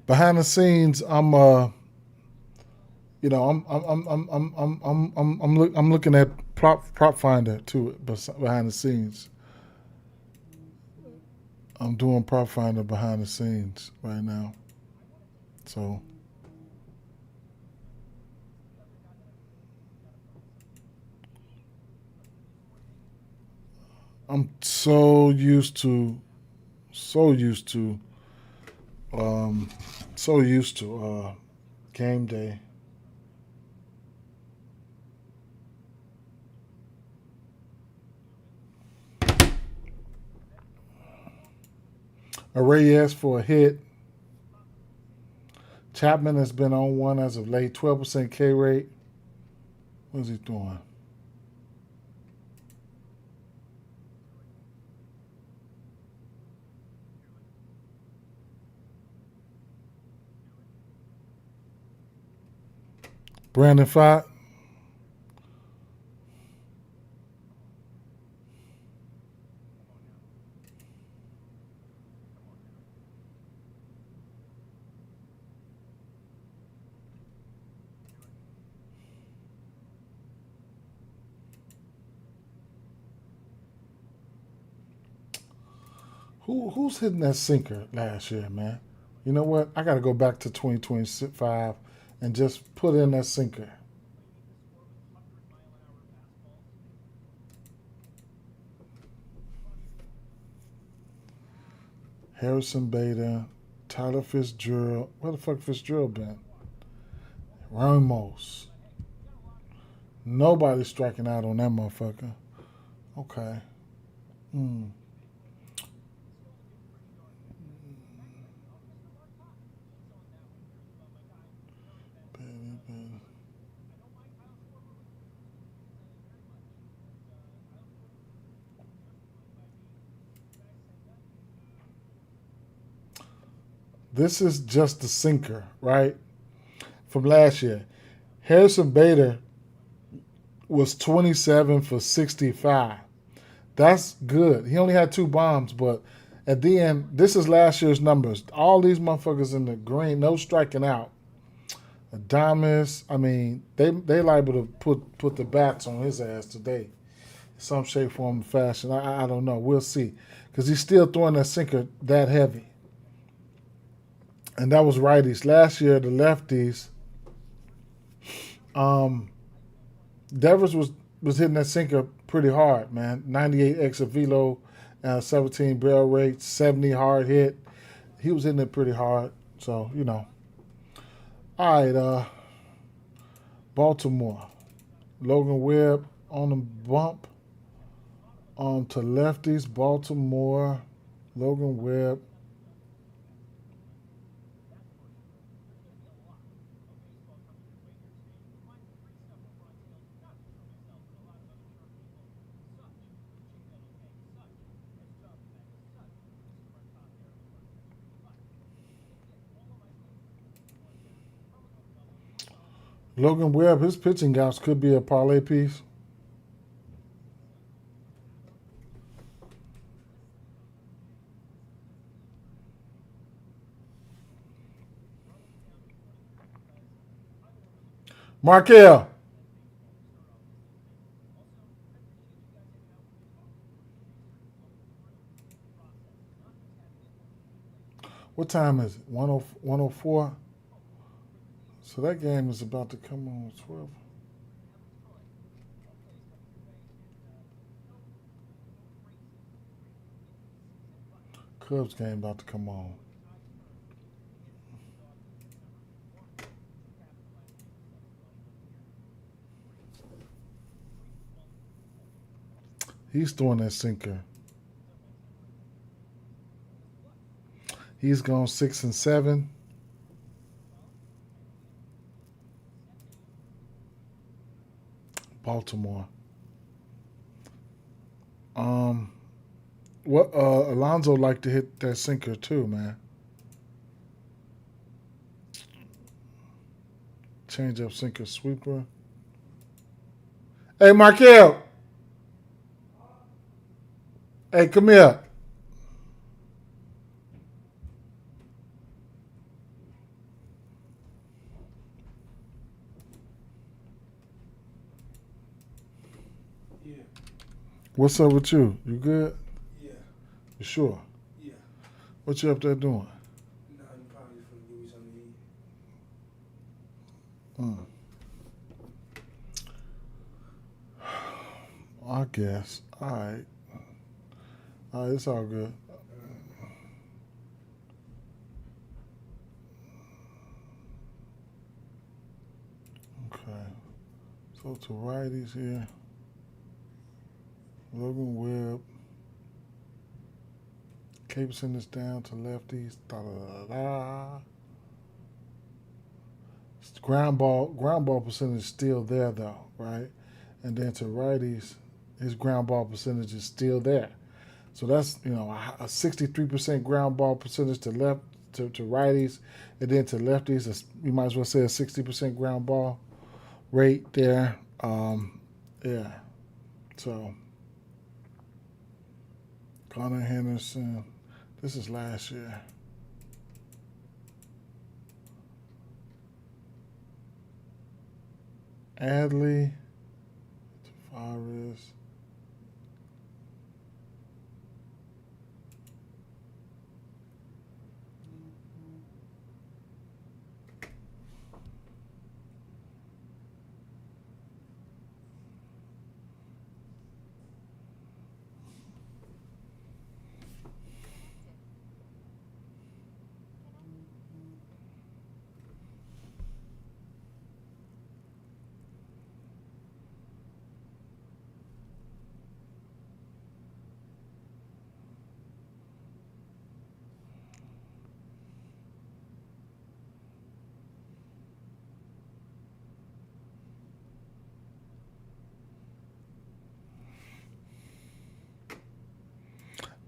Behind the scenes, I'm I'm looking at prop finder too behind the scenes. I'm doing prop finder behind the scenes right now. So I'm so used to um so used to game day. Reyes for a hit. Chapman has been on one as of late. 12% K rate. What is he doing? Brandon Fott. Who's hitting that sinker last year, man? You know what? I got to go back to 2025 and just put in that sinker. Harrison Beta, Tyler Fitzgerald. Where the fuck Fitzgerald been? Ramos. Nobody's striking out on that motherfucker. Okay. Hmm. This is just the sinker, right? From last year. Harrison Bader was 27 for 65. That's good. He only had two bombs, but at the end, this is last year's numbers. All these motherfuckers in the green, no striking out. Adamas, I mean, they liable to put the bats on his ass today. Some shape, form, or fashion. I don't know. We'll see. Because he's still throwing that sinker that heavy. And that was righties. Last year, the lefties, Devers was hitting that sinker pretty hard, man. 98 exit velo, 17 barrel rate, 70 hard hit. He was hitting it pretty hard. So, you know. All right, Baltimore. Logan Webb on the bump. To lefties, Baltimore. Logan Webb. Logan Webb, his pitching gouts could be a parlay piece. Markel. What time is it? 104? So that game is about to come on 12. Cubs game about to come on. He's throwing that sinker. He's gone 6 and 7. Baltimore. What Alonso liked to hit that sinker too, man. Change up sinker sweeper. Hey, Markel. Hey, come here. Yeah, What's up with you? You good? yeah, You sure? yeah. What you up there doing? Nah, you probably just gonna give me something to eat. Mm, I guess. All right. All right, it's all good. Okay. So to righties here, Logan Webb. Capeson is down to lefties. Da da da da. Ground ball percentage is still there though, right? And then to righties, his ground ball percentage is still there. So that's a 63% ground ball percentage to left to righties, and then to lefties, you might as well say a 60% ground ball rate there. Yeah. So Connor Henderson, this is last year. Adley, Tavares.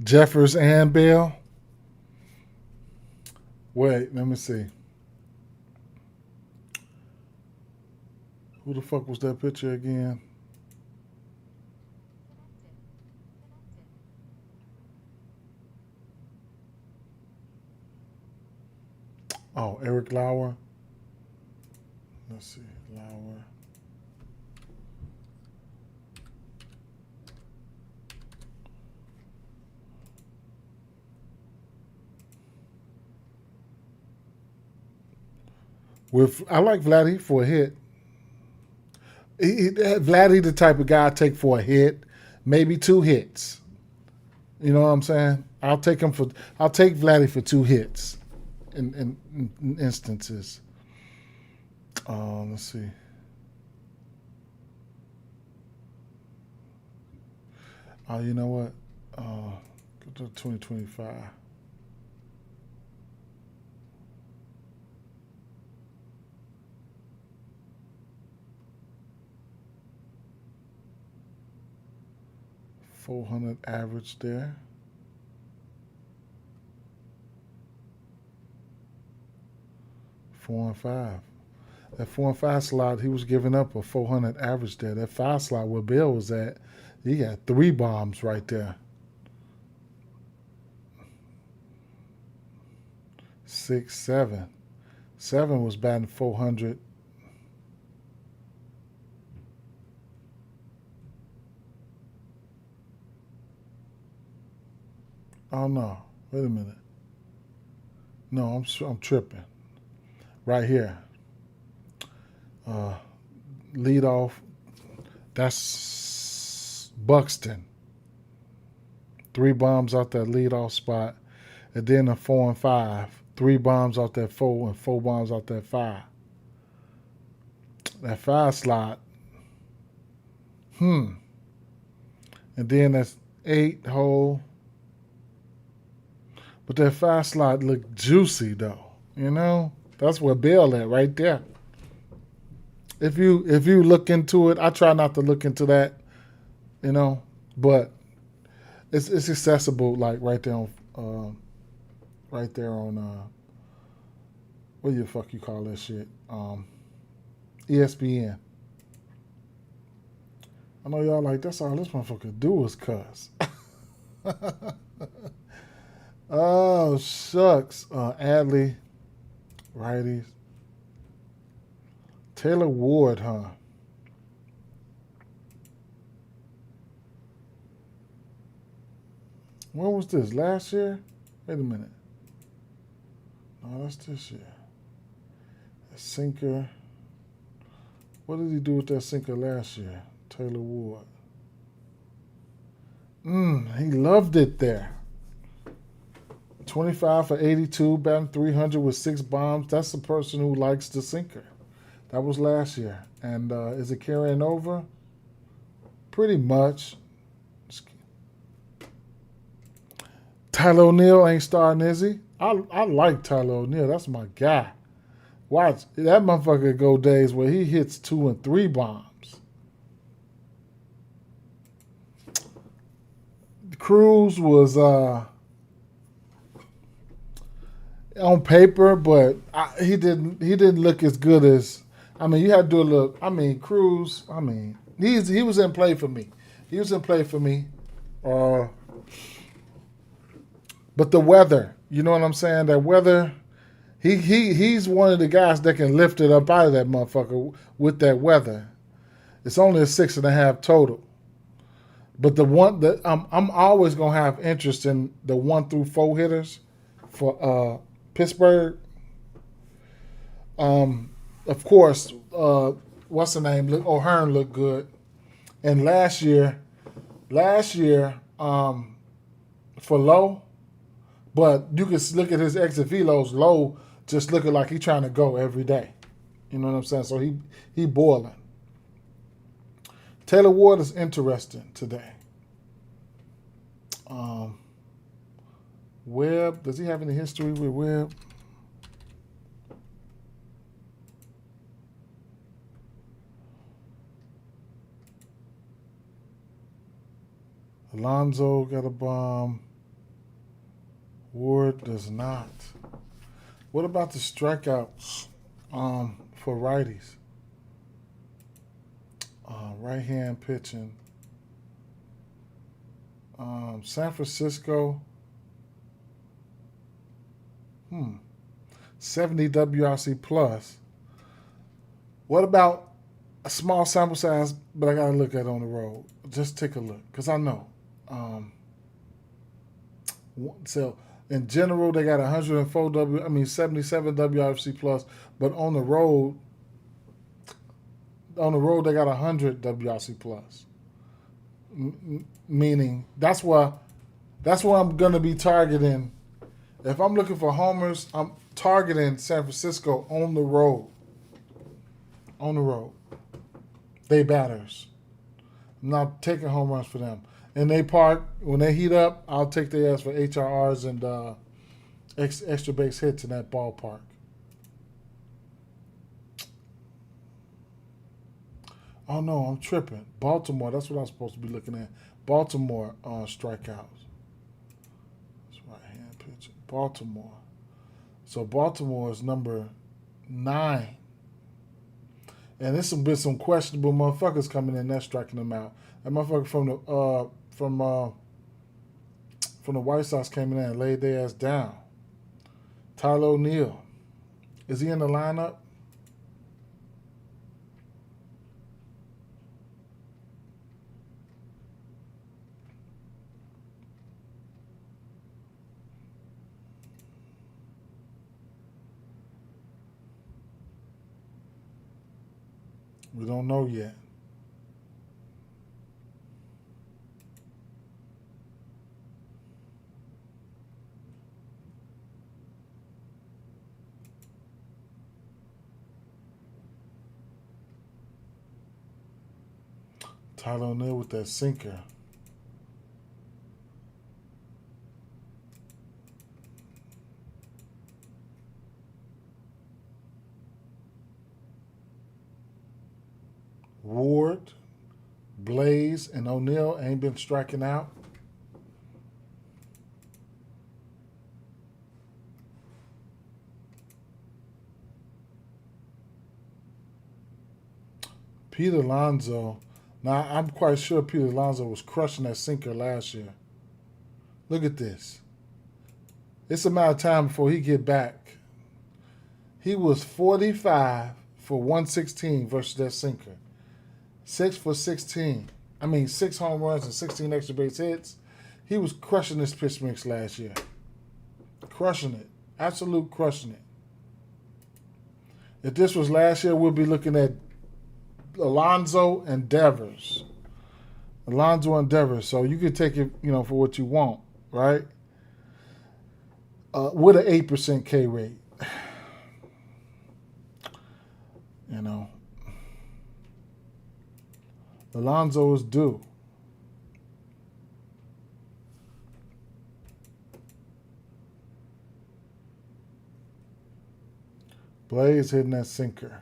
Jeffers and Bell. Wait, let me see. Who the fuck was that picture again? Oh, Eric Lauer. Let's see. Lauer. I like Vladdy for a hit. Vladdy the type of guy I take for a hit, maybe 2 hits. You know what I'm saying? I'll take Vladdy for 2 hits in instances. Let's see. You know what? Go to 2025. 400 average there. 4 and 5. That 4 and 5 slot, he was giving up a 400 average there. That 5 slot where Bill was at, he got 3 bombs right there. 6, 7. 7 was batting 400. Oh no! Wait a minute. No, I'm tripping. Right here, uh, lead off. That's Buxton. 3 bombs out that lead off spot, and then a 4 and 5. 3 bombs out that 4 and 4 bombs out that 5. That 5 slot. Hmm. And then that's 8 hole. But that 5 slot looked juicy though. You know, that's where Bill at right there. If you look into it, I try not to look into that. You know, but it's accessible like right there on what the fuck you call that shit? ESPN. I know y'all like, that's all this motherfucker do is cuss. Oh, shucks. Adley, righties. Taylor Ward, huh? When was this? Last year? Wait a minute. No, that's this year. A sinker. What did he do with that sinker last year? Taylor Ward. He loved it there. 25 for 82, batting 300 with 6 bombs. That's the person who likes the sinker. That was last year. And is it carrying over? Pretty much. Tyler O'Neill ain't starting, is he? I like Tyler O'Neill. That's my guy. Watch. That motherfucker go days where he hits 2 and 3 bombs. Cruz was on paper, but he didn't look as good as. I mean, you had to do a little. I mean, Cruz. I mean, he was in play for me. He was in play for me. But the weather, you know what I'm saying? That weather, he's one of the guys that can lift it up out of that motherfucker with that weather. It's only a 6.5 total. But the one that I'm always gonna have interest in the 1 through 4 hitters for Pittsburgh. Of course, what's the name? O'Hearn looked good, and last year, for Lowe. But you can look at his exit velos, Lowe just looking like he's trying to go every day. You know what I'm saying? So he boiling. Taylor Ward is interesting today. Webb, does he have any history with Webb? Alonso got a bomb. Ward does not. What about the strikeouts for righties? Right hand pitching. San Francisco. 70 WRC plus. What about a small sample size, but I gotta look at it on the road. Just take a look, because I know. So in general, they got 104 77 WRC plus, but on the road they got 100 WRC plus. Meaning that's why I'm gonna be targeting. If I'm looking for homers, I'm targeting San Francisco on the road. On the road, they batters. I'm not taking home runs for them. And they park, when they heat up, I'll take their ass for HRRs and extra base hits in that ballpark. Oh no, I'm tripping. Baltimore, that's what I'm supposed to be looking at. Baltimore strikeouts. That's right hand pitcher. Baltimore. So Baltimore is number 9. And there's been some questionable motherfuckers coming in there striking them out. That motherfucker from the White Sox came in there and laid their ass down. Tyler O'Neill. Is he in the lineup? We don't know yet. Tyler O'Neill with that sinker. Ward, Blaze, and O'Neill ain't been striking out. Pete Alonso, Now, I'm quite sure Peter Alonso was crushing that sinker last year. Look at this. It's a matter of time before he get back. He was 45 for 116 versus that sinker. 6 for 16. 6 home runs and 16 extra base hits. He was crushing this pitch mix last year. Crushing it. Absolute crushing it. If this was last year, we'll be looking at Alonso and Devers. Alonso and Devers. So you can take it, for what you want, right? With an 8% K rate. Alonso is due. Blaze hitting that sinker.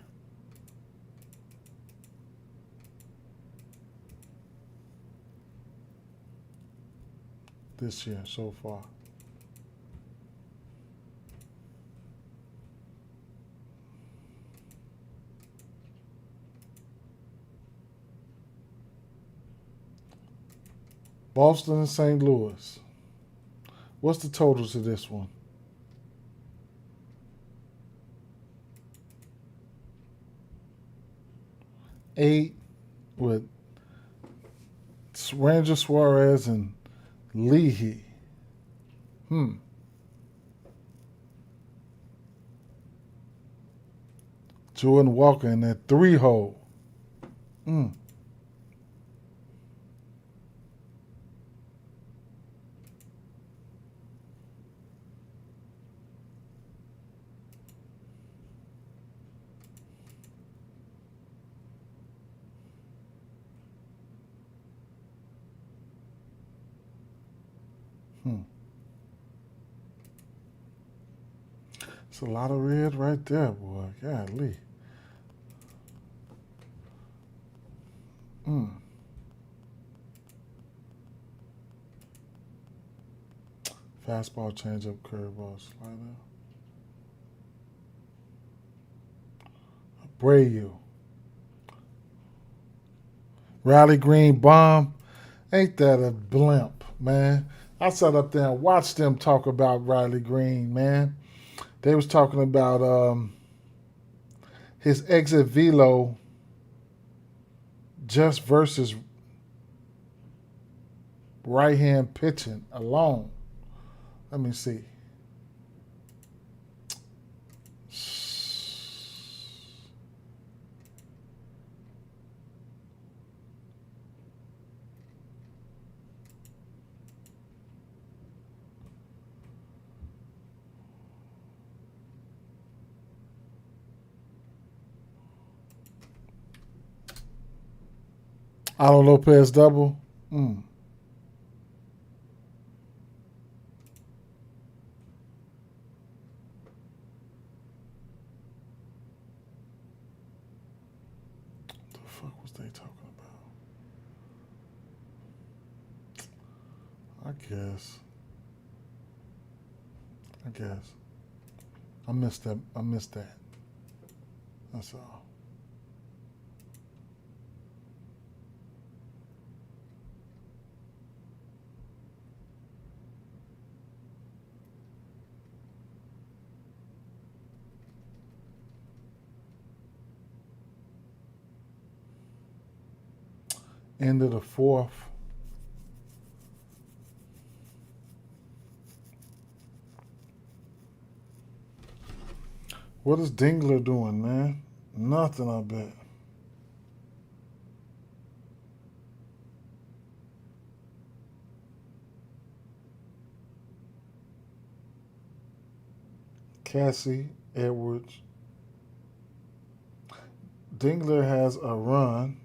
This year so far. Boston and St. Louis. What's the total to this one? 8 with Ranger Suarez and Leahy. Jordan Walker in that 3-hole. It's a lot of red right there, boy. Golly. Fastball, changeup, curveball, slider. Abreu. Riley Green bomb. Ain't that a blimp, man? I sat up there and watched them talk about Riley Green, man. They was talking about his exit velo just versus right-hand pitching alone. Let me see. Alo Lopez double. What the fuck was they talking about? I guess. I missed that. That's all. End of the fourth. What is Dingler doing, man? Nothing, I bet. Cassie Edwards. Dingler has a run.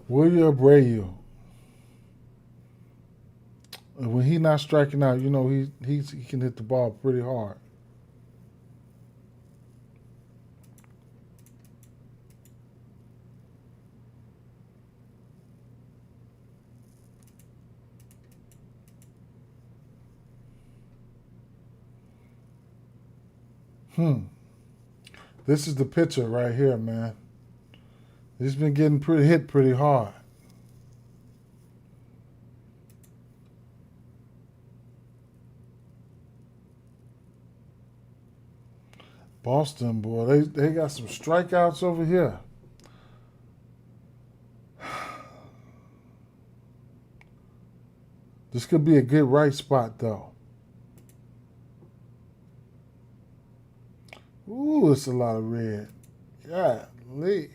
William Abreu. he not striking out, you know, he can hit the ball pretty hard. This is the pitcher right here, man. He's been getting hit pretty hard. Boston, boy, they got some strikeouts over here. This could be a good right spot, though. Ooh, it's a lot of red. Golly.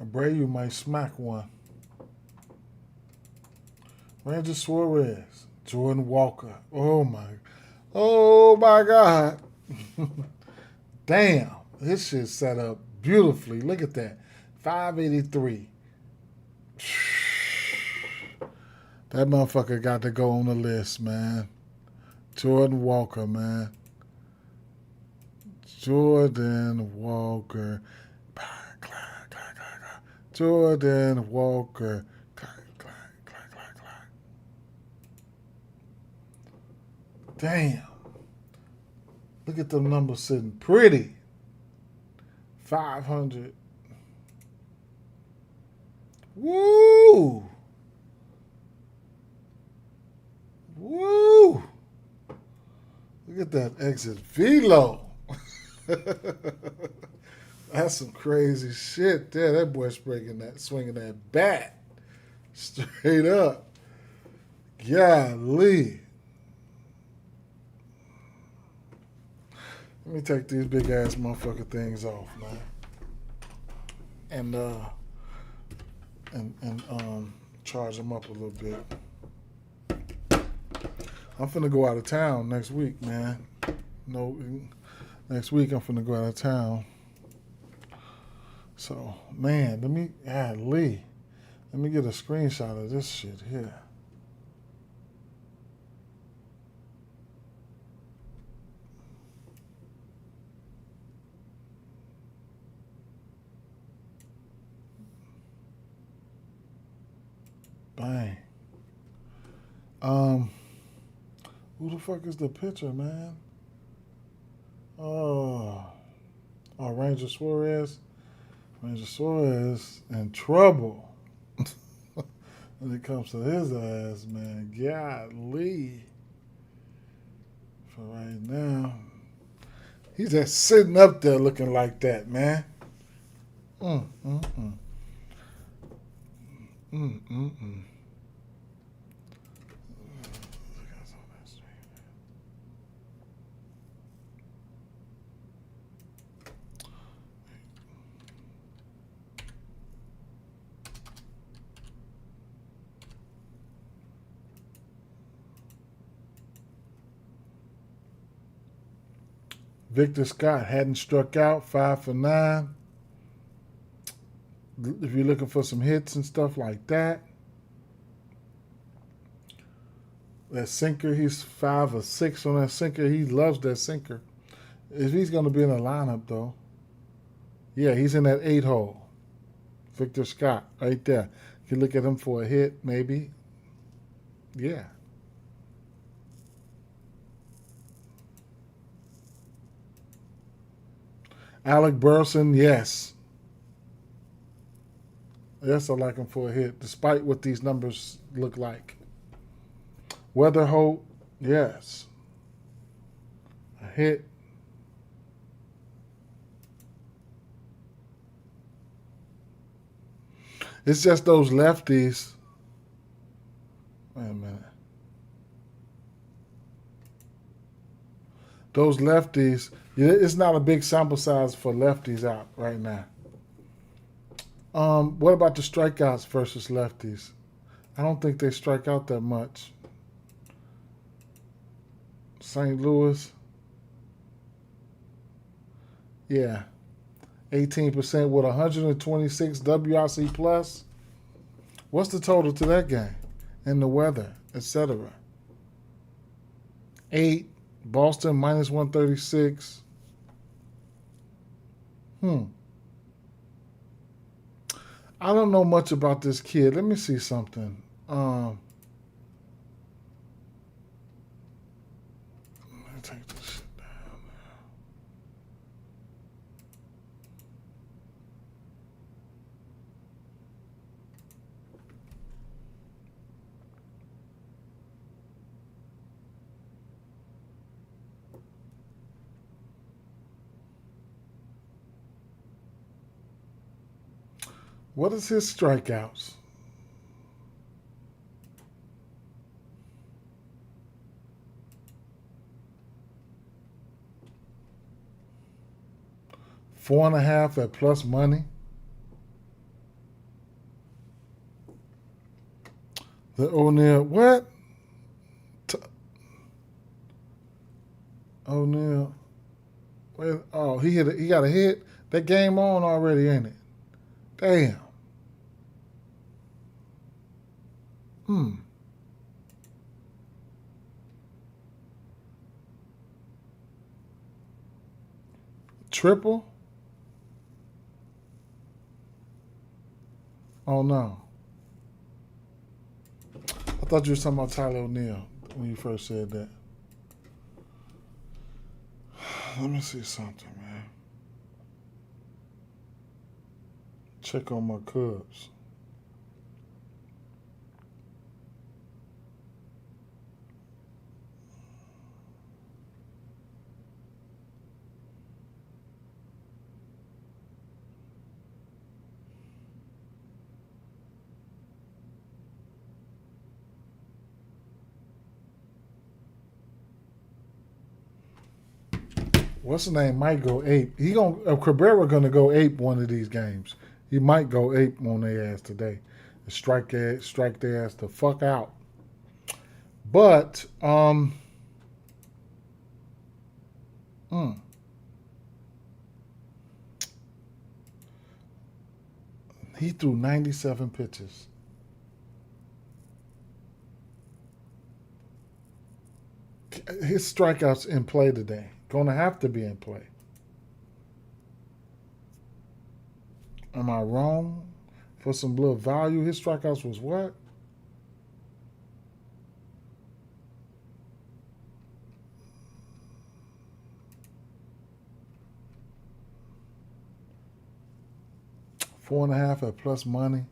Abreu might smack one. Ranger Suarez, Jordan Walker. Oh my God. Damn, this shit set up beautifully. Look at that, 583. That motherfucker got to go on the list, man. Jordan Walker, man. Jordan Walker. Jordan Walker. Damn. Look at them numbers sitting pretty. 500. Woo! Woo! Look at that exit velo. That's some crazy shit there. That boy swinging that bat straight up. Golly. Let me take these big ass motherfucker things off, man, and charge them up a little bit. I'm finna go out of town next week, man. No, next week I'm finna go out of town. So, man, let me get a screenshot of this shit here. Bang. Who the fuck is the pitcher, man? Ranger Suarez. Ranger Suarez in trouble when it comes to his ass, man. Golly. For right now, he's just sitting up there looking like that, man. Victor Scott hadn't struck out, 5 for 9. If you're looking for some hits and stuff like that. That sinker, he's 5 or 6 on that sinker. He loves that sinker. If he's going to be in the lineup, though. Yeah, he's in that 8 hole. Victor Scott, right there. You can look at him for a hit, maybe. Yeah. Alec Burleson, yes. Yes, I like him for a hit, despite what these numbers look like. Weatherholt, yes. A hit. It's just those lefties. Wait a minute. those lefties, it's not a big sample size for lefties out right now. What about the strikeouts versus lefties? I don't think they strike out that much. St. Louis, yeah, 18% with 126 WRC plus. What's the total to that game? And the weather, etc. 8, Boston minus 136. I don't know much about this kid. Let me see something. Let me take this shit down there. What is his strikeouts? Four and a half at plus money. The O'Neal, what? O'Neal. Wait, oh, he got a hit. That game on already, ain't it? Damn. Triple? Oh no. I thought you were talking about Tyler O'Neal when you first said that. Let me see something, man. Check on my Cubs. What's his name? Might go ape. Cabrera gonna go ape one of these games. He might go ape on their ass today. Strike their ass the fuck out. But he threw 97 pitches. His strikeouts in play today. Going to have to be in play. Am I wrong? For some little value, his strikeouts was what? Four and a half at plus money.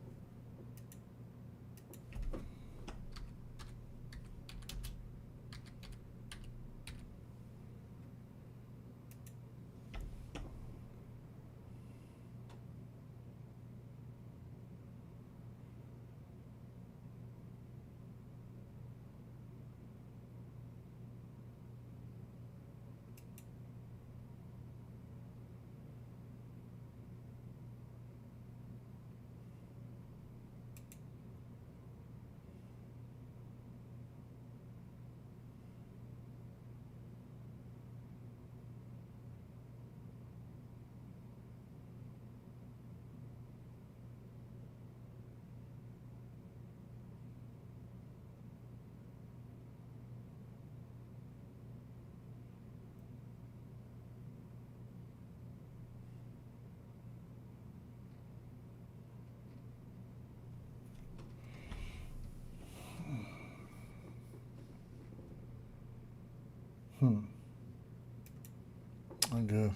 I guess.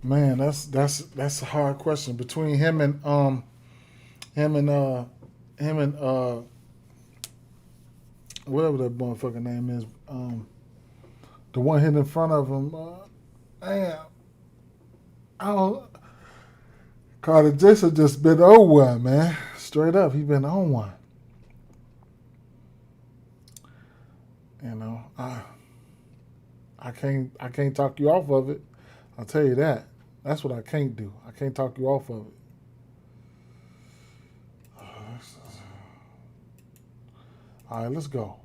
Man, that's a hard question between him and whatever that motherfucker name is, the one hitting in front of him. Damn, I don't. Carter Jason just been on one, man. Straight up, he been on one. You know, I can't talk you off of it. I'll tell you that. That's what I can't do. I can't talk you off of it. All right, let's go.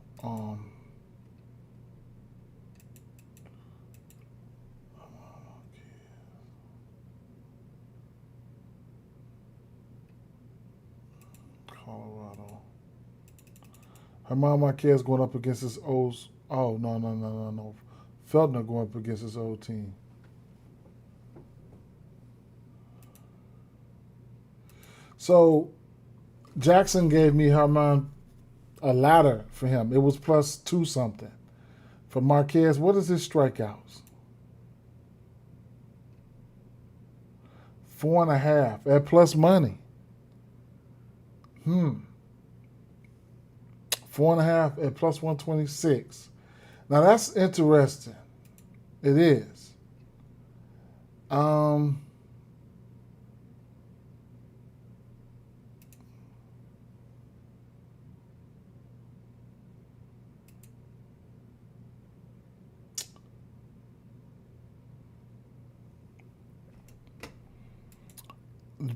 Colorado. Herman Marquez going up against his old. Oh, no. Feltner going up against his old team. So Jackson gave me Herman a ladder for him. It was +2 something. For Marquez, what is his strikeouts? 4.5 at plus money. 4.5 at plus 126. Now that's interesting. It is.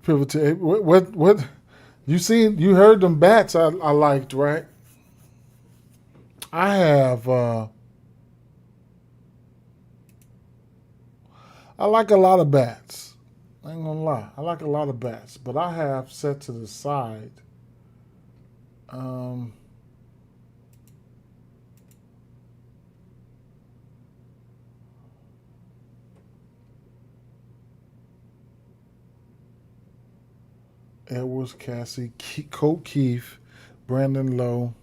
Pivot to what you heard them bats I liked, right? I have I like a lot of bats. I ain't gonna lie. I like a lot of bats, but I have set to the side Edwards, Cassie, Colt Keefe, Brandon Lowe,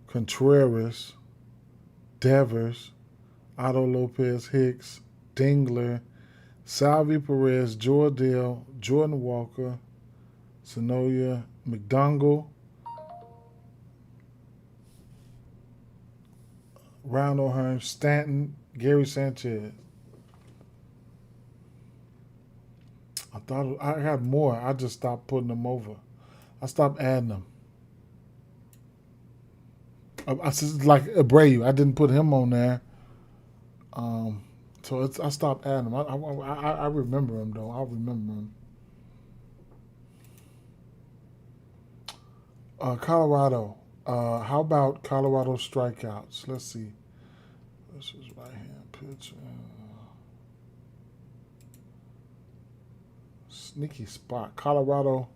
Contreras, Devers, Otto Lopez Hicks, Dingler, Salvi Perez, Jordell, Jordan Walker, Sonoya, McDongle, Ron O'Hearn, Stanton, Gary Sanchez. I thought I had more. I just stopped putting them over. I stopped adding them. I just like Abreu. I didn't put him on there. So I stopped adding them. I remember him though. I remember him. Colorado. How about Colorado strikeouts? Let's see. This is right hand pitch. Sneaky spot. Colorado.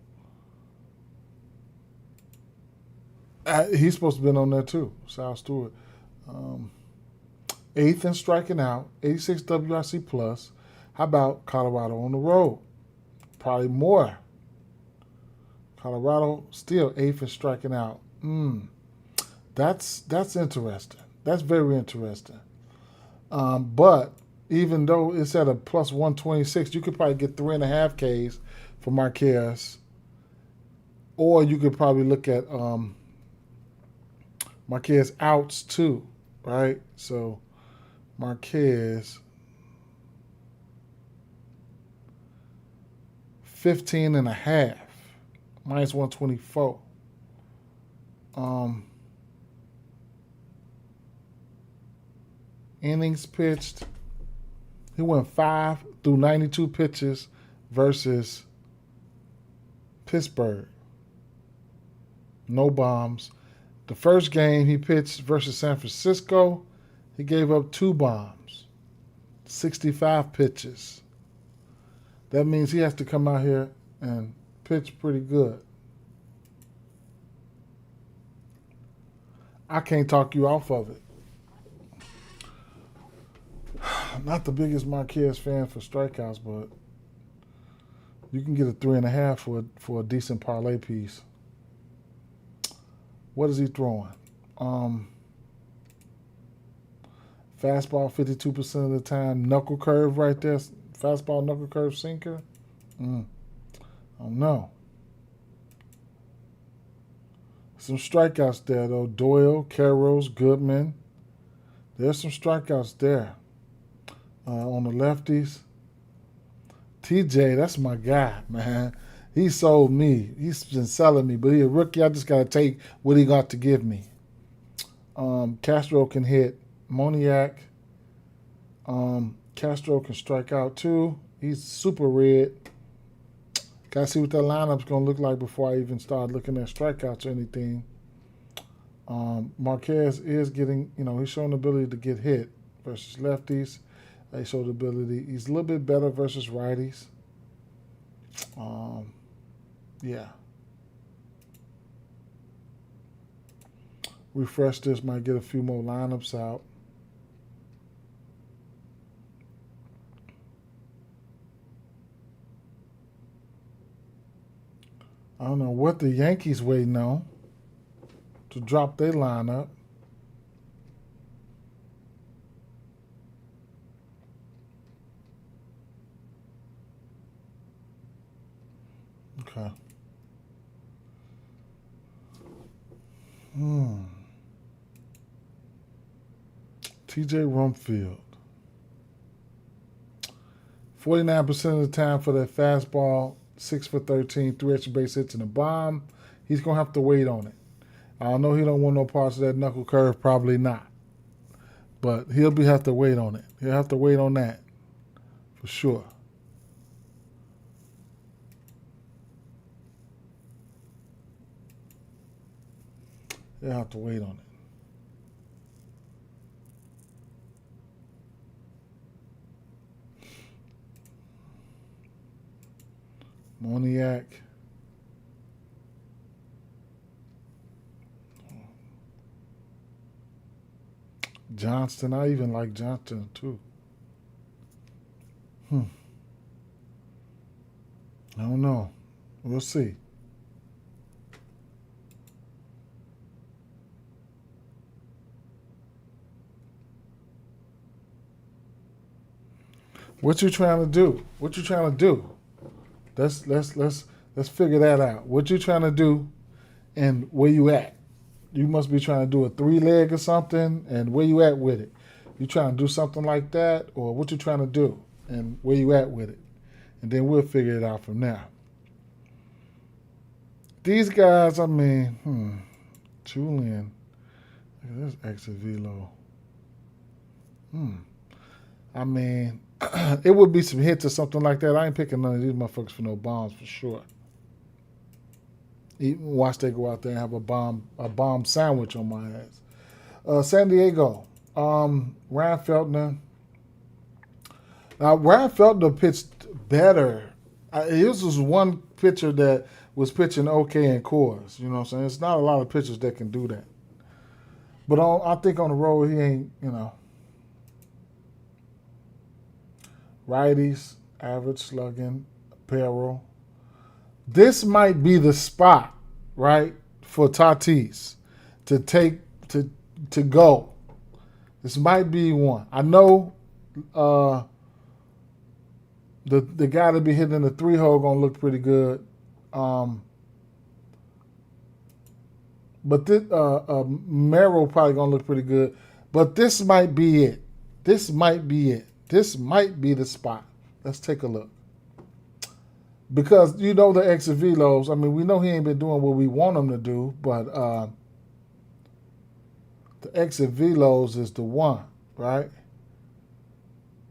He's supposed to have been on there too. Sal Stewart. 8th in striking out. 86 WRC plus. How about Colorado on the road? Probably more. Colorado still 8th in striking out. That's interesting. That's very interesting. But even though it's at a plus 126, you could probably get 3.5 Ks for Marquez. Or you could probably look at Marquez outs too, right? So Marquez 15.5, minus 124. Innings pitched. He went 5 through 92 pitches versus Pittsburgh. No bombs. The first game he pitched versus San Francisco, he gave up 2 bombs, 65 pitches. That means he has to come out here and pitch pretty good. I can't talk you off of it. I'm not the biggest Marquez fan for strikeouts, but you can get a 3.5 for a decent parlay piece. What is he throwing? Fastball 52% of the time. Knuckle curve right there. Fastball, knuckle curve, sinker. I don't know. Some strikeouts there, though. Doyle, Carroll, Goodman. There's some strikeouts there. On the lefties. TJ, that's my guy, man. He sold me. He's been selling me, but he's a rookie. I just got to take what he got to give me. Castro can hit. Moniak. Castro can strike out too. He's super red. Gotta see what that lineup's gonna look like before I even start looking at strikeouts or anything. Marquez is getting, he's showing the ability to get hit versus lefties. He showed the ability. He's a little bit better versus righties. Yeah. Refresh this, might get a few more lineups out. I don't know what the Yankees waiting on to drop their lineup. Okay. TJ Rumfield. 49% of the time for that fastball, 6 for 13, 3 extra base hits and a bomb. He's going to have to wait on it. I know he don't want no parts of that knuckle curve, probably not. But he'll have to wait on it. He'll have to wait on that for sure. He'll have to wait on it. Moniak. Johnston, I even like Johnston too. I don't know. We'll see. What you trying to do? What you trying to do? Let's figure that out. What you trying to do, and where you at? You must be trying to do a 3-leg or something, and where you at with it? You trying to do something like that, or what you trying to do, and where you at with it? And then we'll figure it out from there. These guys, I mean, Julian, there's exit velo. I mean, it would be some hits or something like that. I ain't picking none of these motherfuckers for no bombs for sure. Even watch they go out there and have a bomb sandwich on my ass. San Diego, Ryan Feltner. Now Ryan Feltner pitched better. This was one pitcher that was pitching okay in Coors. You know what I'm saying? It's not a lot of pitchers that can do that. But I think on the road he ain't, Righties, average slugging, apparel. This might be the spot, right, for Tatis to take to go. This might be one. I know the guy to be hitting in the 3-hole gonna look pretty good. But this Merrill probably gonna look pretty good. But this might be it. This might be it. This might be the spot. Let's take a look. Because the exit velos, I mean, we know he ain't been doing what we want him to do, but the exit velos is the one, right?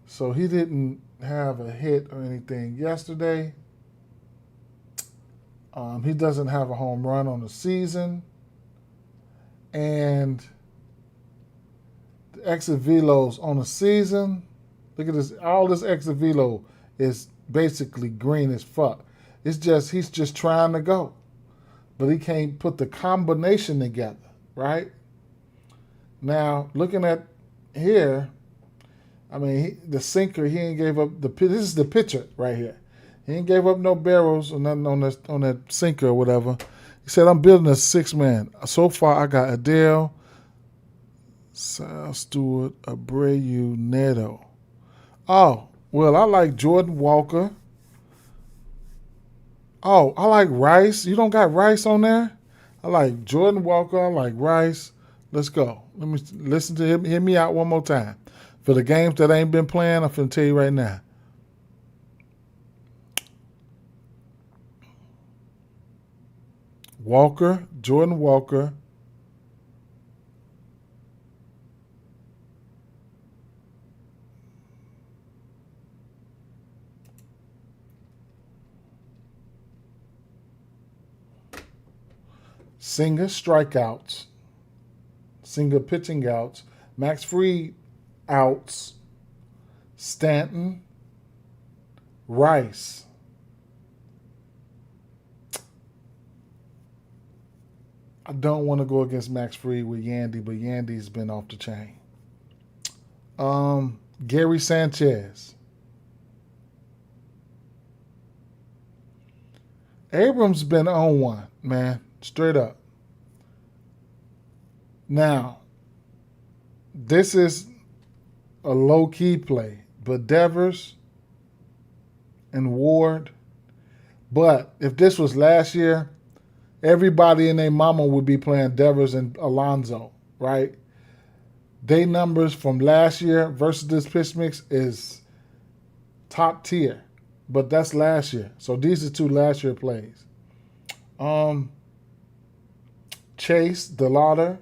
So he didn't have a hit or anything yesterday. He doesn't have a home run on the season. And the exit velos on the season, look at this, all this exit velo is basically green as fuck. It's just, he's just trying to go. But he can't put the combination together, right? Now, looking at here, I mean, the sinker, he ain't gave up, this is the pitcher right here. He ain't gave up no barrels or nothing on that sinker or whatever. He said, I'm building a 6-man. So far, I got Adele, Sal Stewart, Abreu, Neto. Oh, well, I like Jordan Walker. Oh, I like Rice. You don't got Rice on there? I like Jordan Walker. I like Rice. Let's go. Let me listen to him. Hear me out one more time. For the games that ain't been playing, I'm finna tell you right now. Walker, Jordan Walker, Singer strikeouts, Singer pitching outs, Max Fried outs, Stanton, Rice. I don't want to go against Max Fried with Yandy, but Yandy's been off the chain. Gary Sanchez. Abrams been on one, man. Straight up. Now, this is a low-key play, but Devers and Ward. But if this was last year, everybody and their mama would be playing Devers and Alonso, right? They numbers from last year versus this pitch mix is top tier, but that's last year. So these are two last year plays. Chase, DeLauder.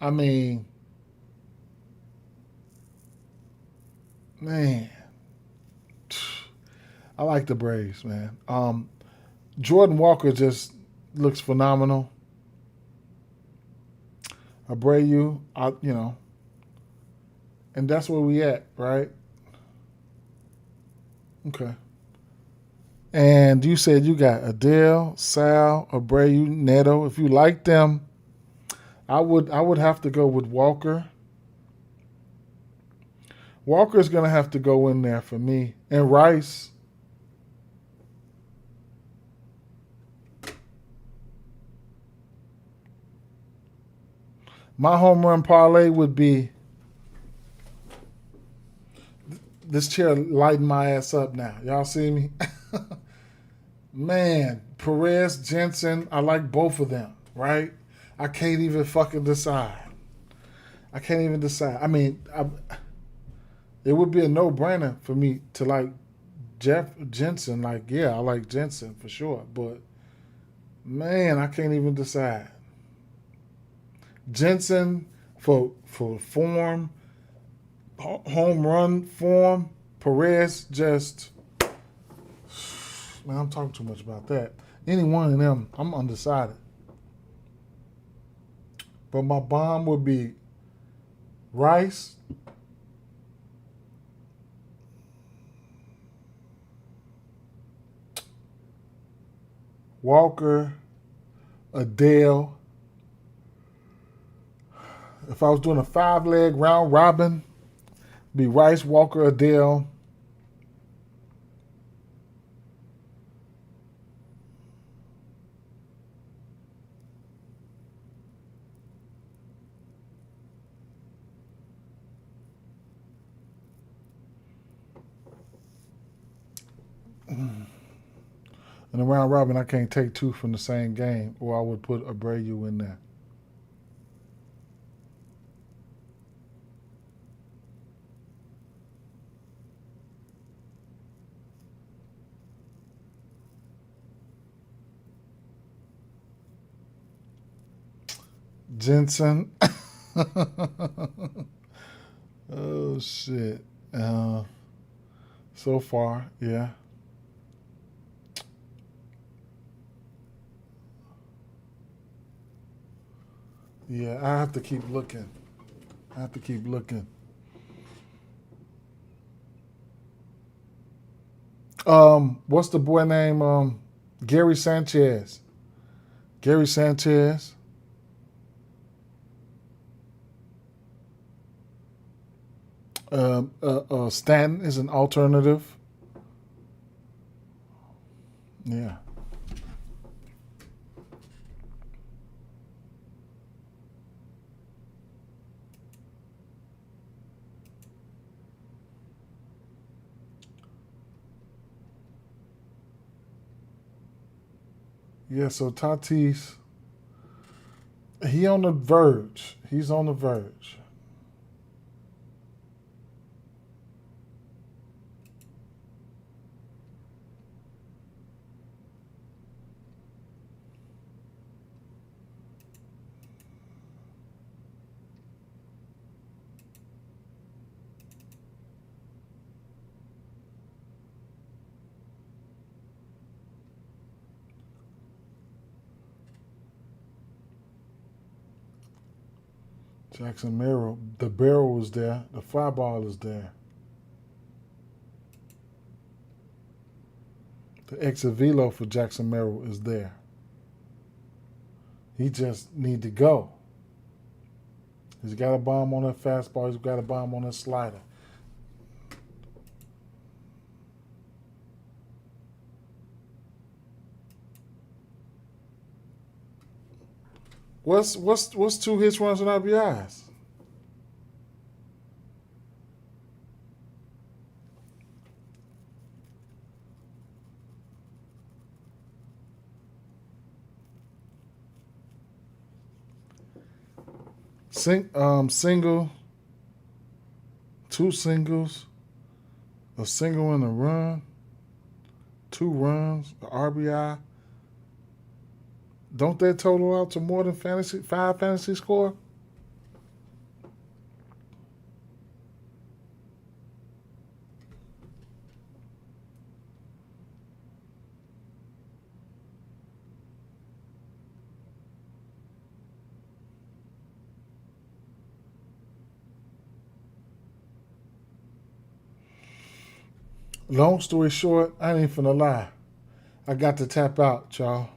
I mean, man, I like the Braves, man. Jordan Walker just looks phenomenal. Abreu, and that's where we at, right? Okay. And you said you got Adele, Sal, Abreu, Neto. If you like them, I would have to go with Walker. Walker's gonna have to go in there for me. And Rice. My home run parlay would be this chair lighting my ass up now. Y'all see me? Man, Perez, Jensen, I like both of them, right? I can't even fucking decide. I mean, it would be a no-brainer for me to like Jensen. Like, yeah, I like Jensen for sure. But, man, I can't even decide. Jensen for form, home run form. Perez just, man, I'm talking too much about that. Any one of them, I'm undecided. But my bomb would be Rice, Walker, Adele. If I was doing a 5-leg round robin, it'd be Rice, Walker, Adele. In a round robin, I can't take two from the same game, or I would put Abreu in there. Jensen. Oh, shit. So far, yeah. Yeah, I have to keep looking. What's the boy name? Gary Sanchez. Stanton is an alternative. Yeah. Yeah, so Tatis, he's on the verge. Jackson Merrill. The barrel was there. The fly ball is there. The exit velo for Jackson Merrill is there. He just need to go. He's got a bomb on that fastball. He's got a bomb on that slider. What's 2 hits, runs, and RBIs? Single, 2 singles, a single and a run, 2 runs, an RBI. Don't that total out to more than 5 fantasy score? Long story short, I ain't finna lie. I got to tap out, y'all.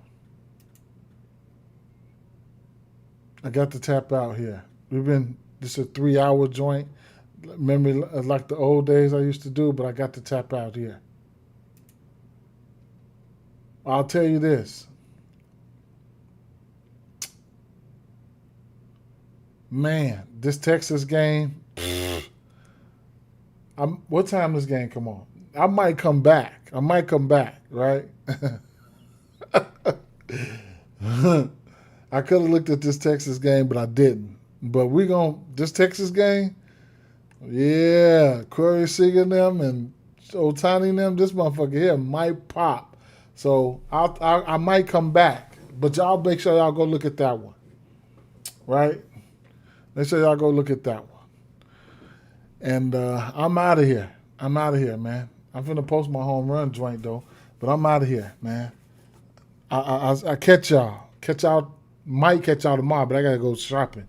I got to tap out here. This is a 3-hour joint. Memory like the old days I used to do, but I got to tap out here. I'll tell you this. Man, this Texas game, what time this game come on? I might come back, right? I could have looked at this Texas game, but I didn't. But this Texas game, yeah, Corey Seager and them and Otani and them, this motherfucker here might pop. So I might come back, but y'all make sure y'all go look at that one, right? Make sure y'all go look at that one. And I'm out of here. Man. I'm finna post my home run joint though, but I'm out of here, man. I catch y'all. Might catch y'all tomorrow, but I gotta go shopping.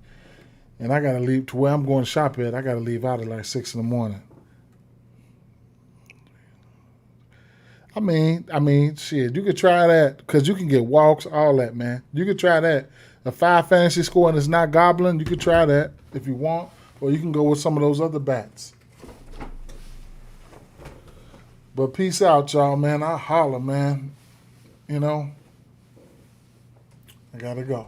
And I gotta leave to where I'm going to shop at. I gotta leave out at like 6 in the morning. I mean, shit, you could try that because you can get walks, all that, man. You could try that. A 5 fantasy score and it's not gobbling, you could try that if you want, or you can go with some of those other bats. But peace out, y'all, man. I holler, man. You know, I gotta go.